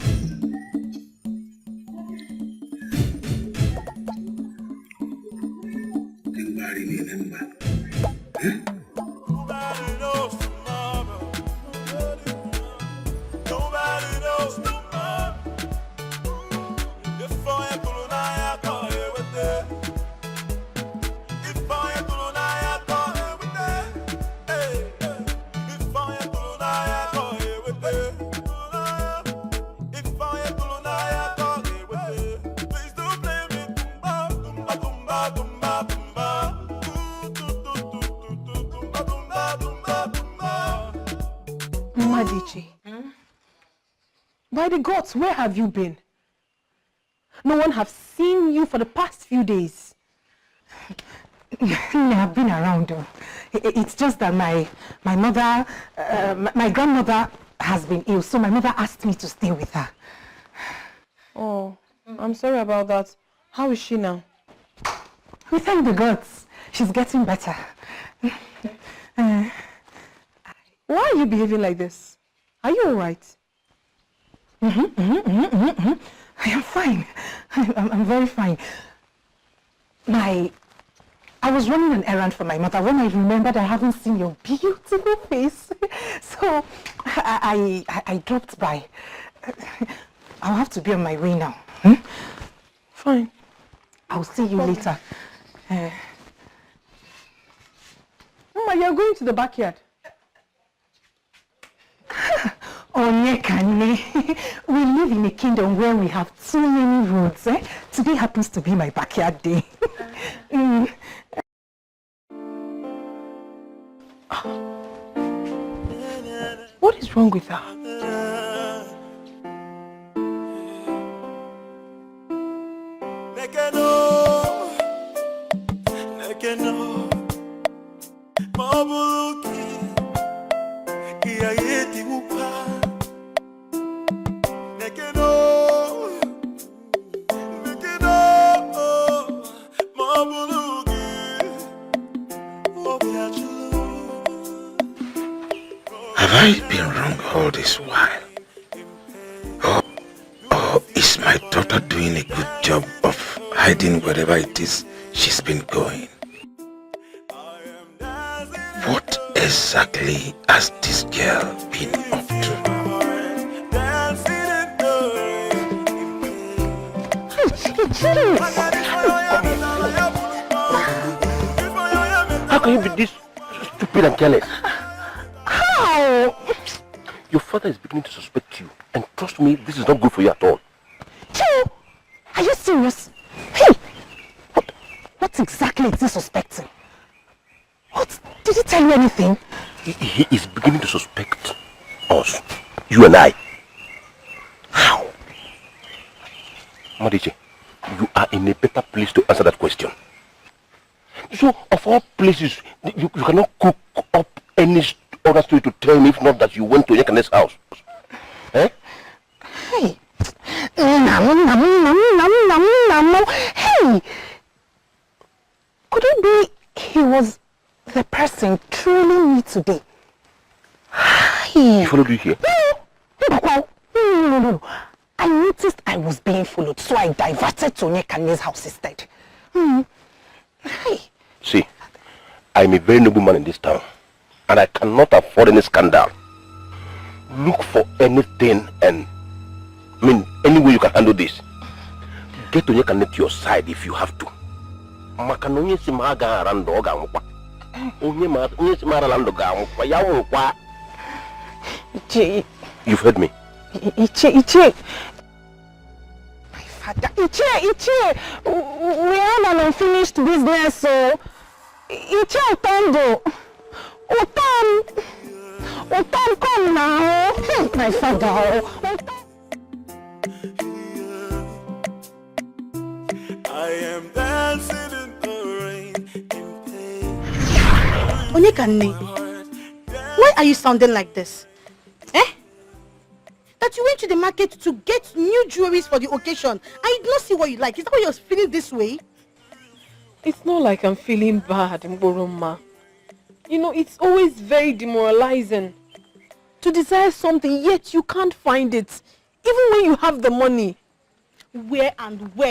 Nobody me remember. Nobody knows tomorrow. Nobody knows tomorrow. If I pull I call you with it. If I pull I call you with it. Hey, if I pull I call you with it. If I pull I call you with it. Please don't blame me. Tumba, tumba, tumba, tumba. Madichi, by the gods, where have you been? No one have seen you for the past few days. I've been around. It's just that my mother, my grandmother has been ill, so my mother asked me to stay with her. Oh, I'm sorry about that. How is she now? We thank the gods. She's getting better. Why are you behaving like this? Are you alright? I am fine. I'm very fine. I was running an errand for my mother when I remembered I haven't seen your beautiful face. So I dropped by. I'll have to be on my way now. Fine. I'll see you later. Mama, you're going to the backyard. Onyekane, we live in a kingdom where we have too many roads. Today happens to be my backyard day. What is wrong with her? Have I been wrong all this while? Or is my daughter doing a good job of hiding wherever it is she's been going? What exactly has this girl been up to? How can you be this stupid and careless? How? Your father is beginning to suspect you, and trust me, this is not good for you at all. Joe, are you serious? Hey, what exactly is he suspecting? What? Did he tell you anything? He is beginning to suspect us, you and I. How? Madiche, you are in a better place to answer that question. So, of all places, you cannot cook up any other story to tell me if not that you went to Yekane's house. Eh? Hey. Hey. Could it be he was the person trailing me today? He followed you here? No. I noticed I was being followed, so I diverted to Yekane's house instead. Hey. See, I'm a very noble man in this town, and I cannot afford any scandal. Look for anything and, any way you can handle this. Get Onyekane to your side if you have to. You've heard me. Iche. My father, Iche. We have an unfinished business, so Iche Otondo. Otom, come now. My father. I am dancing in the rain in pain. Onyekane, why are you sounding like this? That you went to the market to get new jewelries for the occasion and you did not see what you like. Is that why you're feeling this way? It's not like I'm feeling bad, Mboroma. You know, it's always very demoralizing to desire something, yet you can't find it, even when you have the money. Where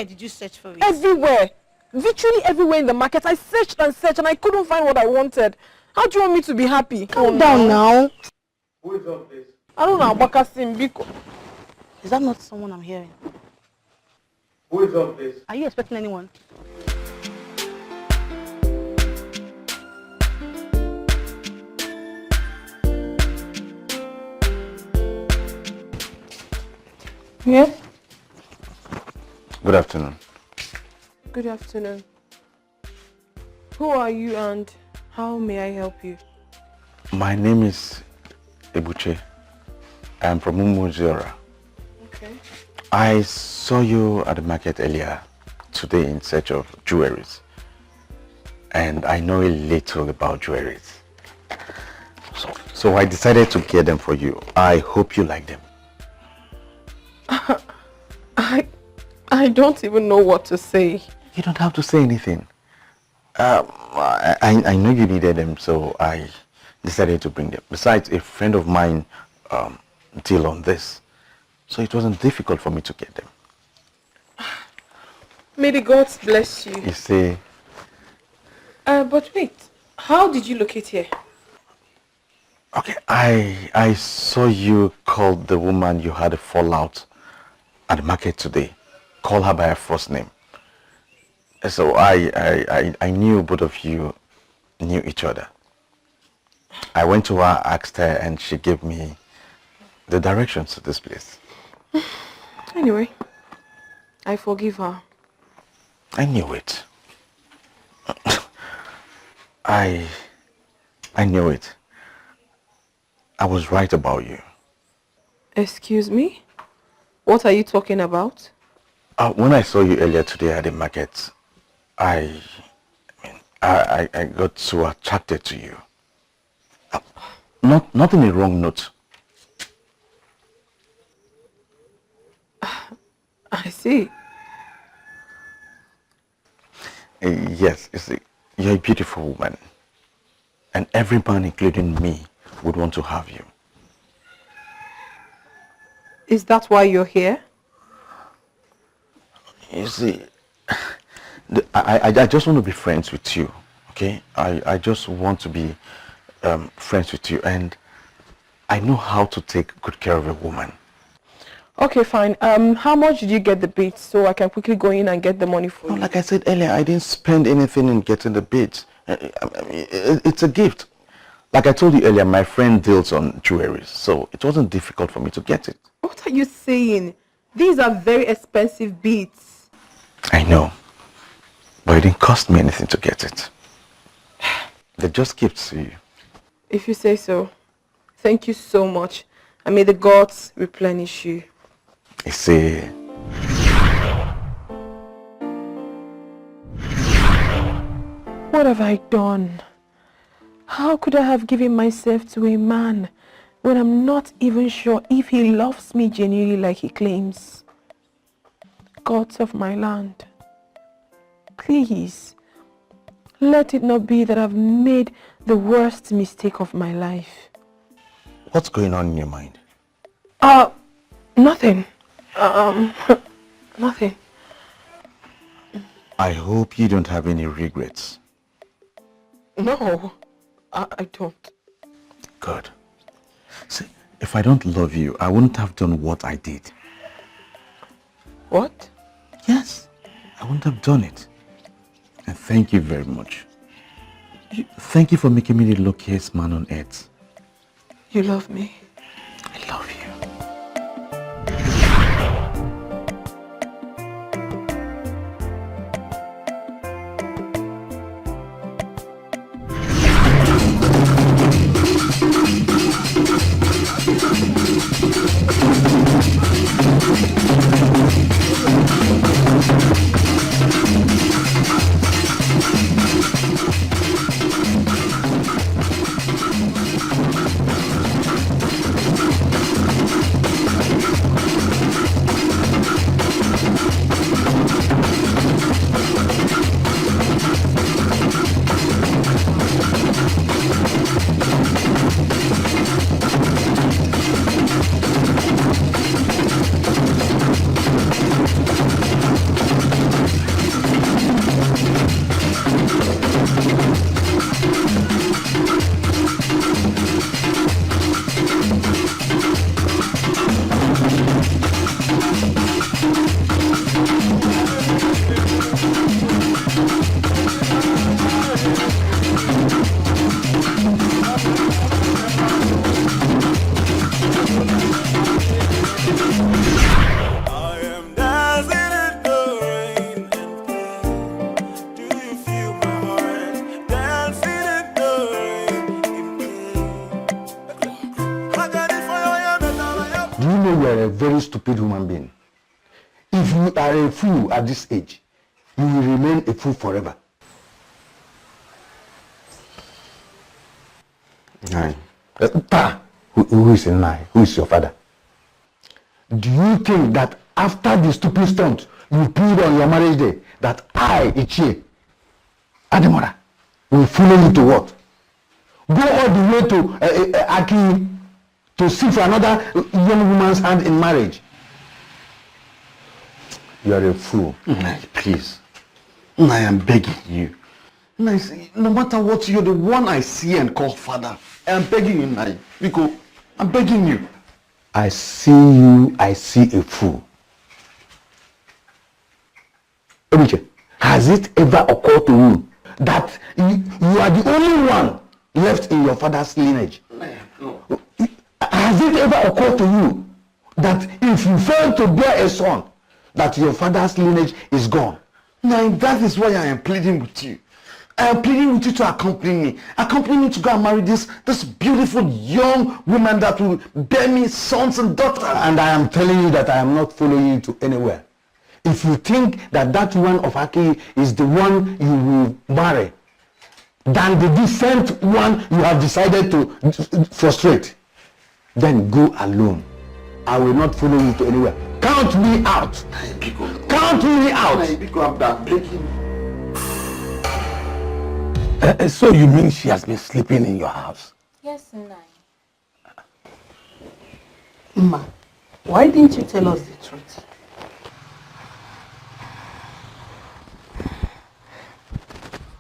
did you search for it? Everywhere. Virtually everywhere in the market. I searched and searched and I couldn't find what I wanted. How do you want me to be happy? Calm down now. Who is up, please? I don't know, Bakasim Biko. Is that not someone I'm hearing? Who is up, please? Are you expecting anyone? Yes? Good afternoon. Good afternoon. Who are you and how may I help you? My name is Ebuche. I am from Umuzora. Okay. I saw you at the market earlier today in search of jewelries. And I know a little about jewelries. So I decided to get them for you. I hope you like them. I don't even know what to say. You don't have to say anything. I know you needed them, so I decided to bring them. Besides, a friend of mine deal on this, so it wasn't difficult for me to get them. May the gods bless you. You see. But wait, how did you locate here? Okay, I saw you call the woman you had a fallout at the market today. Call her by her first name. So I knew both of you knew each other. I went to her, asked her, and she gave me the directions to this place. Anyway, I forgive her. I knew it. I knew it. I was right about you. Excuse me? What are you talking about? When I saw you earlier today at the market, I got so attracted to you. Not in a wrong note. I see. Yes, you see, you're a beautiful woman. And every man, including me, would want to have you. Is that why you're here? You see, I just want to be friends with you, okay? I just want to be friends with you, and I know how to take good care of a woman. Okay, fine. How much did you get the beads so I can quickly go in and get the money for you? Like I said earlier, I didn't spend anything in getting the beads. It's a gift. Like I told you earlier, my friend deals on jewelry, so it wasn't difficult for me to get it. What are you saying? These are very expensive beads. I know, but it didn't cost me anything to get it. They're just gifts to you. If you say so. Thank you so much. And may the gods replenish you. You see, what have I done? How could I have given myself to a man when I'm not even sure if he loves me genuinely like he claims? Gods of my land, please, let it not be that I've made the worst mistake of my life. what's going on in your mind? Nothing. Nothing. I hope you don't have any regrets. No, I don't. Good. See, if I don't love you, I wouldn't have done what I did. What? Yes, I wouldn't have done it. And thank you very much. Thank you for making me the luckiest man on earth. You love me? I love you. If you are a fool at this age, you will remain a fool forever. Nai. Who is Nai? Who is your father? Do you think that after the stupid stunt you pulled on your marriage day, that I, Ichie, Ademora, will follow you to what? Go all the way to Aki to seek for another young woman's hand in marriage? You are a fool. Nai, please. Nai, I'm begging you. Nai, no matter what, you're the one I see and call father. I'm begging you, Nai. Because I'm begging you. I see you, I see a fool. Obiche, has it ever occurred to you that you are the only one left in your father's lineage? No. Has it ever occurred to you that if you fail to bear a son, that your father's lineage is gone? Nai, that is why I am pleading with you. I am pleading with you to accompany me. Accompany me to go and marry this beautiful young woman that will bear me sons and daughters. And I am telling you that I am not following you to anywhere. If you think that that one of Aki is the one you will marry, than the decent one you have decided to frustrate, then go alone. I will not follow you to anywhere. Count me out. Count me out. I'm begging. So you mean she has been sleeping in your house? Yes, Nai. Ma, why didn't you tell us the truth?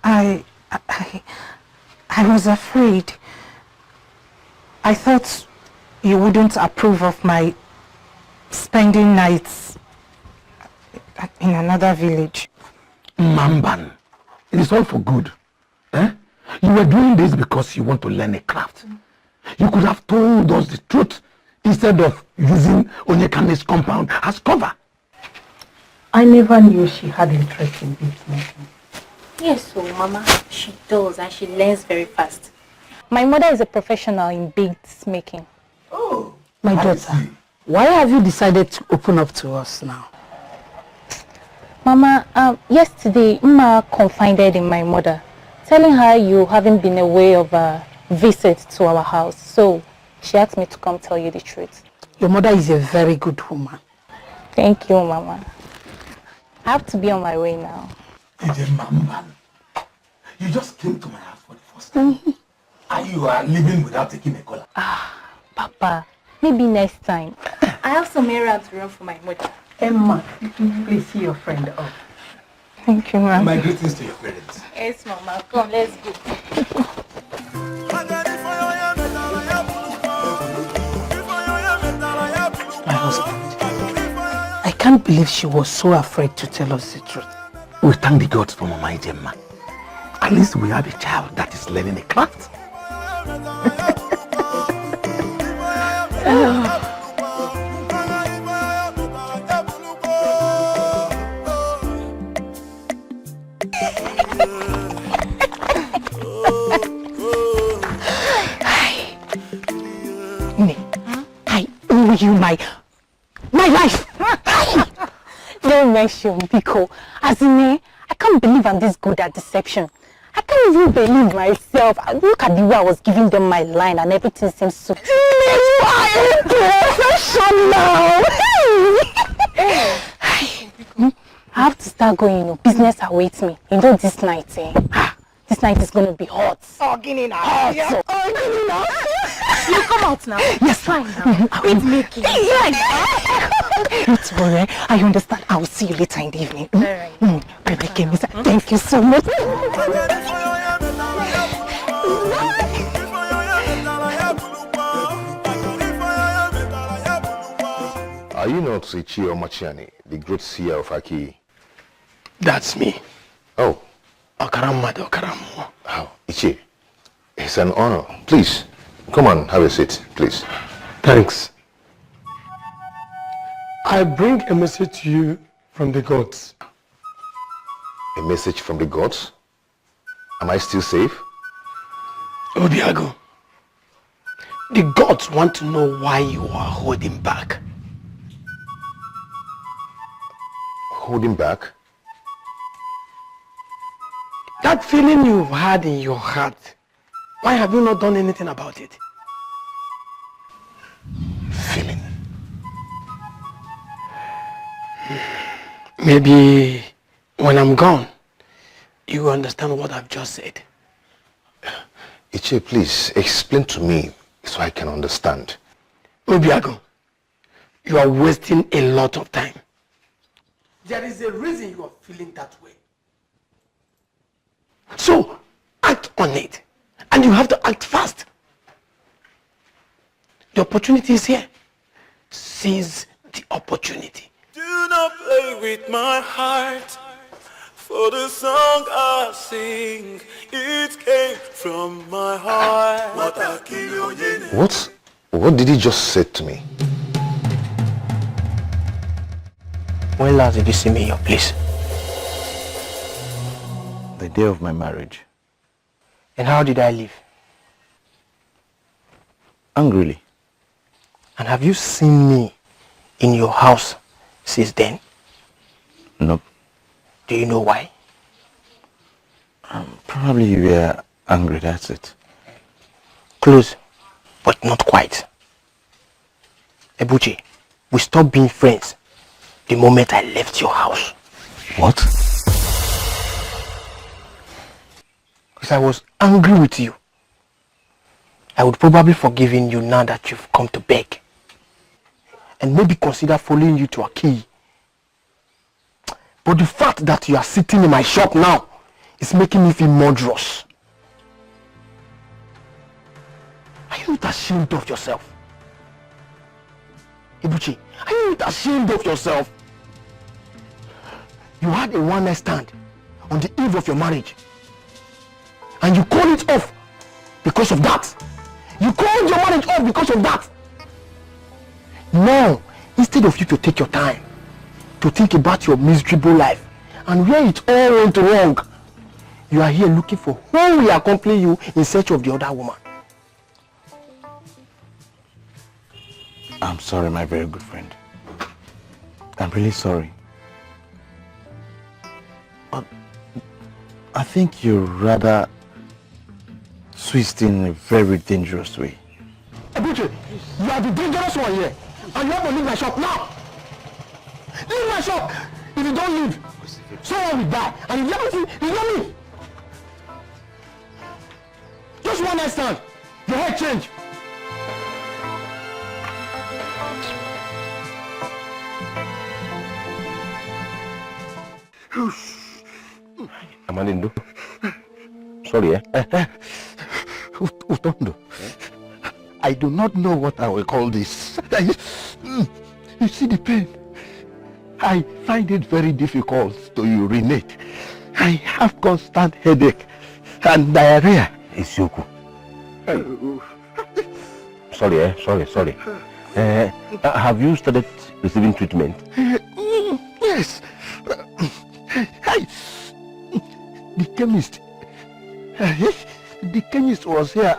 I was afraid. I thought you wouldn't approve of my spending nights in another village. Mamban, it is all for good. Eh? You were doing this because you want to learn a craft. You could have told us the truth instead of using Onyekane's compound as cover. I never knew she had interest in business. Yes, so Mama, she does and she learns very fast. My mother is a professional in beads making. Oh, my daughter, why have you decided to open up to us now? Mama, yesterday, Mma confided in my mother, telling her you haven't been away of a visit to our house. So she asked me to come tell you the truth. Your mother is a very good woman. Thank you, Mama. I have to be on my way now. Mamban, you just came to my house for the first time. And you are leaving without taking a caller. Papa, maybe next time. I have some errands to run for my mother. Emma, please see your friend up. Thank you, Mama. My greetings to your parents. Yes, Mama. Come, let's go. My husband, I can't believe she was so afraid to tell us the truth. We thank the gods for Mama Ijema. At least we have a child that is learning a craft. I owe you my life. Don't mention Biko. As in, I can't believe I'm this good at deception. I can't even believe myself. Look at the way I was giving them my line and everything seems so... You are professional! I have to start going, business awaits me. This night, this night is going to be hot. Hot. You come out now. Yes, fine now. Quit making. Don't worry, I understand. I will see you later in the evening. Alright. Rebecca, thank you so much. Are you not Ichi Omachiani, the great seer of Aki? That's me. Oh. Okaramado Okaramu. Oh, Ichi, it's an honor. Please, come on, have a seat, please. Thanks. I bring a message to you from the gods. A message from the gods? Am I still safe? Obiago, the gods want to know why you are holding back. holding back? That feeling you've had in your heart, why have you not done anything about it? Feeling? Maybe when I'm gone, you will understand what I've just said. Iche, please explain to me so I can understand. Obiago, you are wasting a lot of time. There is a reason you are feeling that way. So, act on it. And you have to act fast. The opportunity is here. Seize the opportunity. Do not play with my heart. For the song I sing, it came from my heart. What did he just say to me? When last did you see me in your place? The day of my marriage. And how did I live? Angrily. And have you seen me in your house since then? Nope. Do you know why? Probably you were angry, that's it. Close, but not quite. Ebuchi, we stopped being friends the moment I left your house. What? Because I was angry with you. I would probably forgiven you now that you've come to beg. And maybe consider following you to a key. But the fact that you are sitting in my shop now is making me feel murderous. Are you not ashamed of yourself? Ibuchi, are you not ashamed of yourself? You had a one-night stand on the eve of your marriage. And you called it off because of that. You called your marriage off because of that. Now, instead of you to take your time to think about your miserable life and where it all went wrong, you are here looking for who will accompany you in search of the other woman. I'm sorry, my very good friend. I'm really sorry. But I think you're rather twisting in a very dangerous way. Ebuchi, you are the dangerous one here. And you have to leave my shop now. Leave my shop. If you don't leave, someone will die. And if you haven't seen, it's not me. Just one night stand. Your head change. Amanindo. Sorry, Utondo, I do not know what I will call this. You see the pain? I find it very difficult to urinate. I have constant headache and diarrhea. Isioku. Sorry. Have you started receiving treatment? Yes. The chemist was here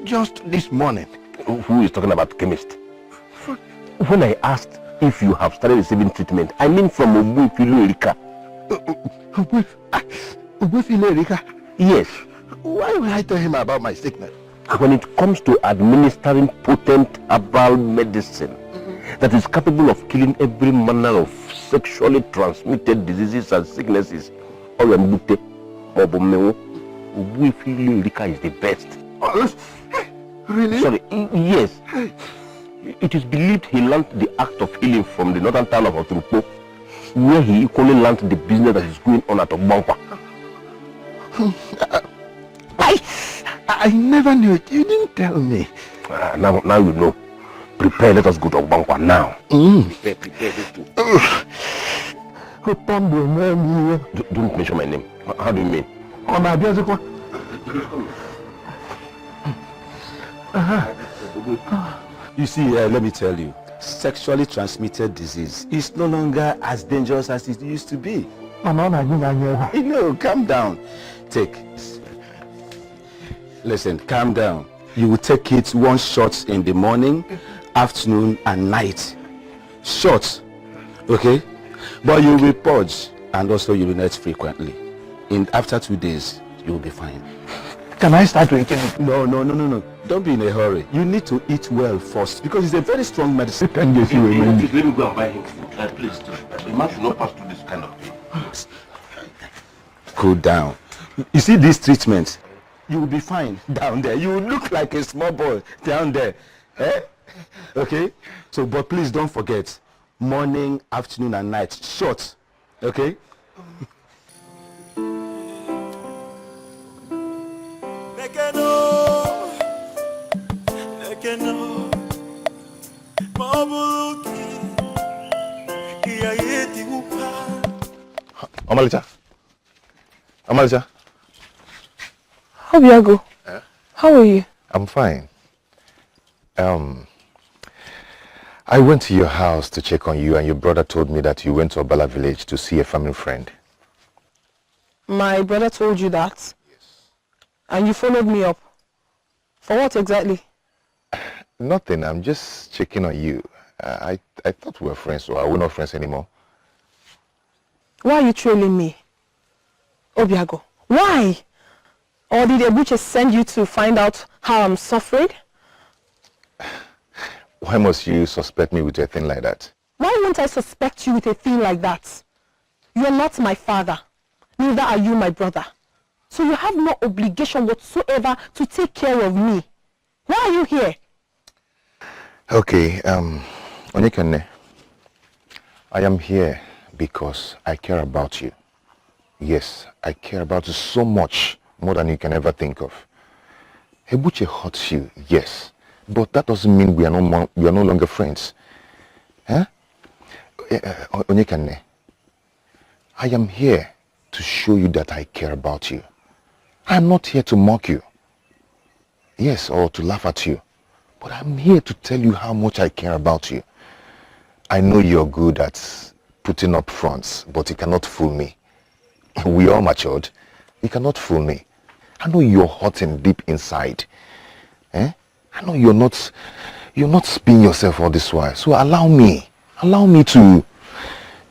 just this morning. Who is talking about chemist? When I asked if you have started receiving treatment, I mean from Obankua Erika. Obankua Erika? Yes. Why will I tell him about my sickness? When it comes to administering potent herbal medicine that is capable of killing every manner of sexually transmitted diseases and sicknesses, Obankua Erika is the best. Really? Sorry, yes. It is believed he learned the act of healing from the northern town of Otrupo, where he equally learned the business that is going on at Obankua. I never knew it. You didn't tell me. Now you know. Prepare, let us go to Obankua now. Prepare. Don't mention my name. How do you mean? You see, let me tell you, sexually transmitted disease is no longer as dangerous as it used to be. No, calm down. Listen, calm down. You will take it one shot in the morning, afternoon, and night. Shots, okay? But you'll be purged and also urinate frequently. After 2 days, you'll be fine. Can I start drinking it? No. Don't be in a hurry. You need to eat well first because it's a very strong medicine. Can you see Please let me go and buy him food. Please, the man should not pass through this kind of thing. Cool down. You see these treatments? You will be fine down there. You will look like a small boy down there. Eh? Okay? So, but please don't forget, morning, afternoon, and night, short. Okay? Amalicha. Obiago, how are you? I'm fine. I went to your house to check on you, and your brother told me that you went to Obala village to see a family friend. My brother told you that? Yes. And you followed me up? For what exactly? Nothing. I'm just checking on you. I thought we were friends, so are we not friends anymore? Why are you trailing me? Obiago, why? Or did Ebuche send you to find out how I'm suffering? Why must you suspect me with a thing like that? Why won't I suspect you with a thing like that? You are not my father. Neither are you my brother. So you have no obligation whatsoever to take care of me. Why are you here? Okay, Onyekane, I am here because I care about you. Yes, I care about you so much, more than you can ever think of. Ebuche hurts you, yes, but that doesn't mean we are no longer friends. Huh? Onyekane, I am here to show you that I care about you. I am not here to mock you. Yes, or to laugh at you. But I'm here to tell you how much I care about you. I know you're good at putting up fronts, but you cannot fool me. We all matured. You cannot fool me. I know you're hurting deep inside. I know you're not spinning yourself all this while. So allow me to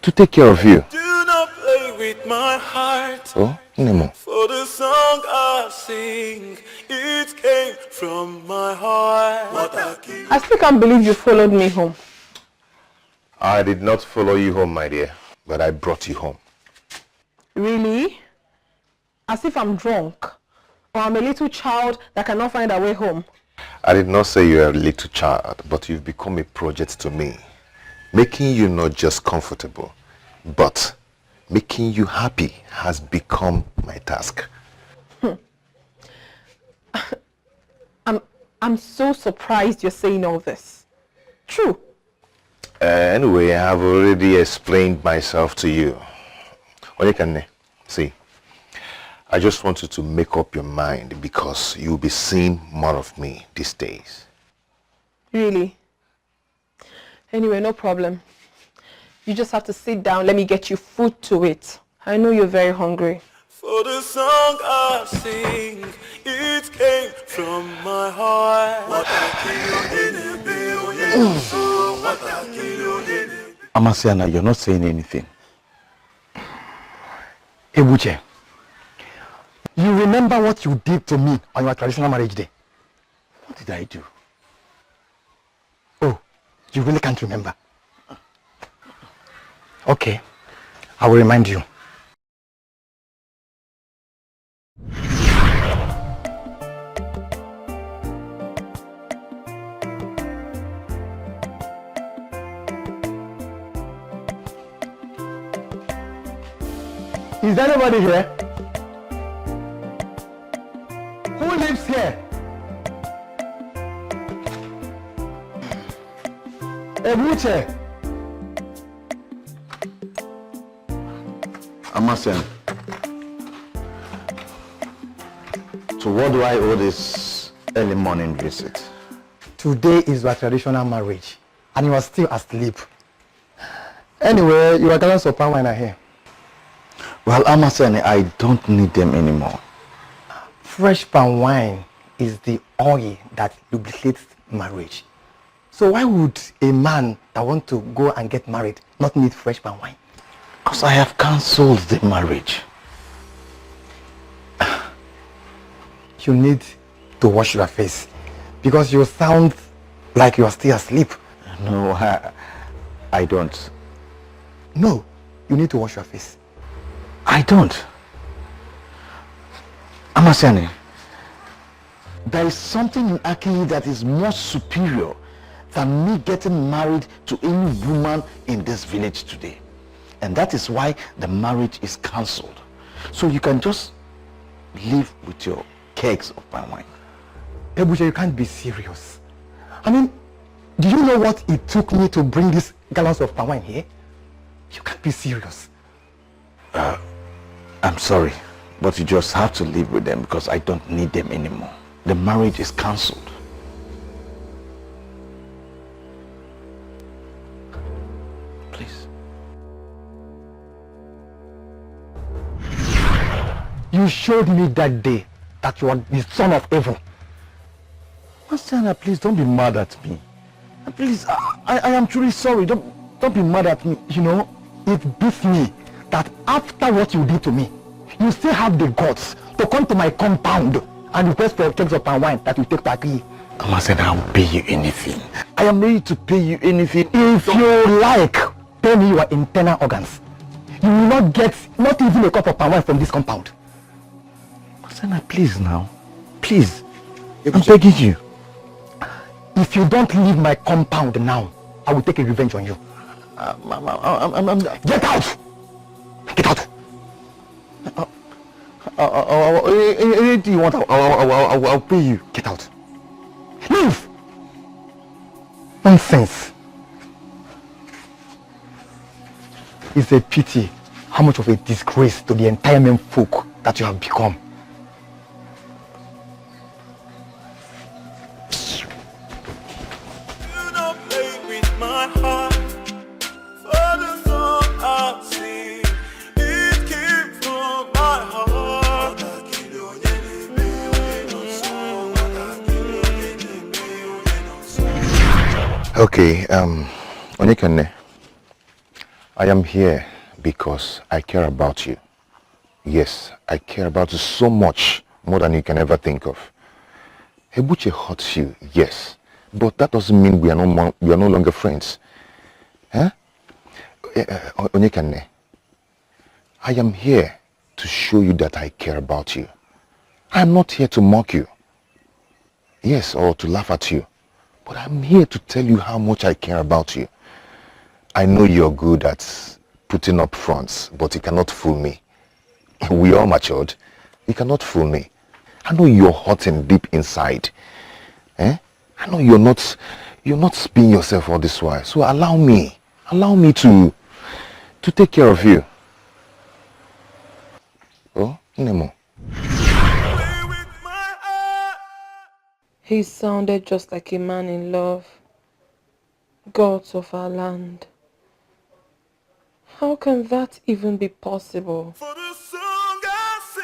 take care of you. Do not play with my heart. Oh, Nemo. For the song I sing, it came from my heart. I still can't believe you followed me home. I did not follow you home, my dear, but I brought you home. Really? As if I'm drunk, or I'm a little child that cannot find a way home. I did not say you're a little child, but you've become a project to me, making you not just comfortable, but making you happy has become my task. I'm so surprised you're saying all this. True. Anyway, I have already explained myself to you. Onyekane, see, I just want you to make up your mind because you'll be seeing more of me these days. Really? Anyway, no problem. You just have to sit down. Let me get you food to eat. I know you're very hungry. For the song I sing, it came from my heart. Amasiana, you're not saying anything. Ebuche, you remember what you did to me on your traditional marriage day? What did I do? Oh, you really can't remember? Okay, I will remind you. Is there anybody here? Who lives here? Ebuche. Amasen. So what do I owe this early morning visit? Today is your traditional marriage, and you are still asleep. Anyway, your gallons of palm wine are here. Well, Amasen, I don't need them anymore. Fresh palm wine is the oil that lubricates marriage. So why would a man that wants to go and get married not need fresh palm wine? Because I have cancelled the marriage. You need to wash your face because you sound like you are still asleep. No, I don't. No, you need to wash your face. I don't. Amasiani, there is something in Aki that is more superior than me getting married to any woman in this village today. And that is why the marriage is cancelled. So you can just live with your kegs of palm wine. Ebuja, you can't be serious. I mean, do you know what it took me to bring these gallons of palm wine here? You can't be serious. I'm sorry, but you just have to live with them because I don't need them anymore. The marriage is cancelled. Please. You showed me that day that you are the son of evil. Masana, please don't be mad at me. Please, I am truly sorry. Don't be mad at me. You know, it beats me that after what you did to me, you still have the guts to come to my compound and request for kegs of palm wine that you take to Aki. Masana, I will pay you anything. I am ready to pay you anything. If you like, pay me your internal organs. You will not get not even a cup of palm wine from this compound. Masana, please now. Please. I'm begging you. If you don't leave my compound now, I will take a revenge on you. Get out! Get out! Anything you want, I'll pay you. Get out. Leave! Nonsense. It's a pity how much of a disgrace to the entire men folk that you have become. Okay, Onyekane, I am here because I care about you. Yes, I care about you so much, more than you can ever think of. Ebuche hurts you, yes, but that doesn't mean we are no longer friends. Huh? Onyekane, I am here to show you that I care about you. I am not here to mock you. Yes, or to laugh at you. But I'm here to tell you how much I care about you. I know you're good at putting up fronts, but you cannot fool me. We all matured. You cannot fool me. I know you're hurting deep inside. I know you're not spinning yourself all this while. So allow me to take care of you. Oh, Nemo. He sounded just like a man in love. Gods of our land. How can that even be possible? For the song I sing,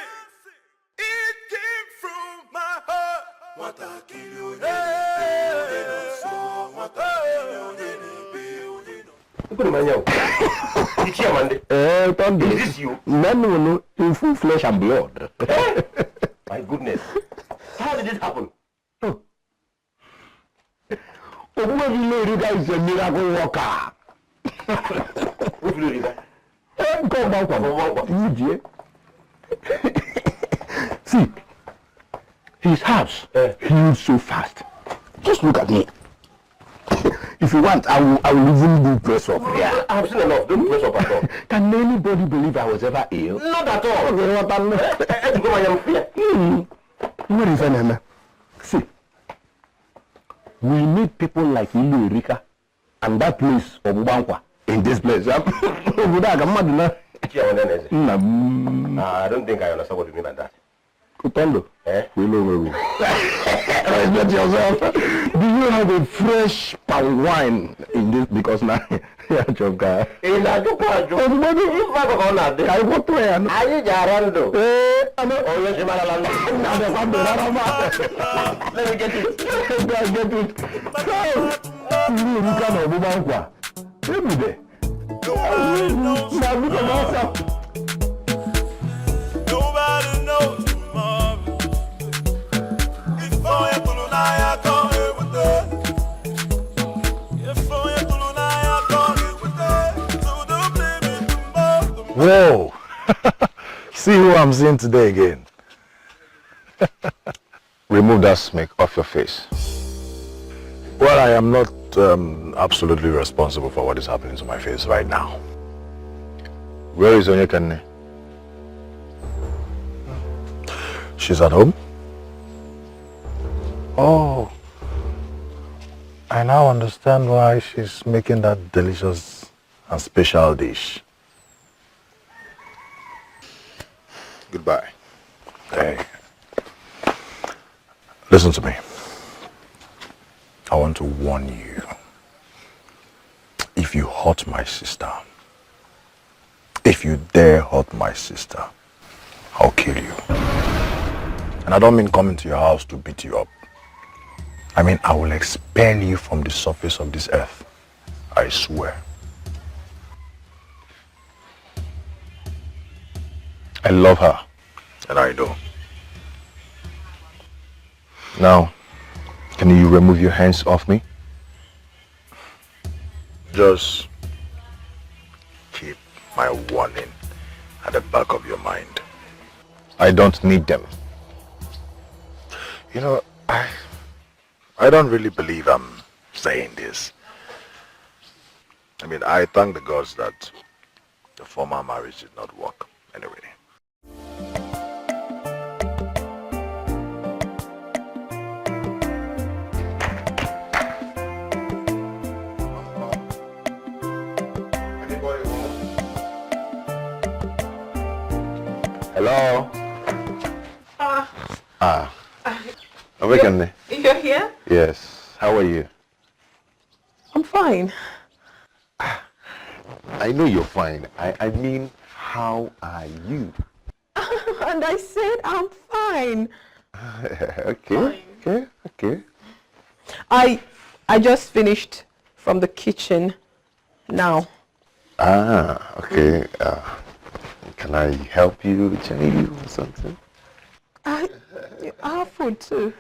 it came from my heart. What I kill you, Is this you? No, in full flesh and blood. My goodness. How did this happen? Obankua is a miracle worker. See, his house healed so fast. Just look at me. If you want, I will even do press up. Yeah, I've seen enough. Don't press up at all. Can anybody believe I was ever ill? Not at all. What is your name? See, we need people like Ilu Erika and that place of Obankua in this place. I don't think I understand what you mean by that. Kutondo. We know. Respect yourself. Do you have a fresh palm wine in this? Because now you're a joke guy. Let me get it. Every day. Whoa! See who I'm seeing today again. Remove that smirk off your face. Well, I am not absolutely responsible for what is happening to my face right now. Where is Onyekane? She's at home. Oh, I now understand why she's making that delicious and special dish. Goodbye. Hey, listen to me. I want to warn you. If you hurt my sister, if you dare hurt my sister, I'll kill you. And I don't mean coming to your house to beat you up. I mean, I will expel you from the surface of this earth. I swear. I love her. And I do. Now, can you remove your hands off me? Just keep my warning at the back of your mind. I don't need them. You know, I don't really believe I'm saying this. I mean, I thank the gods that the former marriage did not work anyway. Hello? Awaken. You're here? Yes. How are you? I'm fine. I know you're fine. I mean, how are you? And I said I'm fine. Okay. I just finished from the kitchen now. Okay. Can I help you, change you or something? I have food too.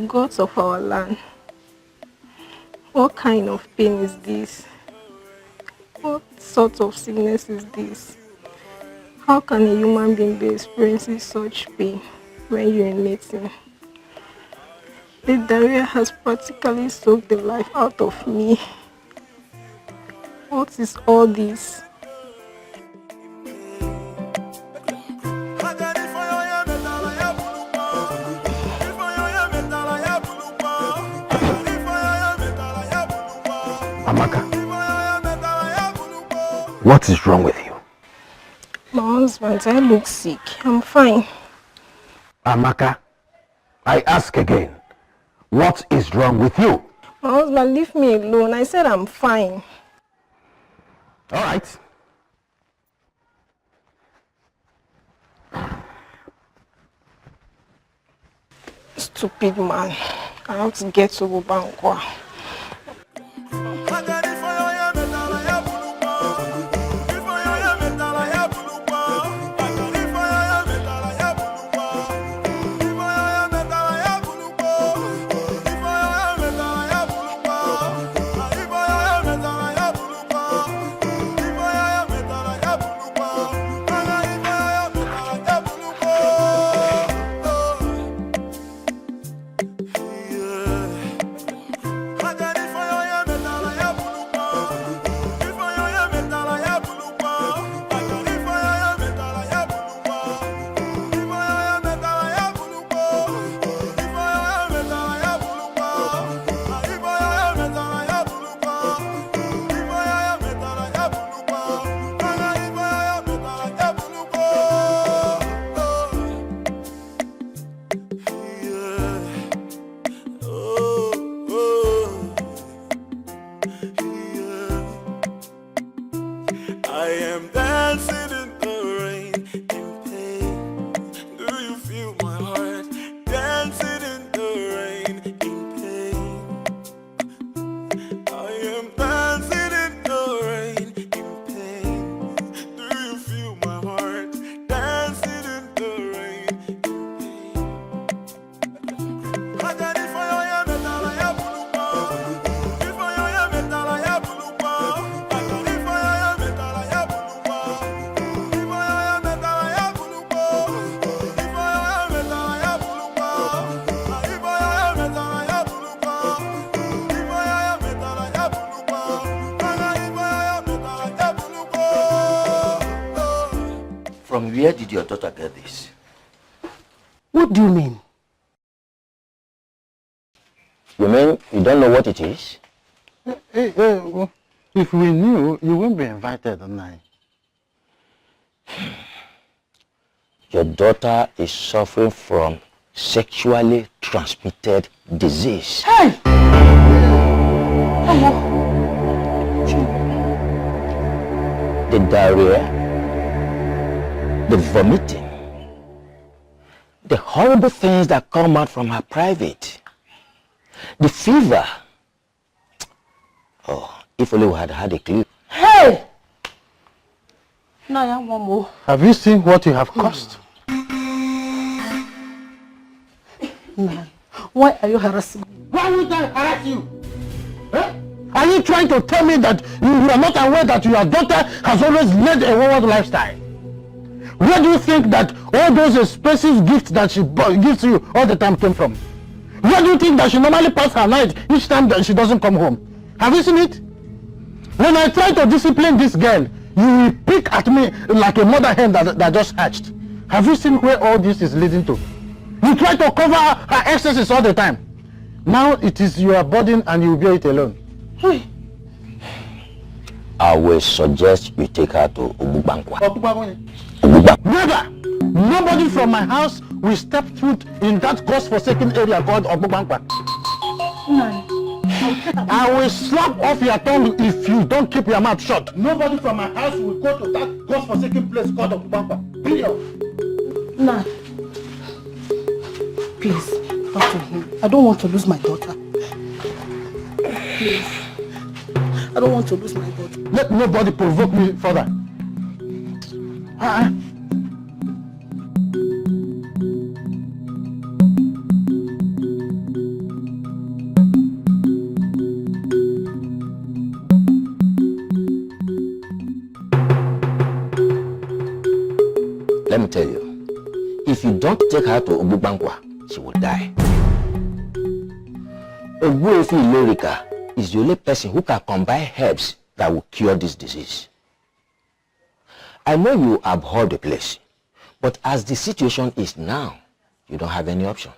Gods of our land, what kind of pain is this? What sort of sickness is this? How can a human being be experiencing such pain when urinating? The diarrhea has practically soaked the life out of me. What is all this? Amaka, what is wrong with you? My husband, I look sick. I'm fine. Amaka, I ask again, what is wrong with you? My husband, leave me alone. I said I'm fine. All right. Stupid man. I have to get to Obankua. I am dancing in From where did your daughter get this? What do you mean? You mean you don't know what it is? Well, if we knew, you wouldn't be invited tonight. Your daughter is suffering from sexually transmitted disease. Hey! The diarrhea, the vomiting, the horrible things that come out from her private, the fever. Oh, if only we had had a clue. Hey! Now, one more. Have you seen what you have caused? Man, why are you harassing me? Why would I harass you? Eh? Are you trying to tell me that you are not aware that your daughter has always led a wayward lifestyle? Where do you think that all those expensive gifts that she gives you all the time came from? Where do you think that she normally passes her night each time that she doesn't come home? Have you seen it? When I try to discipline this girl, you will pick at me like a mother hen that just hatched. Have you seen where all this is leading to? You try to cover her excesses all the time. Now it is your burden and you bear it alone. Hey. I will suggest we take her to Obankua. Never! Nobody from my house will step foot in that godforsaken area called Obankua. I will slap off your tongue if you don't keep your mouth shut. Nobody from my house will go to that godforsaken place called Obankua. Period. Nah. Please, talk to him. I don't want to lose my daughter. Please. I don't want to lose my daughter. Let nobody provoke me further. Let me tell you, if you don't take her to Obankua, she will die. Ogbuefi Lorica is the only person who can combine herbs that will cure this disease. I know you abhor the place, but as the situation is now, you don't have any option.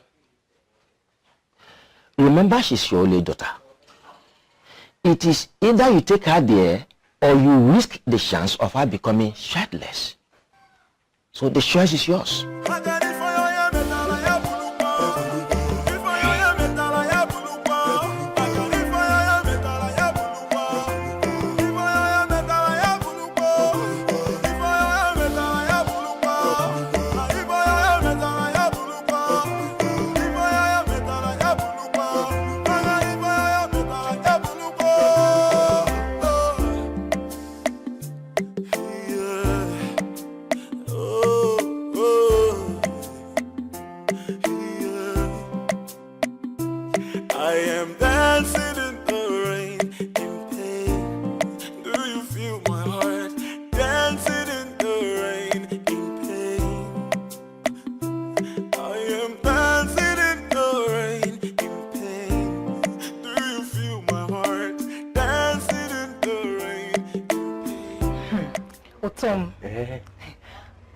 Remember, she's your only daughter. It is either you take her there or you risk the chance of her becoming childless. So the choice is yours.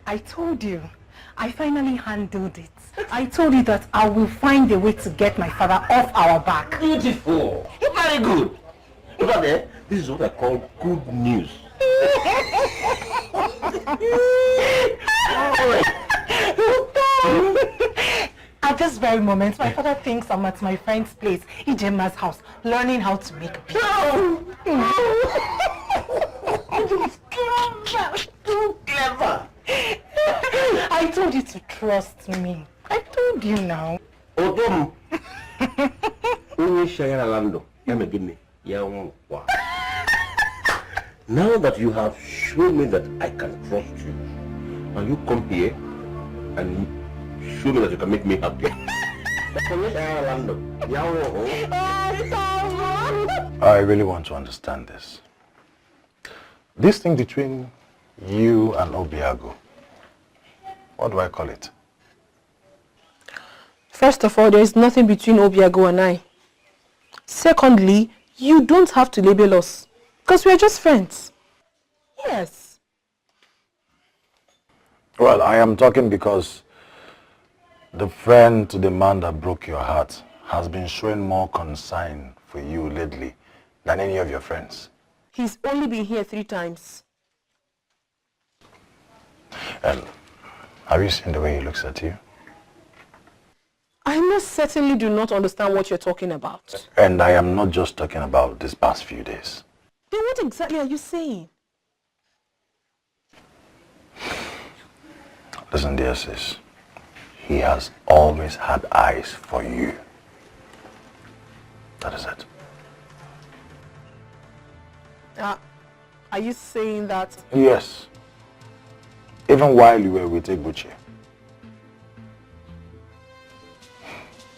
I told you, I finally handled it. I told you that I will find a way to get my father off our back. Beautiful. You're very good. Look at that. This is what I call good news. At this very moment, my father thinks I'm at my friend's place, Ijema's house, learning how to make peace. Too clever. I told you to trust me. I told you now. Now that you have shown me that I can trust you, and you come here and show me that you can make me happy. I really want to understand this. This thing between you and Obiago, what do I call it? First of all, there is nothing between Obiago and I. Secondly, you don't have to label us, because we are just friends. Yes. Well, I am talking because the friend to the man that broke your heart has been showing more concern for you lately than any of your friends. He's only been here 3 times. And have you seen the way he looks at you? I most certainly do not understand what you're talking about. And I am not just talking about these past few days. Then what exactly are you saying? Listen, dear sis, he has always had eyes for you. That is it. Are you saying that? Yes. Even while you were with Ebuchi.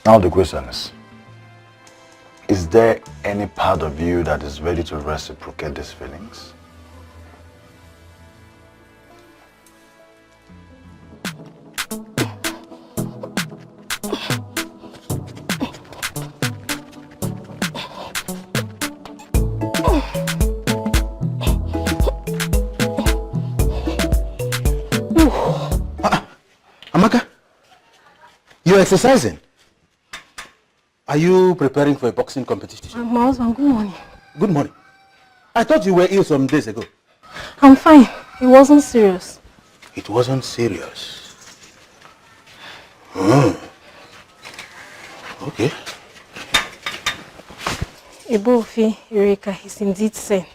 Now the question is there any part of you that is ready to reciprocate these feelings? Amaka, you're exercising. Are you preparing for a boxing competition? My husband, good morning. Good morning. I thought you were ill some days ago. I'm fine. It wasn't serious. It wasn't serious. Oh. Okay. Ebofi Eureka is indeed sent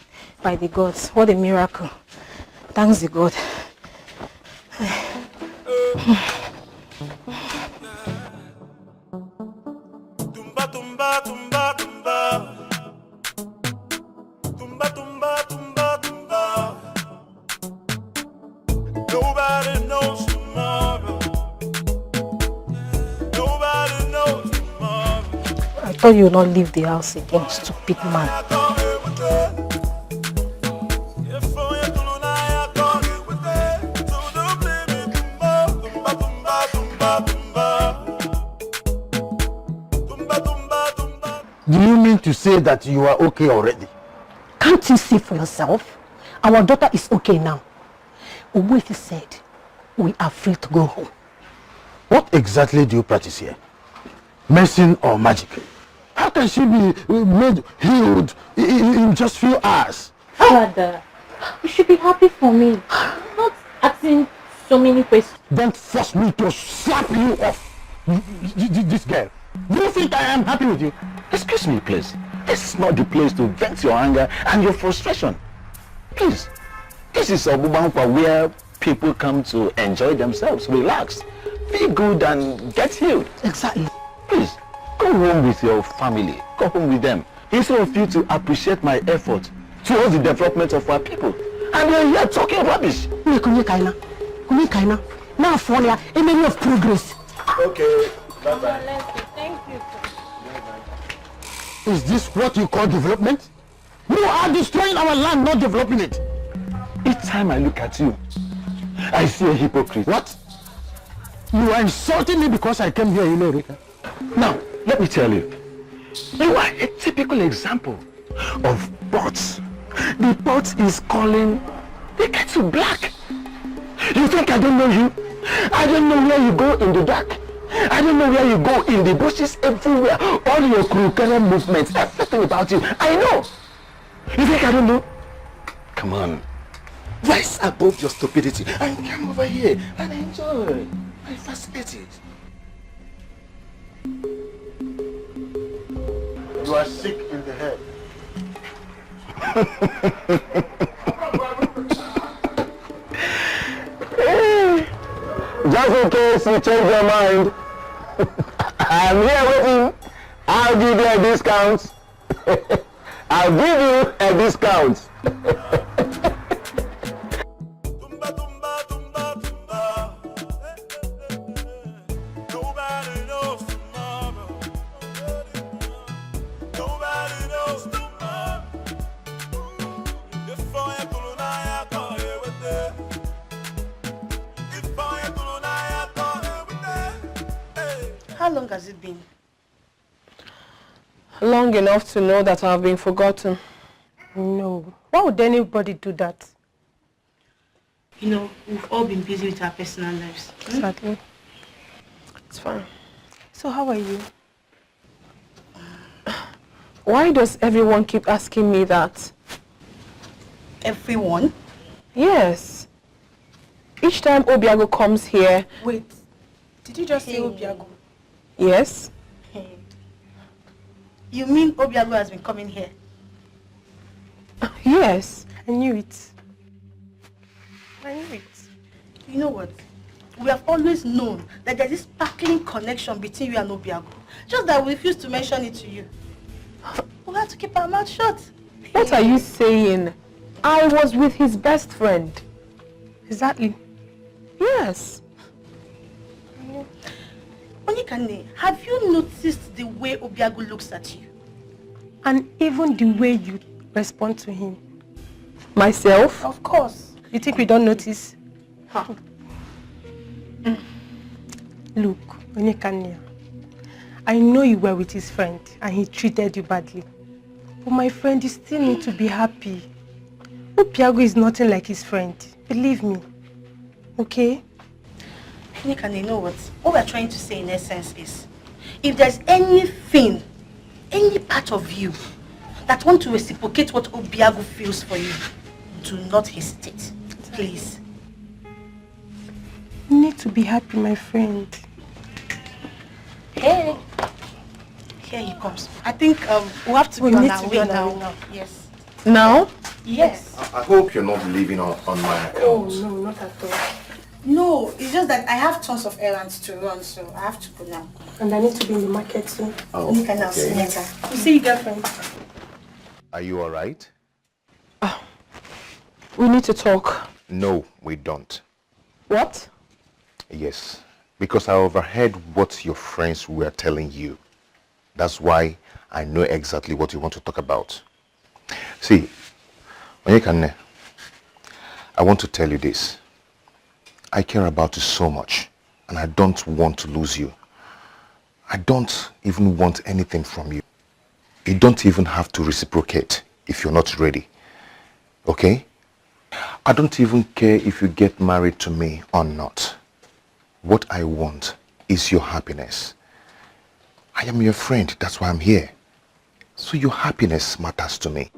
by the gods. What a miracle. Thanks the God. Nobody knows tomorrow. Nobody knows tomorrow. I thought you would not leave the house again, stupid man. Do you mean to say that you are okay already? Can't you see for yourself? Our daughter is okay now. Obankua said we are free to go home. What exactly do you practice here? Medicine or magic? How can she be made healed in just few hours? Father, you should be happy for me. Not asking so many questions. Don't force me to slap you off. This girl. Do you think I am happy with you? Excuse me, please. This is not the place to vent your anger and your frustration. Please. This is Obankua where people come to enjoy themselves, relax, feel good and get healed. Exactly. Please, go home with your family. Go home with them. Instead of you to appreciate my effort towards the development of our people. And you're here talking rubbish. Now for a many of progress. Okay. Bye-bye. Thank you. Is this what you call development? You are destroying our land, not developing it. Each time I look at you, I see a hypocrite. What? You are insulting me because I came here, you know, Rika. Now, let me tell you. You are a typical example of bots. The bot is calling the kettle black. You think I don't know you? I don't know where you go in the dark. I don't know where you go in the bushes everywhere. All your crooked movements, everything about you. I know. You think I don't know? Come on. Rise above your stupidity and come over here and enjoy my facilities. You are sick in the head. Just in case you change your mind, I'm here waiting. I'll give you a discount. I'll give you a discount. How long has it been? Long enough to know that I've been forgotten. No. Why would anybody do that? You know, we've all been busy with our personal lives. Exactly. It's fine. So how are you? Why does everyone keep asking me that? Everyone? Yes. Each time Obiago comes here... Wait, did you just say Obiago? Yes. You mean Obiago has been coming here? Yes, I knew it. I knew it. You know what? We have always known that there's this sparkling connection between you and Obiago. Just that we refuse to mention it to you. We have to keep our mouth shut. What are you saying? I was with his best friend. Exactly. Yes. Onyekane, have you noticed the way Obiago looks at you? And even the way you respond to him. Myself? Of course. You think we don't notice? Huh. Look, Onyekane, I know you were with his friend and he treated you badly. But my friend, you still need to be happy. Obiago is nothing like his friend. Believe me. Okay? Onyekane, you know what? What we're trying to say in essence is, if there's anything, any part of you that want to reciprocate what Obiago feels for you, do not hesitate. Please. You need to be happy, my friend. Hey. Here he comes. I think we'll have to be on our way now. Yes. Now? Yes. I hope you're not leaving on my account. Oh, no, not at all. No, it's just that I have tons of errands to run, so I have to go now. And I need to be in the market soon. Oh, You can now see you okay. later. You see you, girlfriend. Are you alright? We need to talk. No, we don't. What? Yes, because I overheard what your friends were telling you. That's why I know exactly what you want to talk about. See, Onyekane, I want to tell you this. I care about you so much, and I don't want to lose you. I don't even want anything from you. You don't even have to reciprocate if you're not ready. Okay? I don't even care if you get married to me or not. What I want is your happiness. I am your friend, that's why I'm here. So your happiness matters to me.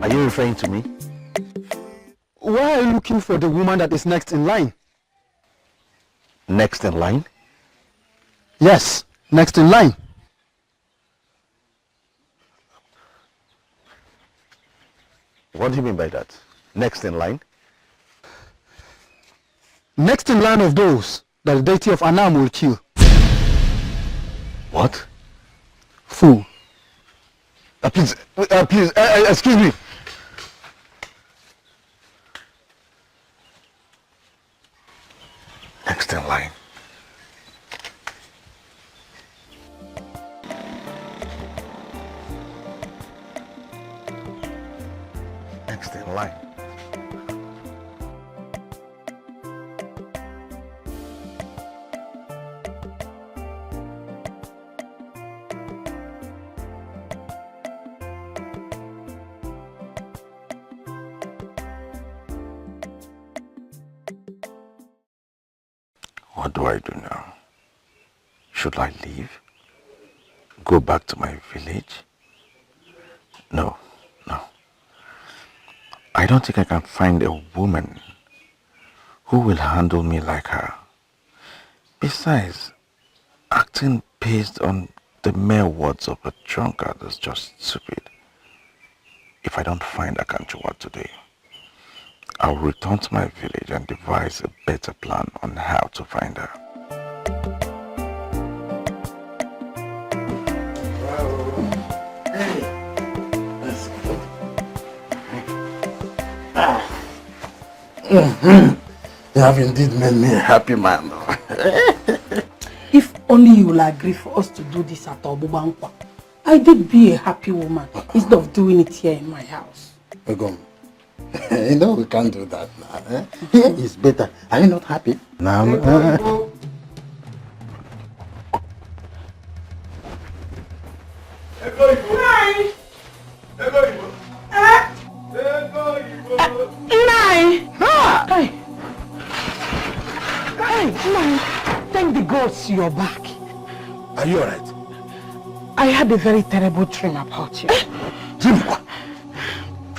Are you referring to me? Why are you looking for the woman that is next in line? Next in line? Yes, next in line. What do you mean by that? Next in line? Next in line of those that the deity of Anam will kill. What? Fool. Please, excuse me. Next in line. Next in line. What do I do now? Should I leave? Go back to my village? No, no. I don't think I can find a woman who will handle me like her. Besides, acting based on the mere words of a drunkard is just stupid. If I don't find Akanchua today, I'll return to my village and devise a better plan on how to find her. Hey, that's good. You have indeed made me a happy man. If only you will agree for us to do this at Obankua, I did be a happy woman instead of doing it here in my house. Ogom, you know we can't do that now. Eh? Here is better. Are you not happy? Now, Thank the gods you're back. Are you alright? I had a very terrible dream about you. Dream what?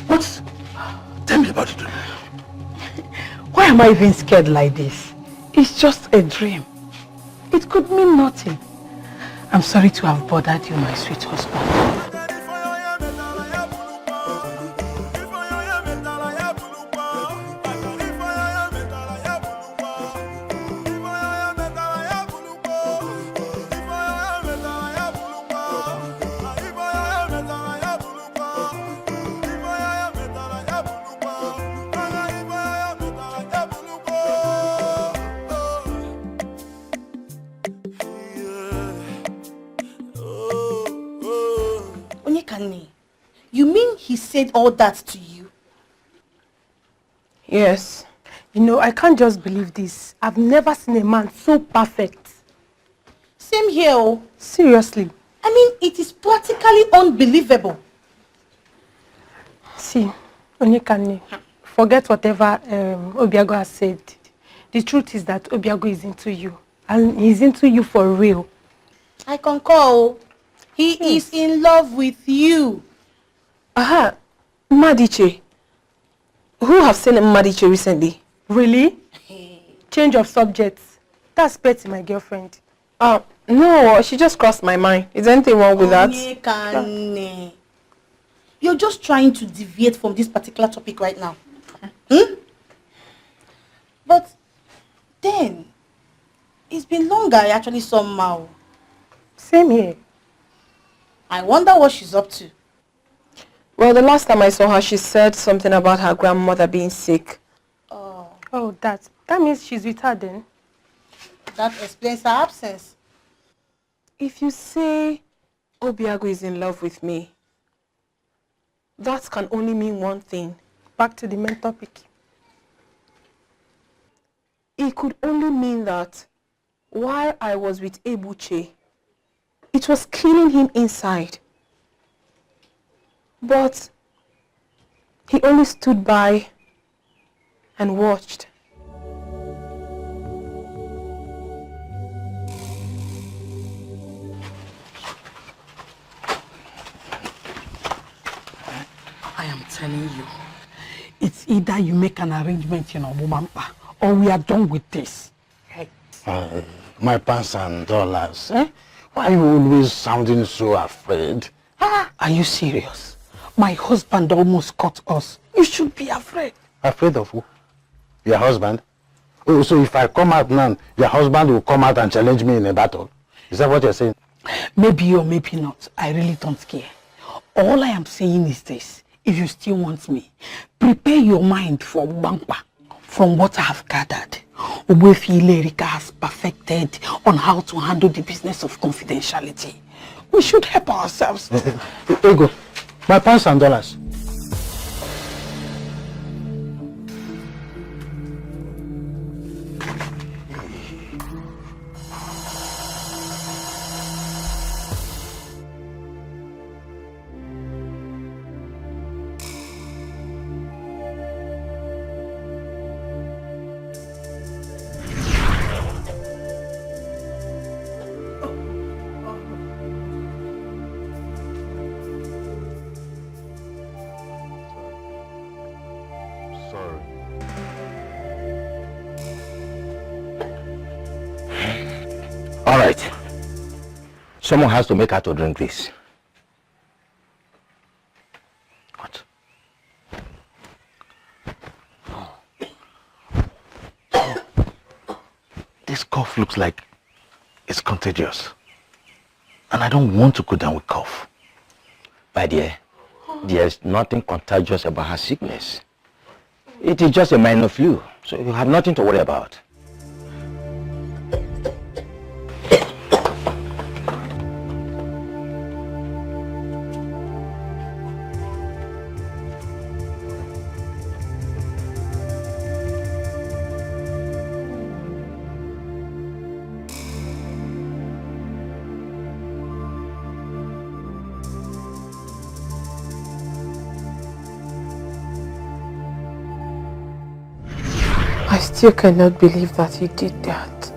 What? Tell me about it. Why am I even scared like this? It's just a dream. It could mean nothing. I'm sorry to have bothered you, my sweet husband. You mean he said all that to you? Yes. You know, I can't just believe this. I've never seen a man so perfect. Same here, oh. Seriously. I mean, it is practically unbelievable. See, Onyekane, forget whatever Obiago has said. The truth is that Obiago is into you. And he's into you for real. I concur. He is in love with you. Aha, Madiche. Who have seen Madiche recently? Really? Change of subjects. That's Betty, my girlfriend. No, she just crossed my mind. Is there anything wrong with that? You're just trying to deviate from this particular topic right now. But then, it's been longer I actually saw Mao. Same here. I wonder what she's up to. Well, the last time I saw her, she said something about her grandmother being sick. Oh, that means she's with her then. That explains her absence. If you say Obiago is in love with me, that can only mean one thing. Back to the main topic. It could only mean that while I was with Ebuche, it was killing him inside. But he only stood by and watched. I am telling you, it's either you make an arrangement in Obumampa or we are done with this. My pants and dollars, eh? Why are you always sounding so afraid? Are you serious? My husband almost caught us. You should be afraid. Afraid of who? Your husband? Oh, so if I come out now, your husband will come out and challenge me in a battle? Is that what you're saying? Maybe or maybe not. I really don't care. All I am saying is this. If you still want me, prepare your mind for Bangpa. From what I have gathered, Obefi Lerika has perfected on how to handle the business of confidentiality. We should help ourselves. Ego, my pants and dollars. All right. Someone has to make her to drink this. What? This cough looks like it's contagious. And I don't want to go down with cough. My dear, there's nothing contagious about her sickness. It is just a minor flu. So you have nothing to worry about. I still cannot believe that he did that.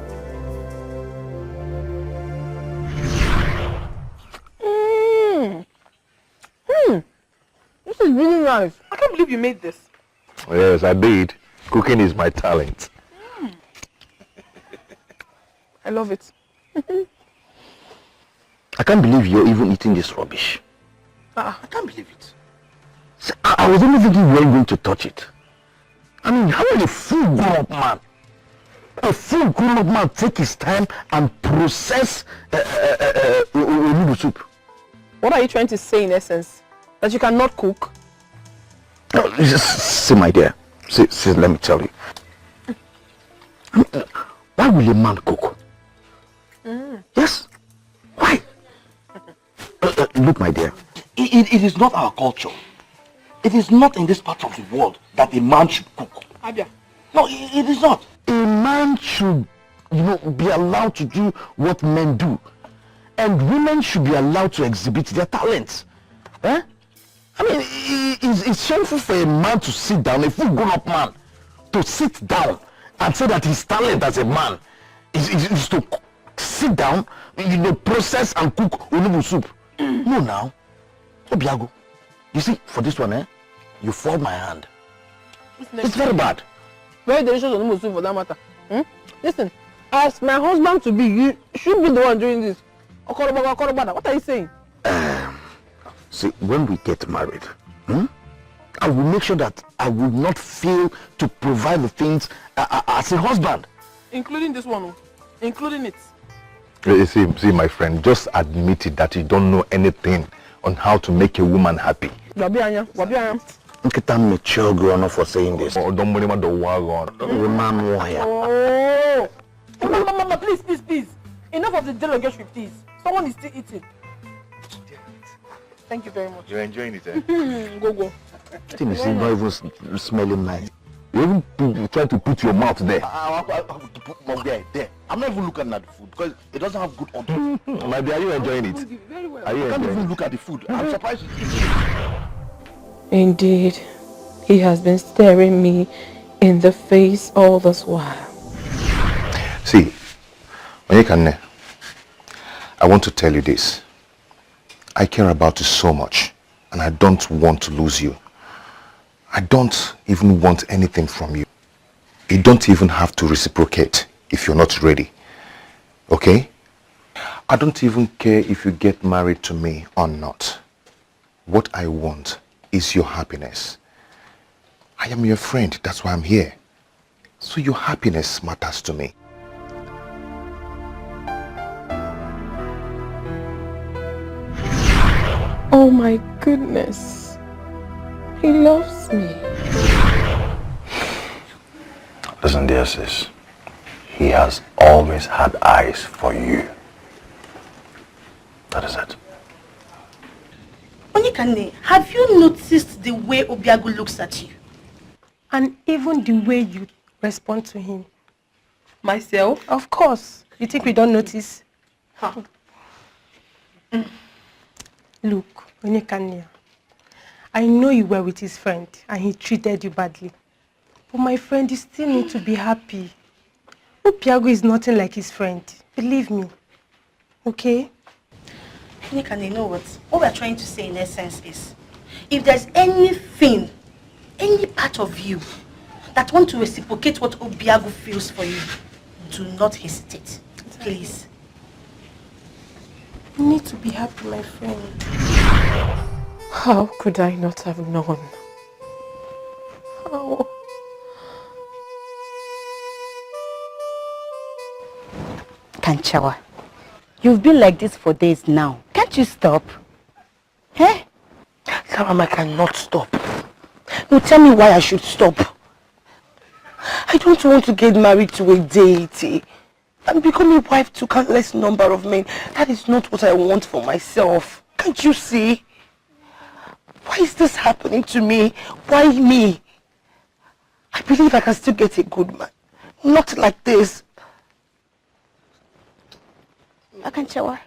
This is really nice. I can't believe you made this. Yes, I did. Cooking is my talent. I love it. I can't believe you're even eating this rubbish. I can't believe it. See, I was only thinking you weren't going to touch it. I mean, how will a full grown-up man, take his time and process noodle soup? What are you trying to say in essence? That you cannot cook? No, just see, my dear. See, let me tell you. Why will a man cook? Yes. Why? Look, my dear. It is not our culture. It is not in this part of the world that a man should cook. Abia. No, it is not. A man should, be allowed to do what men do. And women should be allowed to exhibit their talents. Eh? I mean, it's shameful for a man to sit down, a full grown-up man, to sit down and say that his talent as a man is to sit down, process and cook onubu soup. No, now. Obiago, you see, for this one, you fall my hand. It's very bad. Very delicious onubu soup for that matter. Listen, as my husband to be, you should be the one doing this. What are you saying? See, when we get married, I will make sure that I will not fail to provide the things as a husband. Including this one, including it. See, my friend, just admit it that you don't know anything on how to make a woman happy. Wabi I'm mature grown up for saying this. Oh, don't worry about the wagon. Mama, please. Enough of the derogatory, please. Someone is still eating. Thank you very much. You're enjoying it, eh? Go. This thing is not even smelling nice. You even try to put your mouth there. There. I'm not even looking at the food because it doesn't have good odor. My dear, are you enjoying it? Very well. I can't even look at the food. I'm surprised you eat it. Indeed, he has been staring me in the face all this while. See, Onyekane, I want to tell you this. I care about you so much, and I don't want to lose you. I don't even want anything from you. You don't even have to reciprocate if you're not ready. Okay? I don't even care if you get married to me or not. What I want is your happiness. I am your friend, that's why I'm here. So your happiness matters to me. Oh my goodness. He loves me. Listen, dear sis. He has always had eyes for you. That is it. Onyekane, have you noticed the way Obiago looks at you? And even the way you respond to him. Myself? Of course. You think we don't notice? Huh. Look, Onyekane, I know you were with his friend and he treated you badly. But my friend, you still need to be happy. Obiago is nothing like his friend. Believe me. Okay? Onyekane, you know what? What we're trying to say in essence is, if there's anything, any part of you that want to reciprocate what Obiago feels for you, do not hesitate. Please. You need to be happy, my friend. How could I not have known? How? Kanchawa, you've been like this for days now. Can't you stop? Eh? Mama, I cannot stop. You tell me why I should stop. I don't want to get married to a deity and become a wife to countless number of men. That is not what I want for myself. Can't you see? Why is this happening to me? Why me? I believe I can still get a good man. Not like this. Akanchewa,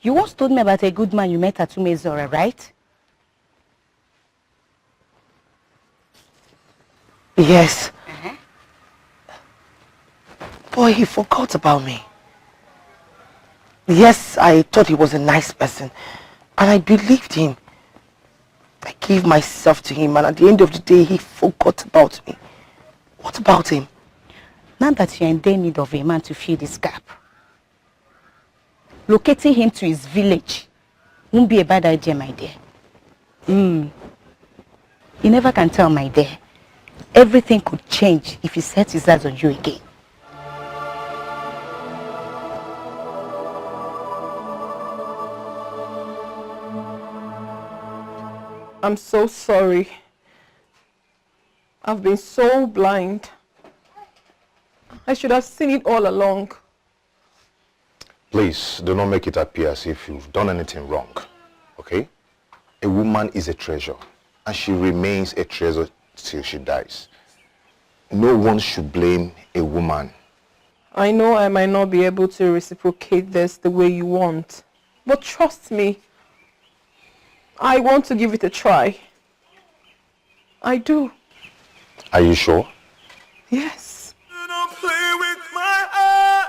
you once told me about a good man you met at Umezora, right? Yes. Boy, he forgot about me. Yes, I thought he was a nice person. And I believed him. I gave myself to him, and at the end of the day, he forgot about me. What about him? Now that you're in their need of a man to fill this gap, locating him to his village won't be a bad idea, my dear. You never can tell, my dear. Everything could change if he sets his eyes on you again. I'm so sorry. I've been so blind. I should have seen it all along. Please, do not make it appear as if you've done anything wrong, okay? A woman is a treasure, and she remains a treasure till she dies. No one should blame a woman. I know I might not be able to reciprocate this the way you want, but trust me, I want to give it a try. I do. Are you sure? Yes. You don't play with my heart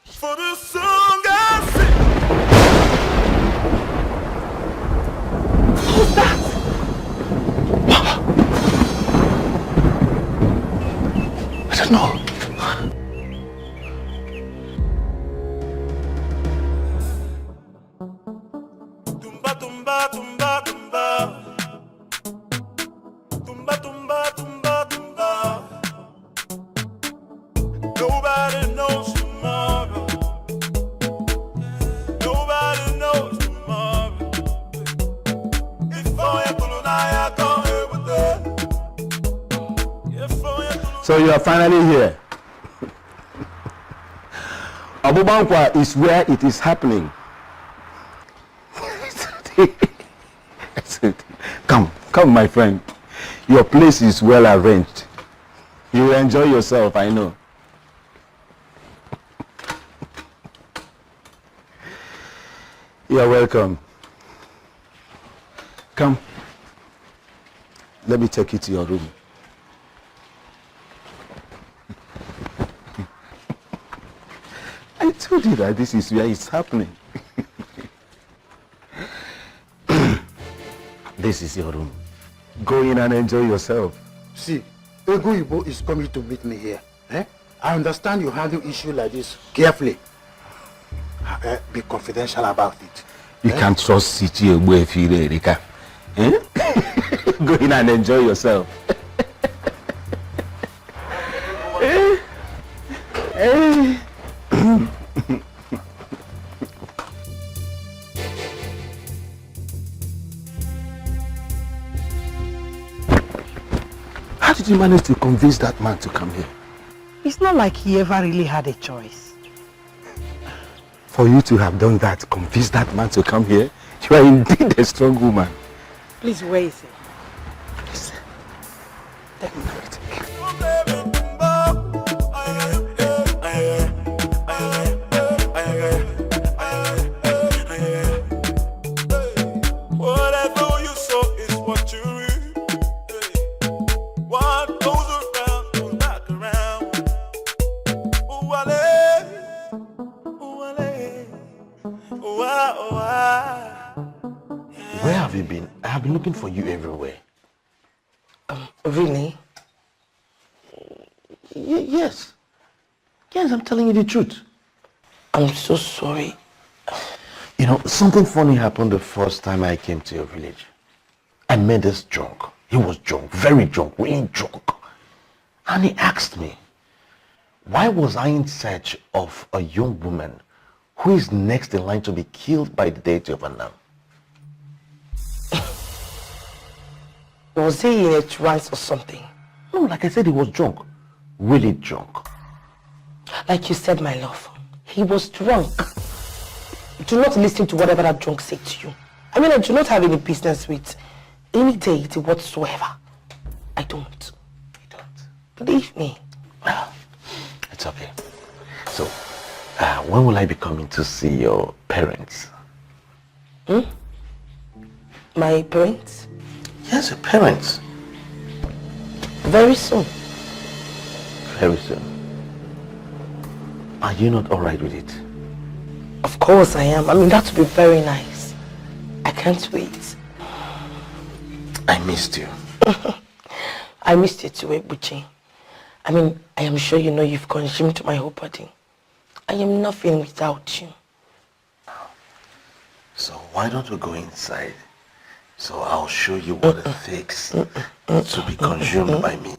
for the song I sing. Who's that? I don't know. Tumba, tumba, tumba, tumba. Tumba, tumba, tumba, tumba. Nobody knows tomorrow. Nobody knows tomorrow. If I am So you are finally here. Obankua is where it is happening. Come, my friend. Your place is well arranged. You will enjoy yourself, I know. You are welcome. Come. Let me take you to your room. I told you that this is where it's happening. This is your room. Go in and enjoy yourself. See, Ego Ibo is coming to meet me here. I understand you handle issue like this carefully. Be confidential about it. You can't trust City Ego if you Erika. Go in and enjoy yourself. How did you manage to convince that man to come here? It's not like he ever really had a choice. For you to have done that, convince that man to come here, you are indeed a strong woman. Please, where is he? Please. Let me know it. Whatever you sow is what you reap. What goes around goes back around. Ooh, Where have you been? I have been looking for you everywhere. Really? Yes. Yes, I'm telling you the truth. I'm so sorry. You know, something funny happened the first time I came to your village. I met this drunk. He was drunk, very drunk, really drunk. And he asked me, why was I in search of a young woman who is next in line to be killed by the deity of Anam? Was he in a trance or something? No, like I said, he was drunk. Really drunk. Like you said, my love, he was drunk. Do not listen to whatever that drunk said to you. I mean, I do not have any business with any deity whatsoever. I don't. You don't? Believe me. It's okay. So, when will I be coming to see your parents? My parents? Yes, your parents. Very soon. Very soon. Are you not alright with it? Of course I am. I mean, that would be very nice. I can't wait. I missed you. I missed you too, Ebuchi. I mean, I am sure you know you've consumed my whole body. I am nothing without you. So why don't we go inside? So I'll show you what it takes to be consumed by me.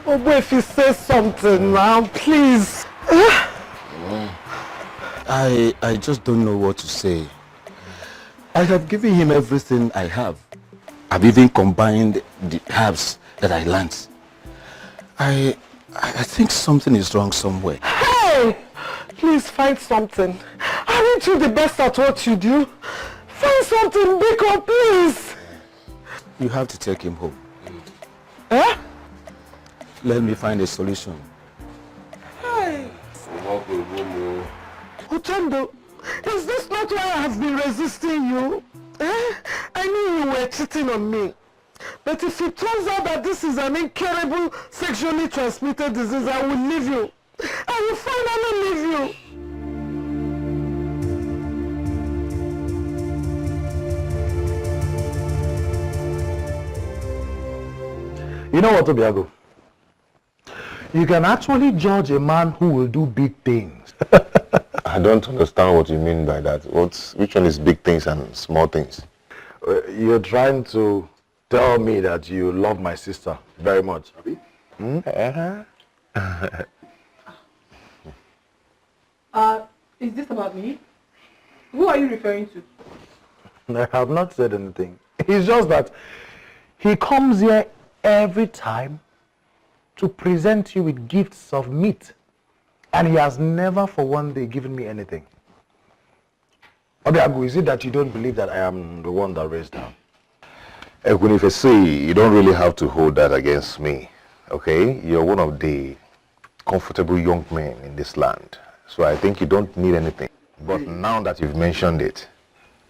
Oh, boy, if you say something now, please. I just don't know what to say. I have given him everything I have. I've even combined the herbs that I learned. I think something is wrong somewhere. Hey! Please find something. Aren't you the best at what you do? Find something, Biko, please. You have to take him home. Eh? Let me find a solution. Hey! Uchendo, is this not why I have been resisting you? Eh? I knew you were cheating on me. But if it turns out that this is an incurable sexually transmitted disease, I will leave you. I will finally leave you. You know what, Obiago? You can actually judge a man who will do big things. I don't understand what you mean by that. Which one is big things and small things? You're trying to tell me that you love my sister very much. Hmm? Is this about me? Who are you referring to? I have not said anything. It's just that he comes here every time to present you with gifts of meat. And he has never for one day given me anything. Obiago, is it that you don't believe that I am the one that raised her? When if I say you don't really have to hold that against me, okay? You're one of the comfortable young men in this land. So I think you don't need anything. But now that you've mentioned it,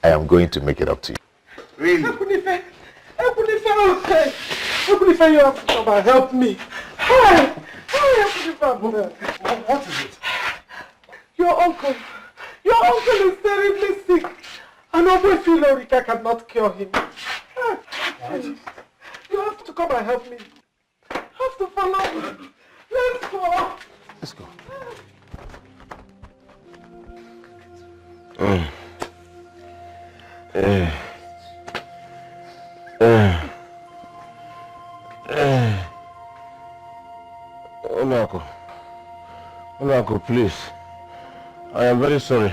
I am going to make it up to you. Really? Ekunife, you have to come and help me. Hey, what is it? Your uncle is terribly sick. And Obo Filorika cannot cure him. Please, you have to come and help me. You have to follow me. Let's go. Let's go. Uncle, please. I am very sorry.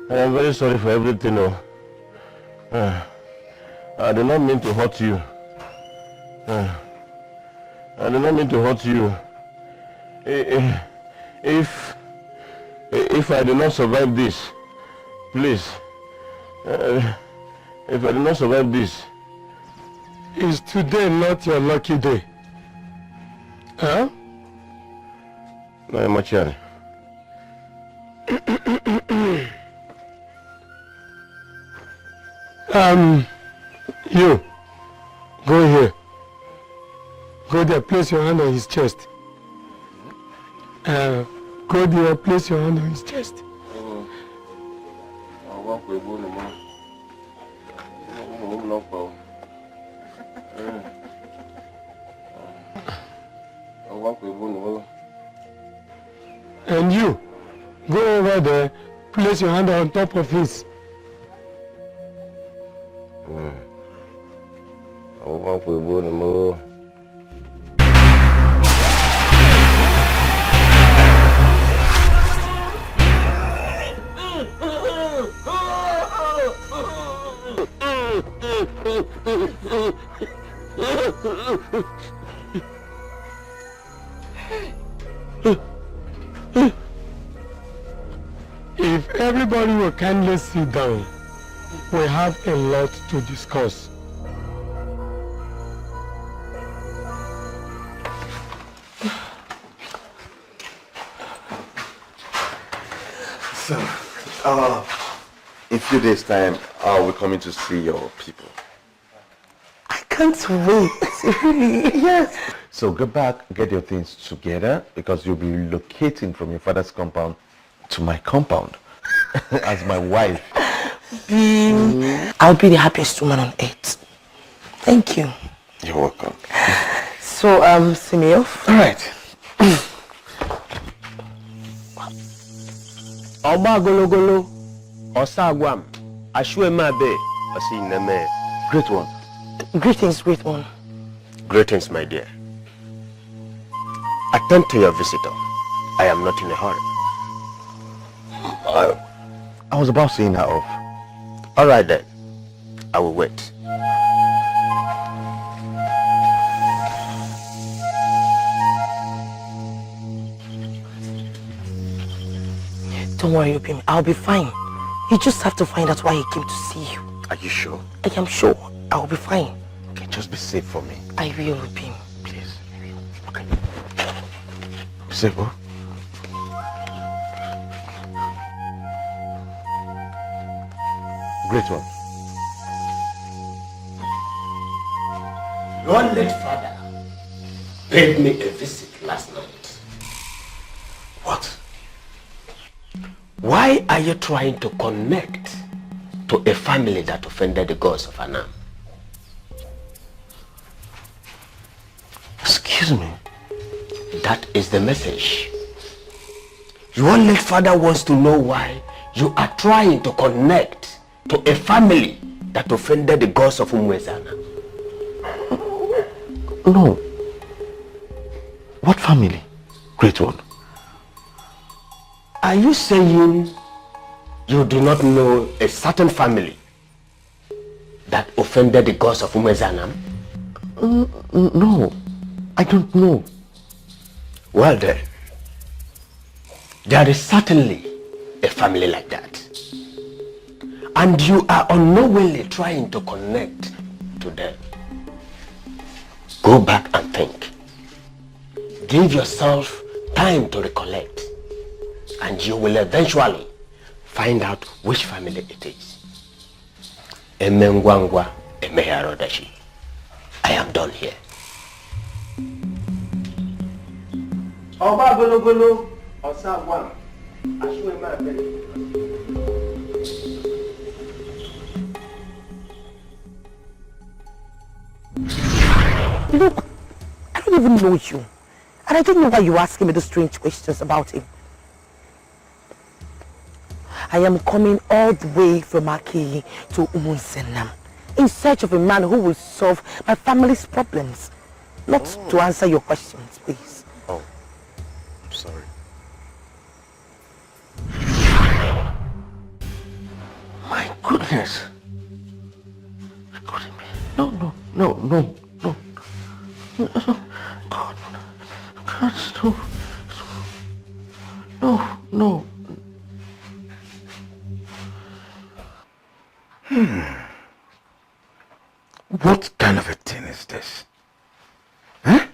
I am very sorry for everything. I did not mean to hurt you. I did not mean to hurt you. If I do not survive this, please. If I do not survive this, is today not your lucky day? Huh? No, Machiani. You, go here. Go there, place your hand on his chest. Go there, place your hand on his chest. And you, go over there, place your hand on top of his. If everybody will kindly sit down, we have a lot to discuss. So, in a few days' time, I'll be coming to see your people. I can't wait. Really? Yes. So go back, get your things together, because you'll be relocating from your father's compound to my compound as my wife. I'll be the happiest woman on earth. Thank you. You're welcome. So, see me off? All right. Oba golo golo, osagwam, ashwe mabe, osineme. Great one. Greetings, great one. Greetings, my dear. Attend to your visitor. I am not in a hurry. I was about seeing her off. All right then. I will wait. Don't worry, Obim. I'll be fine. You just have to find out why he came to see you. Are you sure? I am sure. I'll be fine. Okay, just be safe for me. I will, Obim. Please. Okay. Safe, huh? Great one. Your late father paid me a visit last night. What? Why are you trying to connect to a family that offended the gods of Anam? Excuse me? That is the message. Your late father wants to know why you are trying to connect to a family that offended the gods of Umwezana. No. What family? Great one. Are you saying you do not know a certain family that offended the gods of Umwezana? No, I don't know. Well then, there is certainly a family like that. And you are unknowingly trying to connect to them. Go back and think. Give yourself time to recollect. And you will eventually find out which family it is. Emengwangwa emeharodashi. I am done here. Oba golo golo, osagwam, ashwe mabe. Look, I don't even know you. And I don't know why you're asking me those strange questions about him. I am coming all the way from Aki to Umunsenam in search of a man who will solve my family's problems. Not to answer your questions, please. Oh, I'm sorry. My goodness. No. God, no. What kind of a thing is this? Huh?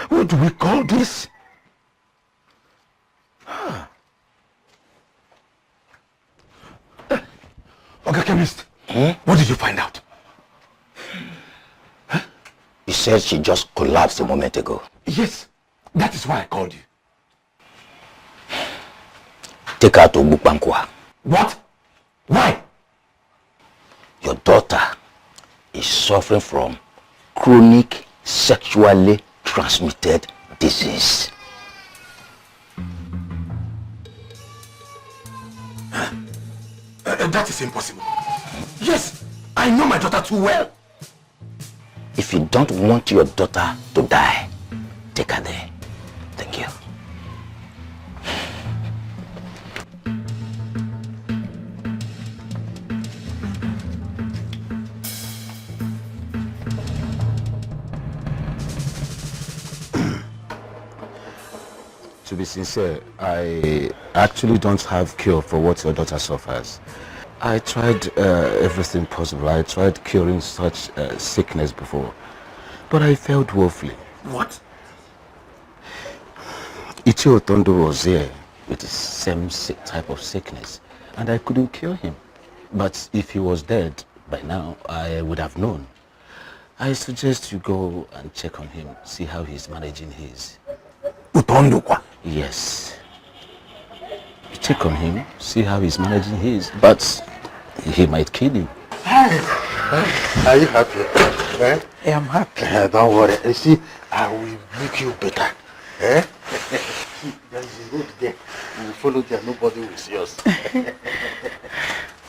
What do we call this? Okay, chemist. What did you find out? You said she just collapsed a moment ago. Yes, that is why I called you. Take her to Obankua. What? Why? Your daughter is suffering from chronic sexually transmitted disease. That is impossible. Yes, I know my daughter too well. If you don't want your daughter to die, take her there. Thank you. to be sincere, I actually don't have cure for what your daughter suffers. I tried everything possible. I tried curing such sickness before, but I failed woefully. What? Ichiotondo was here with the same type of sickness, and I couldn't cure him. But if he was dead by now, I would have known. I suggest you go and check on him, see how he's managing his. Utondukwa? Yes. You check on him, see how he's managing his, but he might kill you. Are you happy? Eh? Yeah, I'm happy. Don't worry. You see, I will make you better. Eh? There is a road there. You will follow there. Nobody will see us.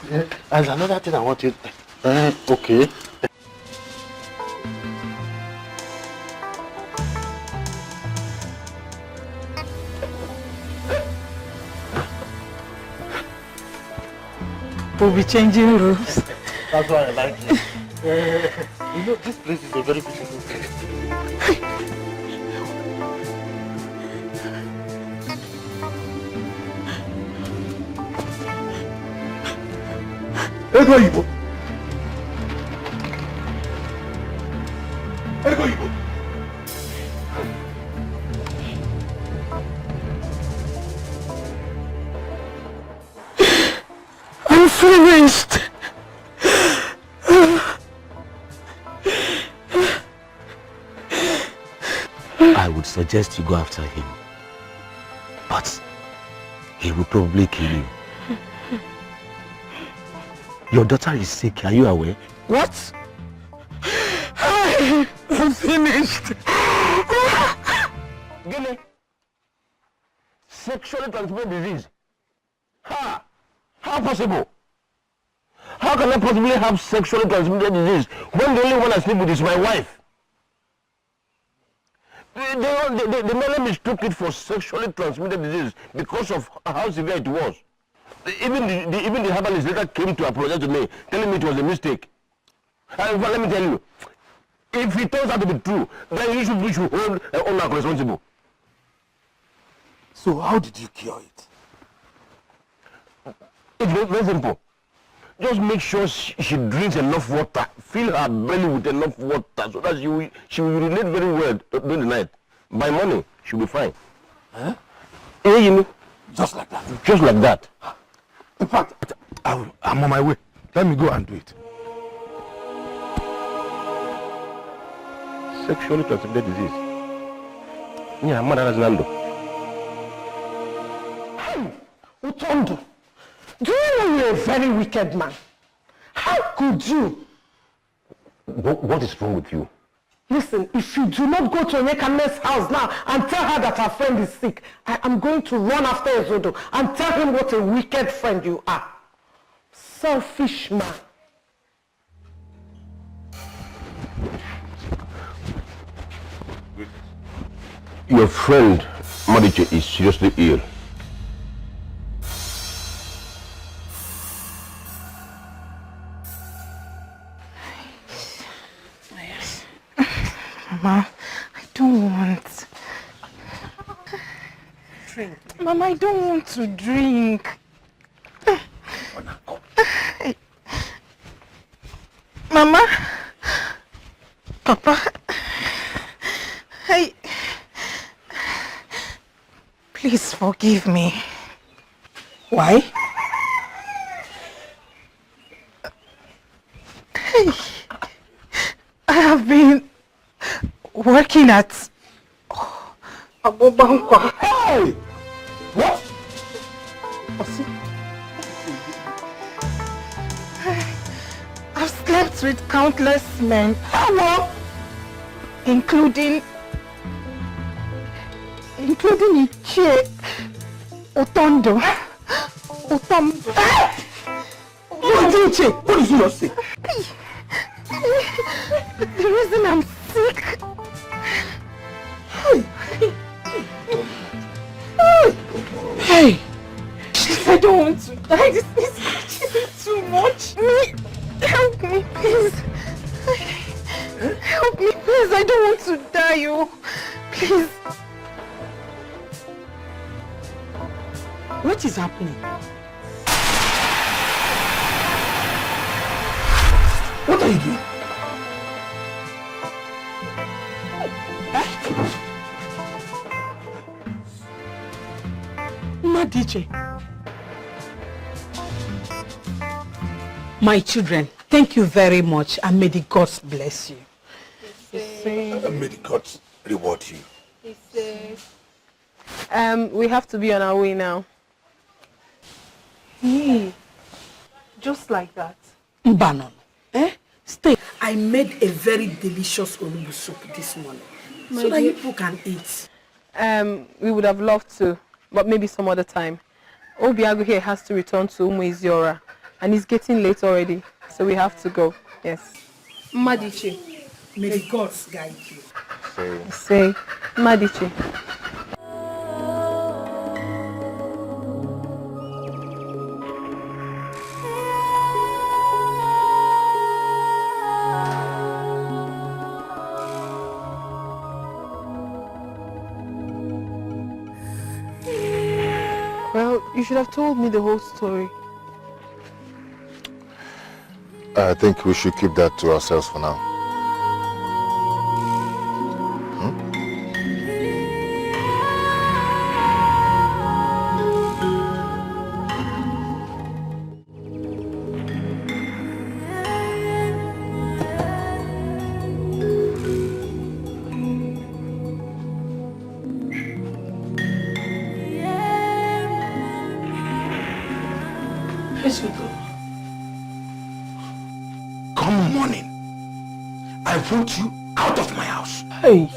There's another thing I want you. Okay. We'll be changing rooms. That's why I like it. You know, this place is a very beautiful place. Ego Igbo. Ego Igbo. I'm finished. I would suggest you go after him, but he will probably kill you. Your daughter is sick, are you aware? What? I'm finished. Gilly, sexually transmitted disease. Ha! How possible? How can I possibly have sexually transmitted disease when the only one I sleep with is my wife? They merely mistook it for sexually transmitted disease because of how severe it was. Even the herbalist later came to apologize to me, telling me it was a mistake. But let me tell you, if it turns out to be true, then we should hold owner responsible. So how did you cure it? It's very simple. Just make sure she drinks enough water. Fill her belly with enough water so that she will relate very well during the night. By morning, she'll be fine. Huh? Yeah, you know. Just like that? Just like that. In fact, I'm on my way. Let me go and do it. Sexually transmitted disease. Yeah, I'm not Nando. Utondo, do you know you're a very wicked man? How could you? What is wrong with you? Listen, if you do not go to Onyekane's house now and tell her that her friend is sick, I am going to run after Ezodo and tell him what a wicked friend you are. Selfish man. Your friend, Mariche, is seriously ill. Mama, I don't want. Drink. Mama, I don't want to drink. Mama, Papa, please forgive me. Why? I have been working at Obankua. Hey! What? I've slept with countless men. How? Including Ichie Otondo. What did you just say? The reason I'm sick. Hey! I don't want to die. This is actually too much. Help me, please. Help me, please. I don't want to die, oh. Please. What is happening? What are you doing? Madiche. My children, thank you very much and may the gods bless you. May the gods reward you. We have to be on our way now. Just like that. Mbanon, stay. I made a very delicious onugbu soup this morning so that you people can eat. We would have loved to, but maybe some other time. Obiago here has to return to Umuiziora and it's getting late already, so we have to go. Yes. Madiche, may the gods guide you. Say, Madiche. Well, you should have told me the whole story. I think we should keep that to ourselves for now. Come morning, I want you out of my house. Hey,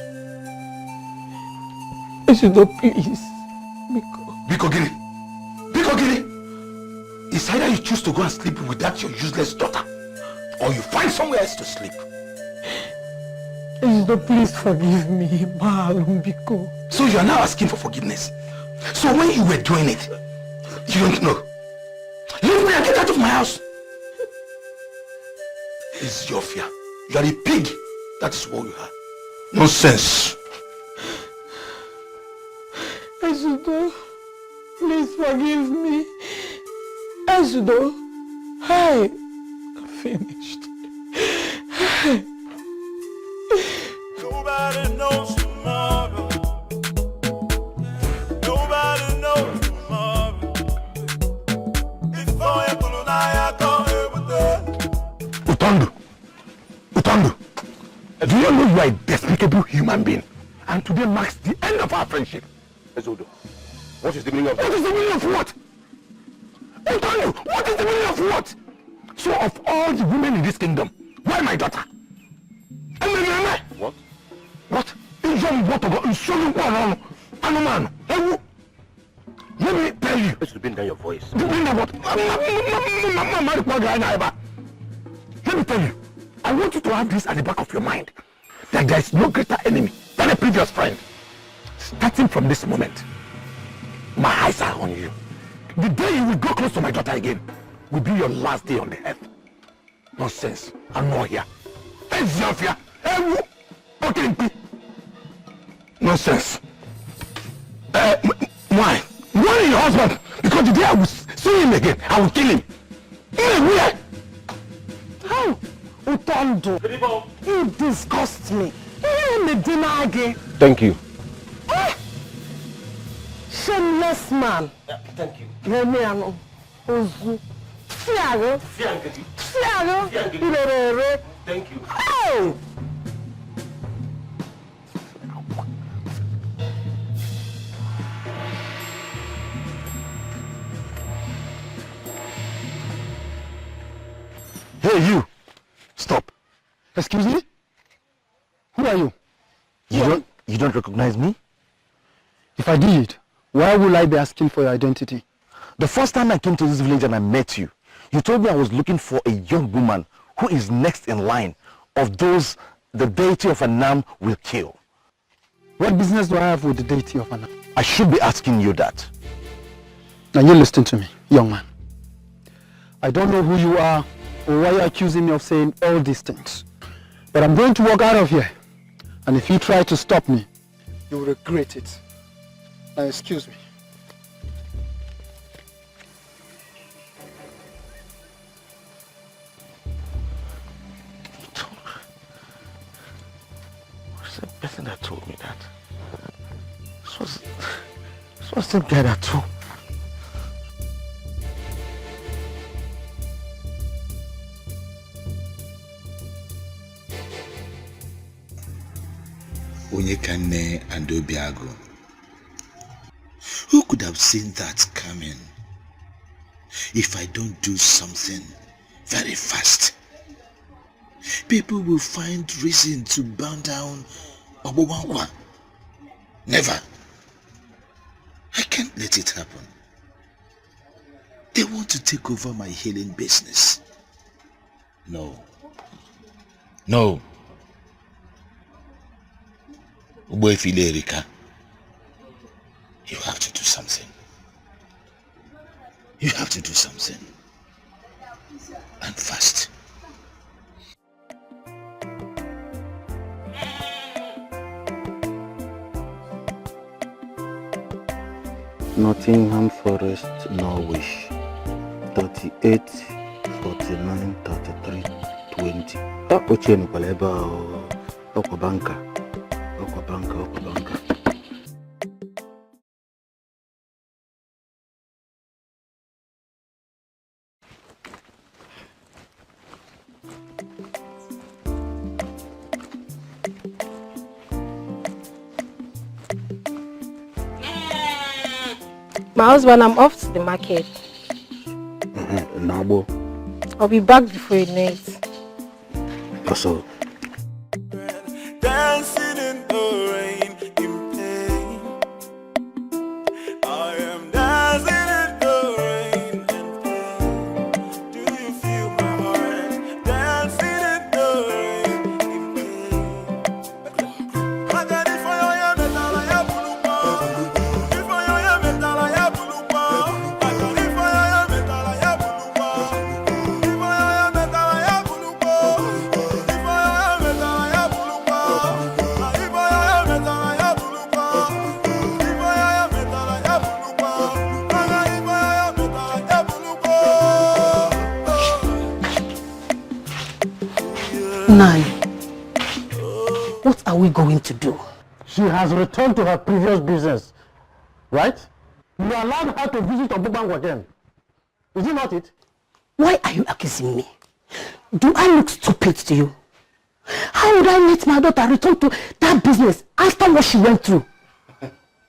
Esido, please. Biko Gini. It's either you choose to go and sleep with that your useless daughter, or you find somewhere else to sleep. Esido, please forgive me, Biko. So you are now asking for forgiveness. So when you were doing it, you don't know. Leave me and get out of my house. It's your fear. You are a pig. That is what you are. Nonsense. Esido, please forgive me. Esido, hey, I'm finished. Hey. Nobody knows tomorrow. Nobody knows tomorrow. Before you pull on, I come here with that. Utandu, do you know you are a despicable human being? And today marks the end of our friendship. Ezodo, what is the meaning of that? What is the meaning of what? Utandu, what is the meaning of what? So of all the women in this kingdom, why my daughter? What? What? Let me tell you. Let's bring down your voice. What? Let me tell you. I want you to have this at the back of your mind. That there is no greater enemy than a previous friend. Starting from this moment, my eyes are on you. The day you will go close to my daughter again will be your last day on the earth. Nonsense. I'm not here. Nonsense. Why? Why your husband? Because the day I will see him again, I will kill him. Where? How? Utondo, you disgust me. Thank you. Shameless man. Yeah, thank you. Remiano, Ozu, Fiago, Thank you. Oh! Hey, you! Stop. Excuse me? Who are you? You don't recognize me? If I did, why would I be asking for your identity? The first time I came to this village and I met you, you told me I was looking for a young woman who is next in line of those the deity of Anam will kill. What business do I have with the deity of Anam? I should be asking you that. Now you listen to me, young man. I don't know who you are or why you're accusing me of saying all these things. But I'm going to walk out of here. And if you try to stop me, you will regret it. Now excuse me. So same guy that too. Onyekane and Obiago. Who could have seen that coming? If I don't do something very fast, people will find reason to burn down Obankua. Never. I can't let it happen. They want to take over my healing business. No. No. Uboefile Erika, you have to do something. You have to do something. And fast. Nottingham Forest, Norwich. 38, 49, 33, 20. Oche nukwaleba Okwabanka. Okwabanka. My husband, I'm off to the market. Nabo. I'll be back before you know it. Also. Dancing in the rain, in pain. I am dancing in the rain and pain. Do you feel my heart? Dancing in the rain, in pain. I got it for you, metal, I have blue. If I am metal, I have blue. I got it for you, metal, I have blue. If I am metal, I have blue. If I am metal, I have blue. Nai, what are we going to do? She has returned to her previous business, right? You allowed her to visit Obankua again. Is it not it? Why are you accusing me? Do I look stupid to you? How would I let my daughter return to that business after what she went through?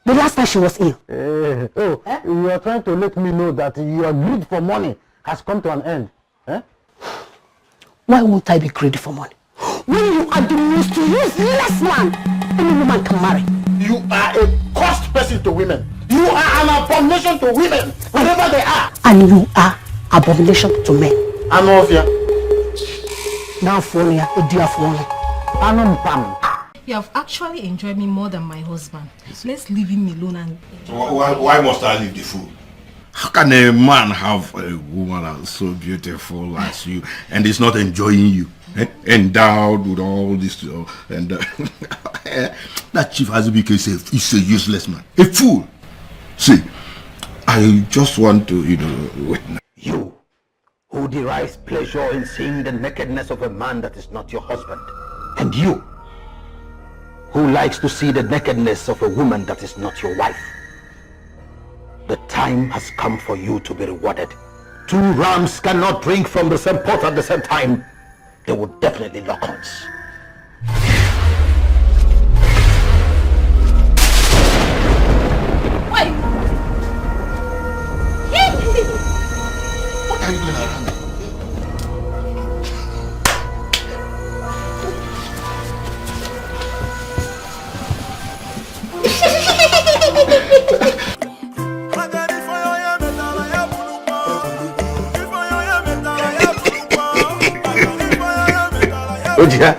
The last time she was ill. You are trying to let me know that your greed for money has come to an end. Eh? Why won't I be greedy for money? When you are the most useless man any woman can marry. You are a cost person to women. You are an abomination to women, wherever they are. And you are abomination to men. Anovia. Now for me, a dear for me. You have actually enjoyed me more than my husband. Let's leave him alone and... Why must I leave the fool? How can a man have a woman as so beautiful as you and is not enjoying you? Endowed with all this, and that chief Azubike is a useless man, a fool. See, I just want to, witness. You, who derives pleasure in seeing the nakedness of a man that is not your husband, and you, who likes to see the nakedness of a woman that is not your wife. The time has come for you to be rewarded. Two rams cannot drink from the same pot at the same time. They would definitely lock horns. Wait! What are you doing around? Odia.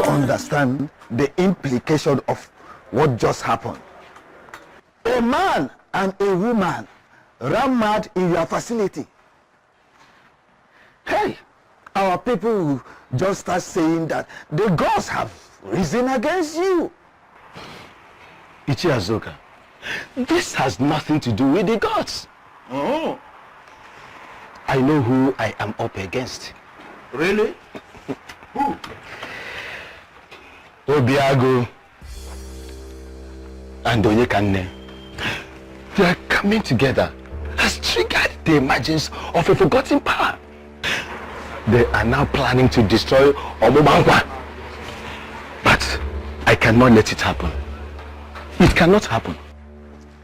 Understand the implication of what just happened. A man and a woman ran mad in your facility. Hey, our people will just start saying that the gods have risen against you. Ichi Azoka, this has nothing to do with the gods. Oh. I know who I am up against. Really? Who? Obiago and Onyekane. They are coming together has triggered the emergence of a forgotten power. They are now planning to destroy Obankua. But I cannot let it happen. It cannot happen.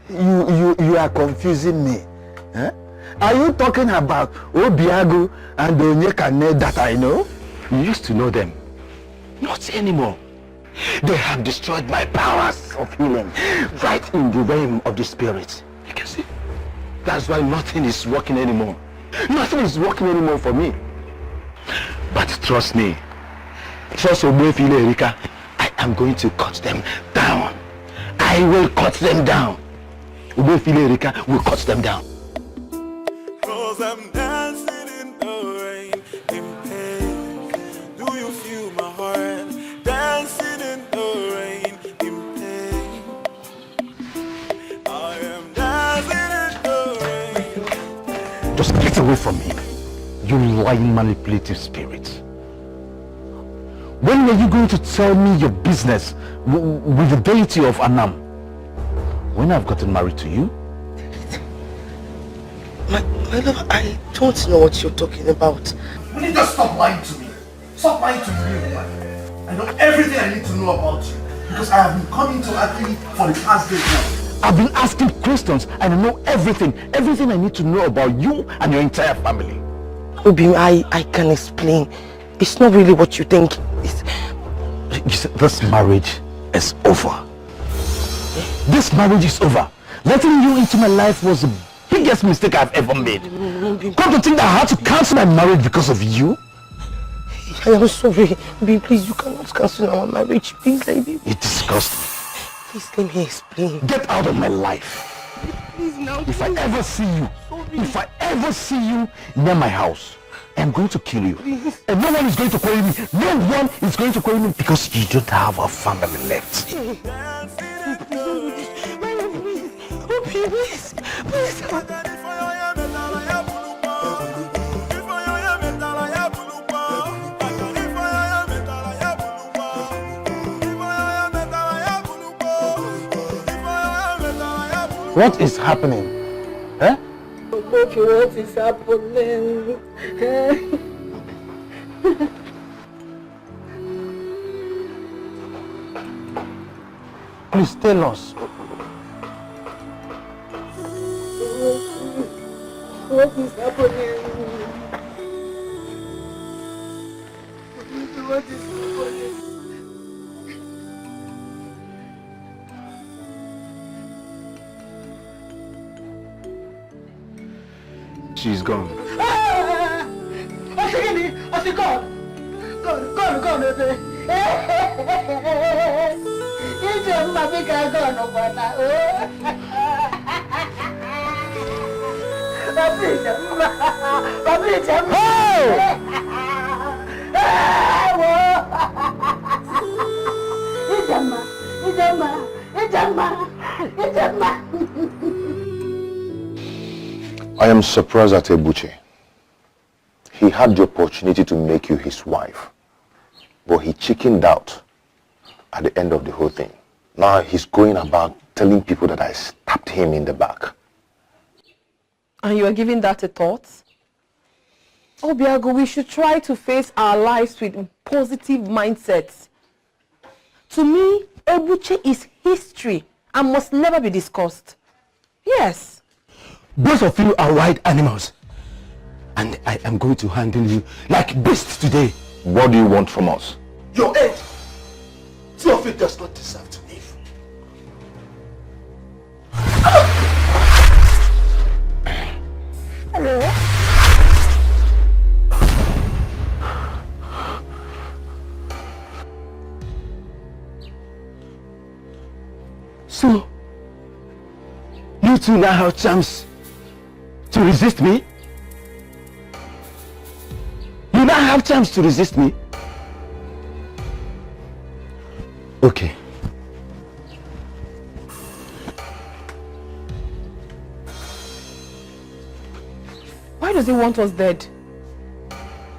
You are confusing me. Eh? Are you talking about Obiago and Onyekane that I know? You used to know them. Not anymore. They have destroyed my powers of healing right in the realm of the spirit. You can see. That's why nothing is working anymore. Nothing is working anymore for me. But trust me. Trust Obefile Erika. I am going to cut them down. I will cut them down. Obefile Erika will cut them down. Cause I'm dancing in the rain, in pain. Do you feel my heart? Dancing in the rain, in pain. I am dancing in the rain. Just get away from me, you lying manipulative spirit. When were you going to tell me your business with the deity of Anam? When I've gotten married to you? My love, I don't know what you're talking about. Will you just stop lying to me? Stop lying to me, man. I know everything I need to know about you because I have been coming to Akili for the past days now. I've been asking questions and I know everything I need to know about you and your entire family. Obi, I can explain. It's not really what you think. You said this marriage is over. This marriage is over. Letting you into my life was the biggest mistake I've ever made. Come to think that I had to cancel my marriage because of you? I am sorry. Obi, please, you cannot cancel our marriage. Please, baby. You disgust me. Please, let me explain. Get out of my life. Please, now. If I ever see you near my house, I'm going to kill you. Please. And no one is going to query me. No one is going to query me because you don't have a family left. Please, please. What is happening? Eh? Okay, what is happening? Please tell us. What is happening? What is happening? She's gone. I am surprised at Ebuche. He had the opportunity to make you his wife, but he chickened out at the end of the whole thing. Now he's going about telling people that I stabbed him in the back. And you are giving that a thought? Obiago, we should try to face our lives with positive mindsets. To me, Ebuche is history and must never be discussed. Yes. Both of you are wild animals. And I am going to handle you like beasts today. What do you want from us? Your head. Two of you does not deserve to live. Hello? So, you two now have chance to resist me? You now have chance to resist me? Okay. Why does he want us dead?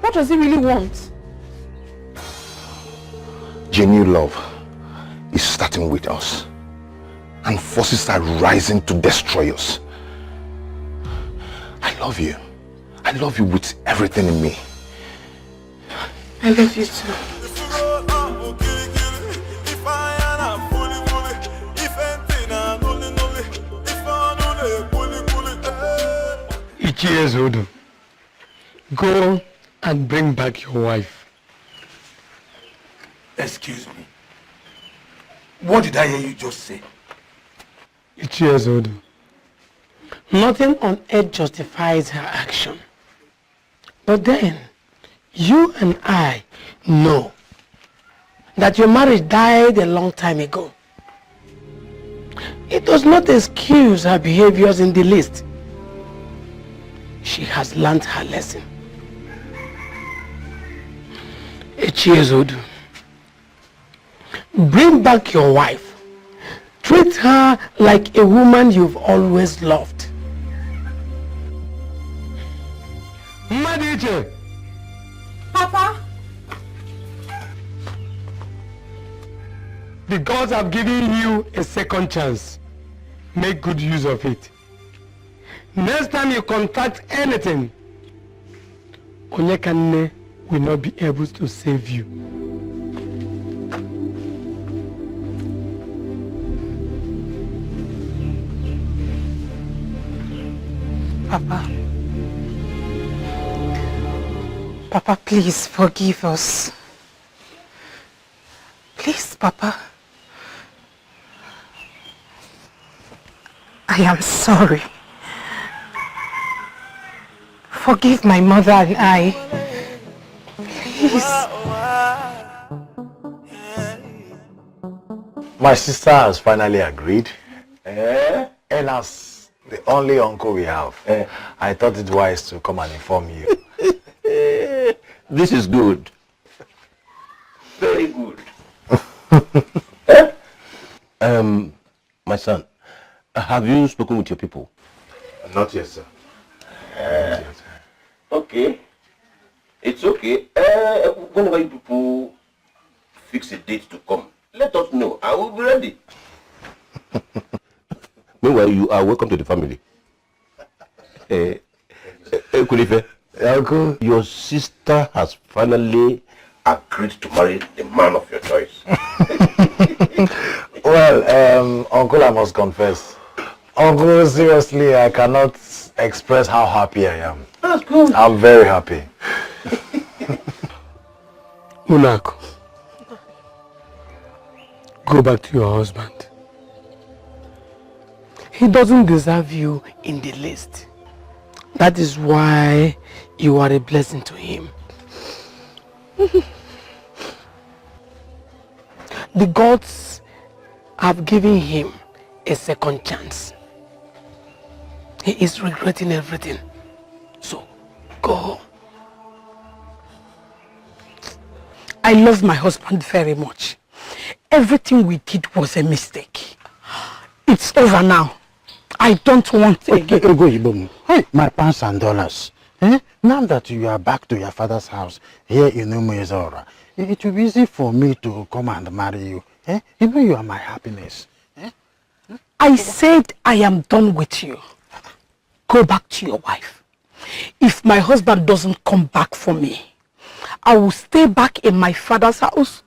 What does he really want? Genuine love is starting with us, and forces are rising to destroy us. I love you. I love you with everything in me. I love you too. Cheers, Odo. Go and bring back your wife. Excuse me. What did I hear you just say? Cheers, Odo. Nothing on earth justifies her action. But then, you and I know that your marriage died a long time ago. It does not excuse her behaviors in the least. She has learned her lesson. Cheers, Odu. Bring back your wife. Treat her like a woman you've always loved. Madiche! Papa! The gods have given you a second chance. Make good use of it. Next time you contact anything, Onyekane will not be able to save you. Papa. Papa, please forgive us. Please, Papa. I am sorry. Forgive my mother and I. Please. My sister has finally agreed. And as the only uncle we have, I thought it wise to come and inform you. This is good. Very good. My son, have you spoken with your people? Not yet, sir. Okay. It's okay. Whenever you people fix a date to come, let us know. I will be ready. Meanwhile, you are welcome to the family. Kulife, Uncle, your sister has finally agreed to marry the man of your choice. Well, Uncle, I must confess. Uncle, seriously, I cannot express how happy I am. That's good. I'm very happy. Unako, go back to your husband. He doesn't deserve you in the least. That is why you are a blessing to him. The gods have given him a second chance. He is regretting everything. So, go home. I love my husband very much. Everything we did was a mistake. It's over now. I don't want again. Hey, my pounds and dollars. Now that you are back to your father's house here in Umezora, it will be easy for me to come and marry you. You know you are my happiness. I said I am done with you. Go back to your wife. If my husband doesn't come back for me, I will stay back in my father's house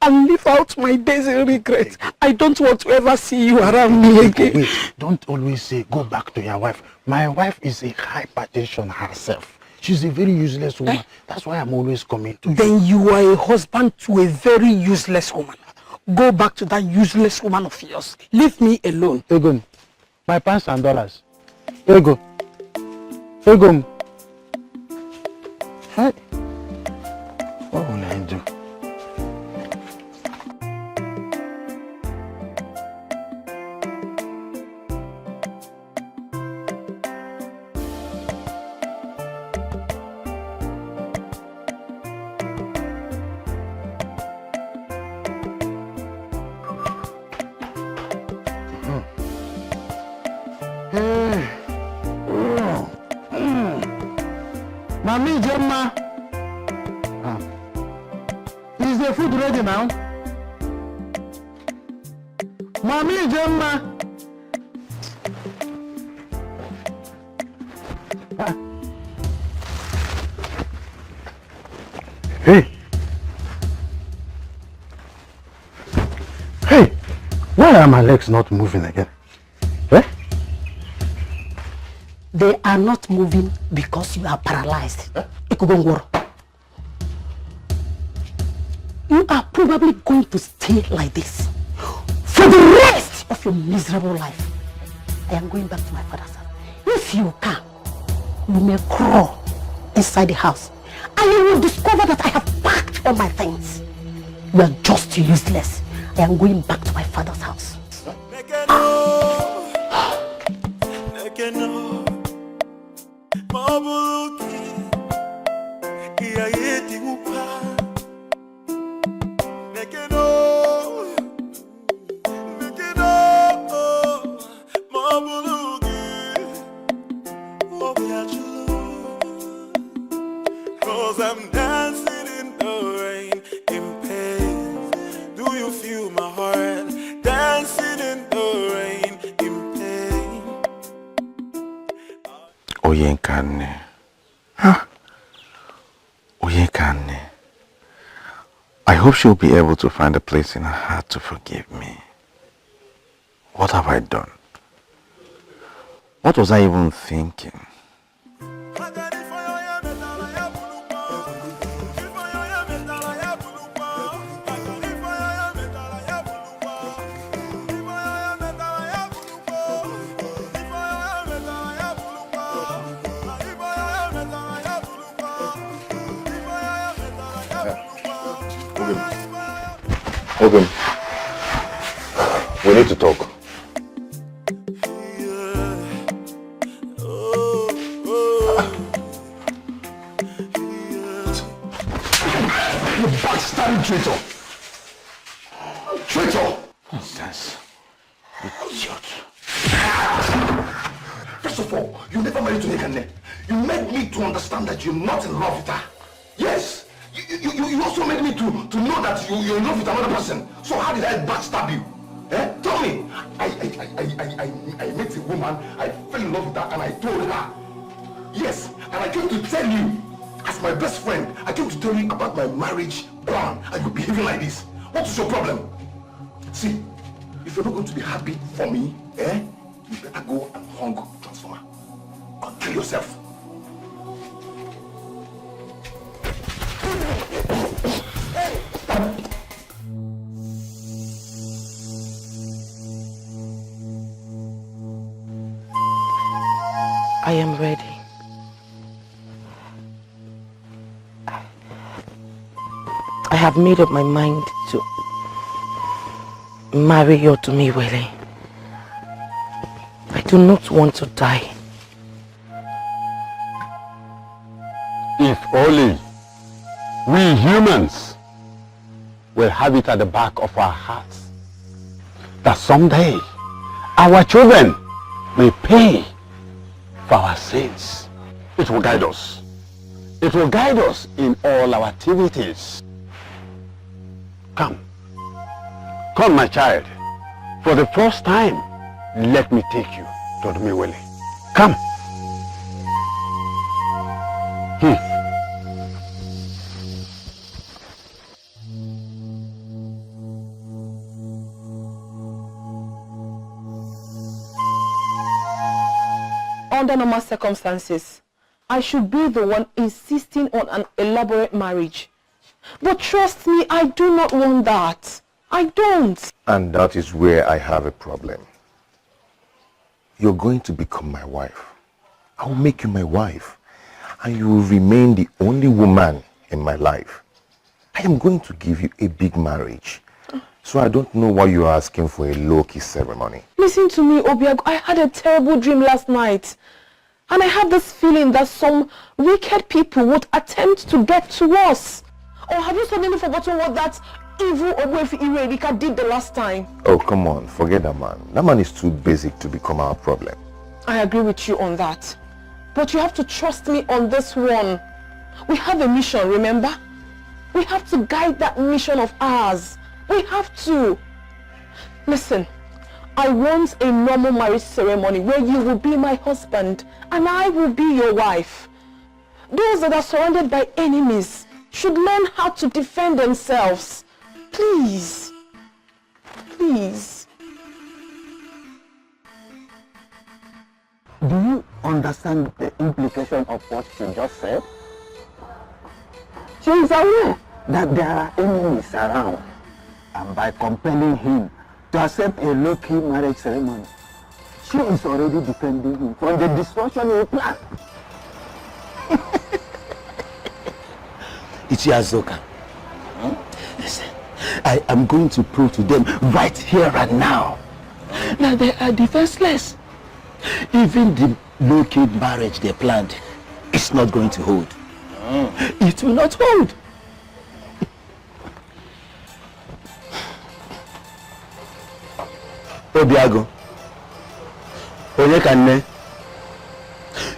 and live out my days in regret. I don't want to ever see you around me again. Wait, don't always say go back to your wife. My wife is a hypertension herself. She's a very useless woman. That's why I'm always coming to you. Then you are a husband to a very useless woman. Go back to that useless woman of yours. Leave me alone. Egon, my pounds and dollars. Ego. Egon. Hey. What will I do? Mami Gemma, is the food ready now? Mami Gemma. Hey! Hey! Why are my legs not moving again? Eh? They are not moving because you are paralyzed. You are probably going to stay like this for the rest of your miserable life. I am going back to my father's house. If you can, you may crawl inside the house and you will discover that I have packed all my things. You are just useless. I am going back to my father's house. Cause I'm dancing in the rain, in pain. Do you feel my heart? Dancing in the rain, in pain. Oyenkane. Huh? Oyenkane. I hope she'll be able to find a place in her heart to forgive me. What have I done? What was I even thinking? Okay. We need to talk. You backstabbing traitor! Traitor! Nonsense. Idiot. First of all, you never married to Nekane. You made me to understand that you're not in love with her. Yes! You also made me to know that you're in love with another person. So how did I backstab you? Eh? Tell me. I met a woman, I fell in love with her, and I told her. Yes, and I came to tell you, as my best friend, I came to tell you about my marriage plan, and you're behaving like this. What is your problem? See, if you're not going to be happy for me, you better go and hung transformer. Or kill yourself. I am ready. I have made up my mind to marry Yotumiwele. I do not want to die. If only we humans will have it at the back of our hearts that someday our children may pay for our sins. It will guide us. It will guide us in all our activities. Come. Come, my child. For the first time, let me take you to Odumiwele. Come. Under normal circumstances, I should be the one insisting on an elaborate marriage. But trust me, I do not want that. I don't. And that is where I have a problem. You're going to become my wife. I will make you my wife. And you will remain the only woman in my life. I am going to give you a big marriage. So I don't know why you are asking for a low-key ceremony. Listen to me, Obiago. I had a terrible dream last night. And I have this feeling that some wicked people would attempt to get to us. Or have you suddenly forgotten what that evil Ogwefi Irelika did the last time? Oh, come on. Forget that man. That man is too basic to become our problem. I agree with you on that. But you have to trust me on this one. We have a mission, remember? We have to guide that mission of ours. We have to. Listen, I want a normal marriage ceremony where you will be my husband and I will be your wife. Those that are surrounded by enemies should learn how to defend themselves. Please. Please. Do you understand the implication of what she just said? She is aware that there are enemies around, and by compelling him to accept a low-key marriage ceremony, she is already defending him from the destruction he planned. Ichiazoka, listen, I am going to prove to them right here and now that they are defenseless. Even the low-key marriage they planned is not going to hold. It will not hold. Obiago, Onyekane,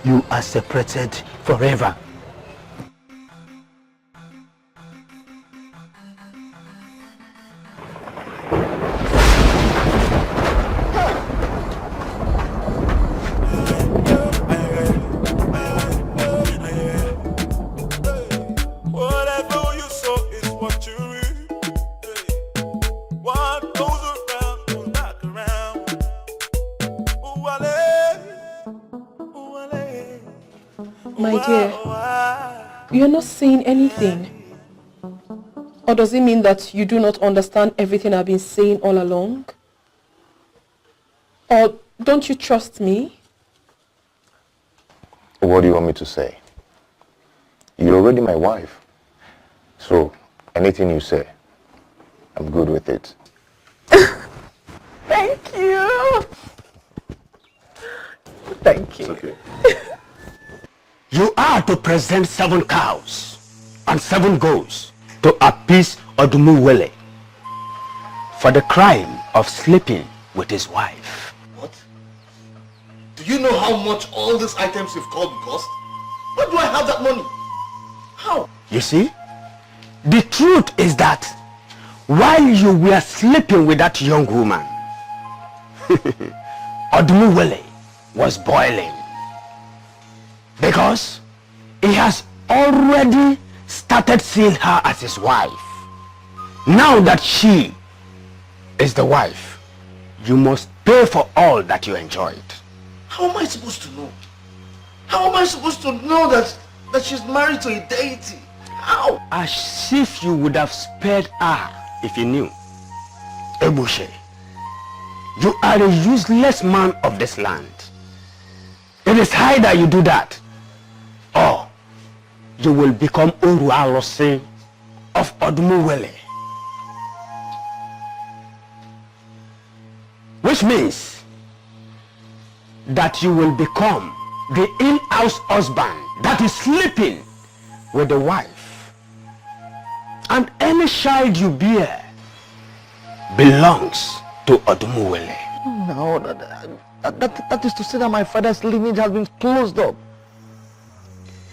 you are separated forever. My dear, you're not saying anything. Or does it mean that you do not understand everything I've been saying all along? Or don't you trust me? What do you want me to say? You're already my wife. So, anything you say, I'm good with it. Thank you. Thank you. It's okay. You are to present 7 cows and 7 goats to appease Odumuwele for the crime of sleeping with his wife. What? Do you know how much all these items you've called cost? Where do I have that money? How? You see, the truth is that while you were sleeping with that young woman, Odumuwele was boiling. Because he has already started seeing her as his wife. Now that she is the wife, you must pay for all that you enjoyed. How am I supposed to know? How am I supposed to know that she's married to a deity? How? As if you would have spared her if you knew. Ebushe, you are a useless man of this land. It is high that you do that. Or you will become Urualose of Odumuwele. Which means that you will become the in-house husband that is sleeping with the wife. And any child you bear belongs to Odumuwele. No, that is to say that my father's lineage has been closed up.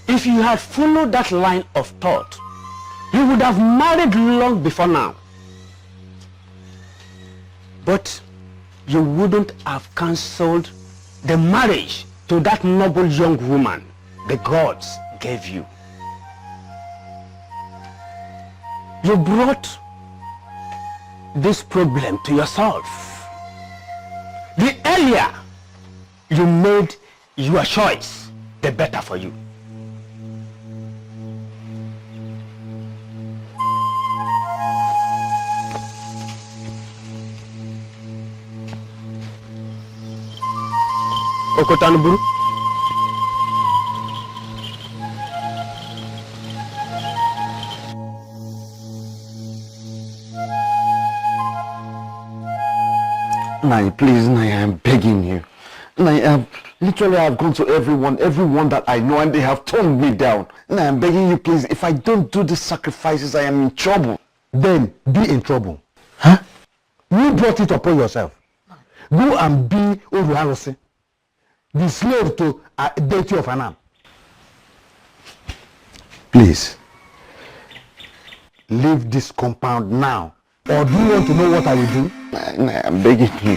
If you had followed that line of thought, you would have married long before now. But you wouldn't have cancelled the marriage to that noble young woman the gods gave you. You brought this problem to yourself. The earlier you made your choice, the better for you. Okotanuburu. Nai, please, Nai, I'm begging you. Nai, literally I've gone to everyone that I know, and they have toned me down. Nai, I'm begging you, please, if I don't do these sacrifices, I am in trouble. Then be in trouble. Huh? You brought it upon yourself. Go and be Orualose. the slave to a deity of Anam. Please. Leave this compound now. Or do you want to know what I will do? Nah, I'm begging you.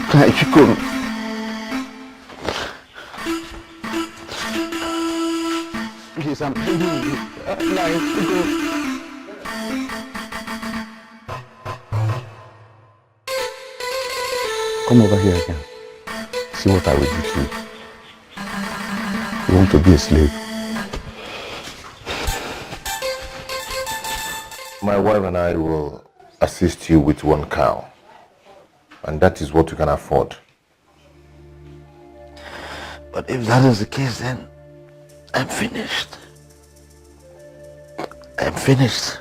Etiko. Please, I'm begging you. Etiko. Come over here again. See what I will do to you. You want to be a slave? My wife and I will assist you with 1 cow. And that is what you can afford. But if that is the case, then I'm finished. I'm finished.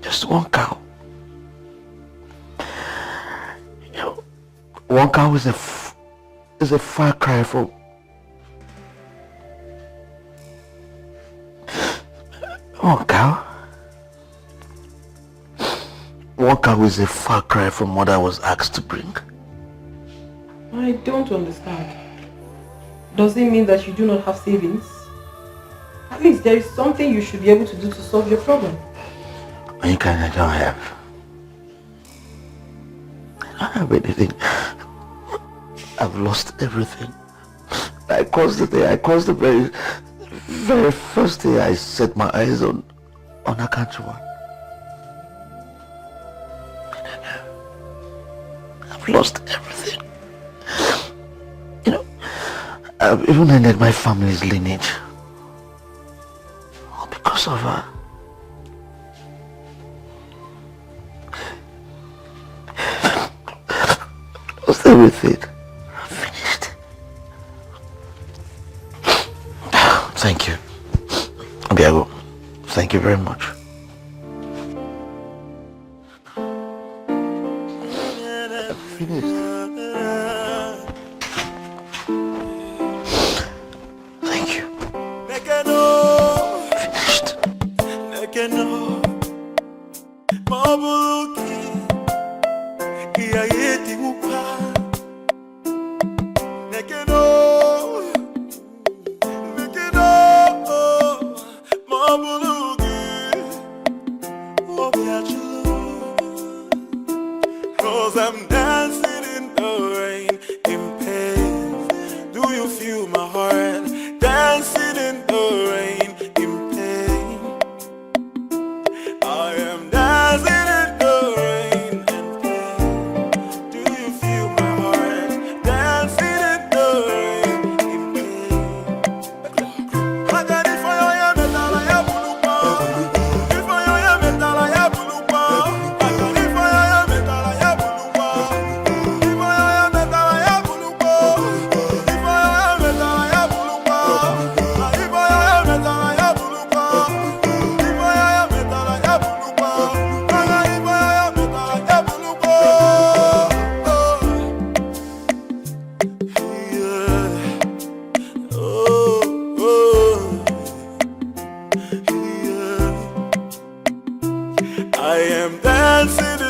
Just 1 cow. You know, 1 cow is a far cry from 1 cow. 1 cow is a far cry from what I was asked to bring. I don't understand. Does it mean that you do not have savings? At least there is something you should be able to do to solve your problem. I don't have. I don't have anything. I've lost everything. I caused the very first day I set my eyes on Ancestral. I've lost everything. You know, I've even ended my family's lineage. All because of her. I lost everything. I'm finished. Thank you. Biago, thank you very much. I'm finished. Thank you. Cause I'm dancing in the rain, in pain. Do you feel my heart? Dancing in the rain, in pain. I am dancing in the rain, in pain. Do you feel my heart? Dancing in the rain, in pain. I got it for you, metal, I have bulupa. If I am metal, I have bulupa. I got it for you, metal, I have bulupa. If I am metal, I have bulupa. If I am metal, I have bulupa. If I am metal, I have bulupa. If I am metal, I have bulupa. If I am metal, I have bulupa. I am dancing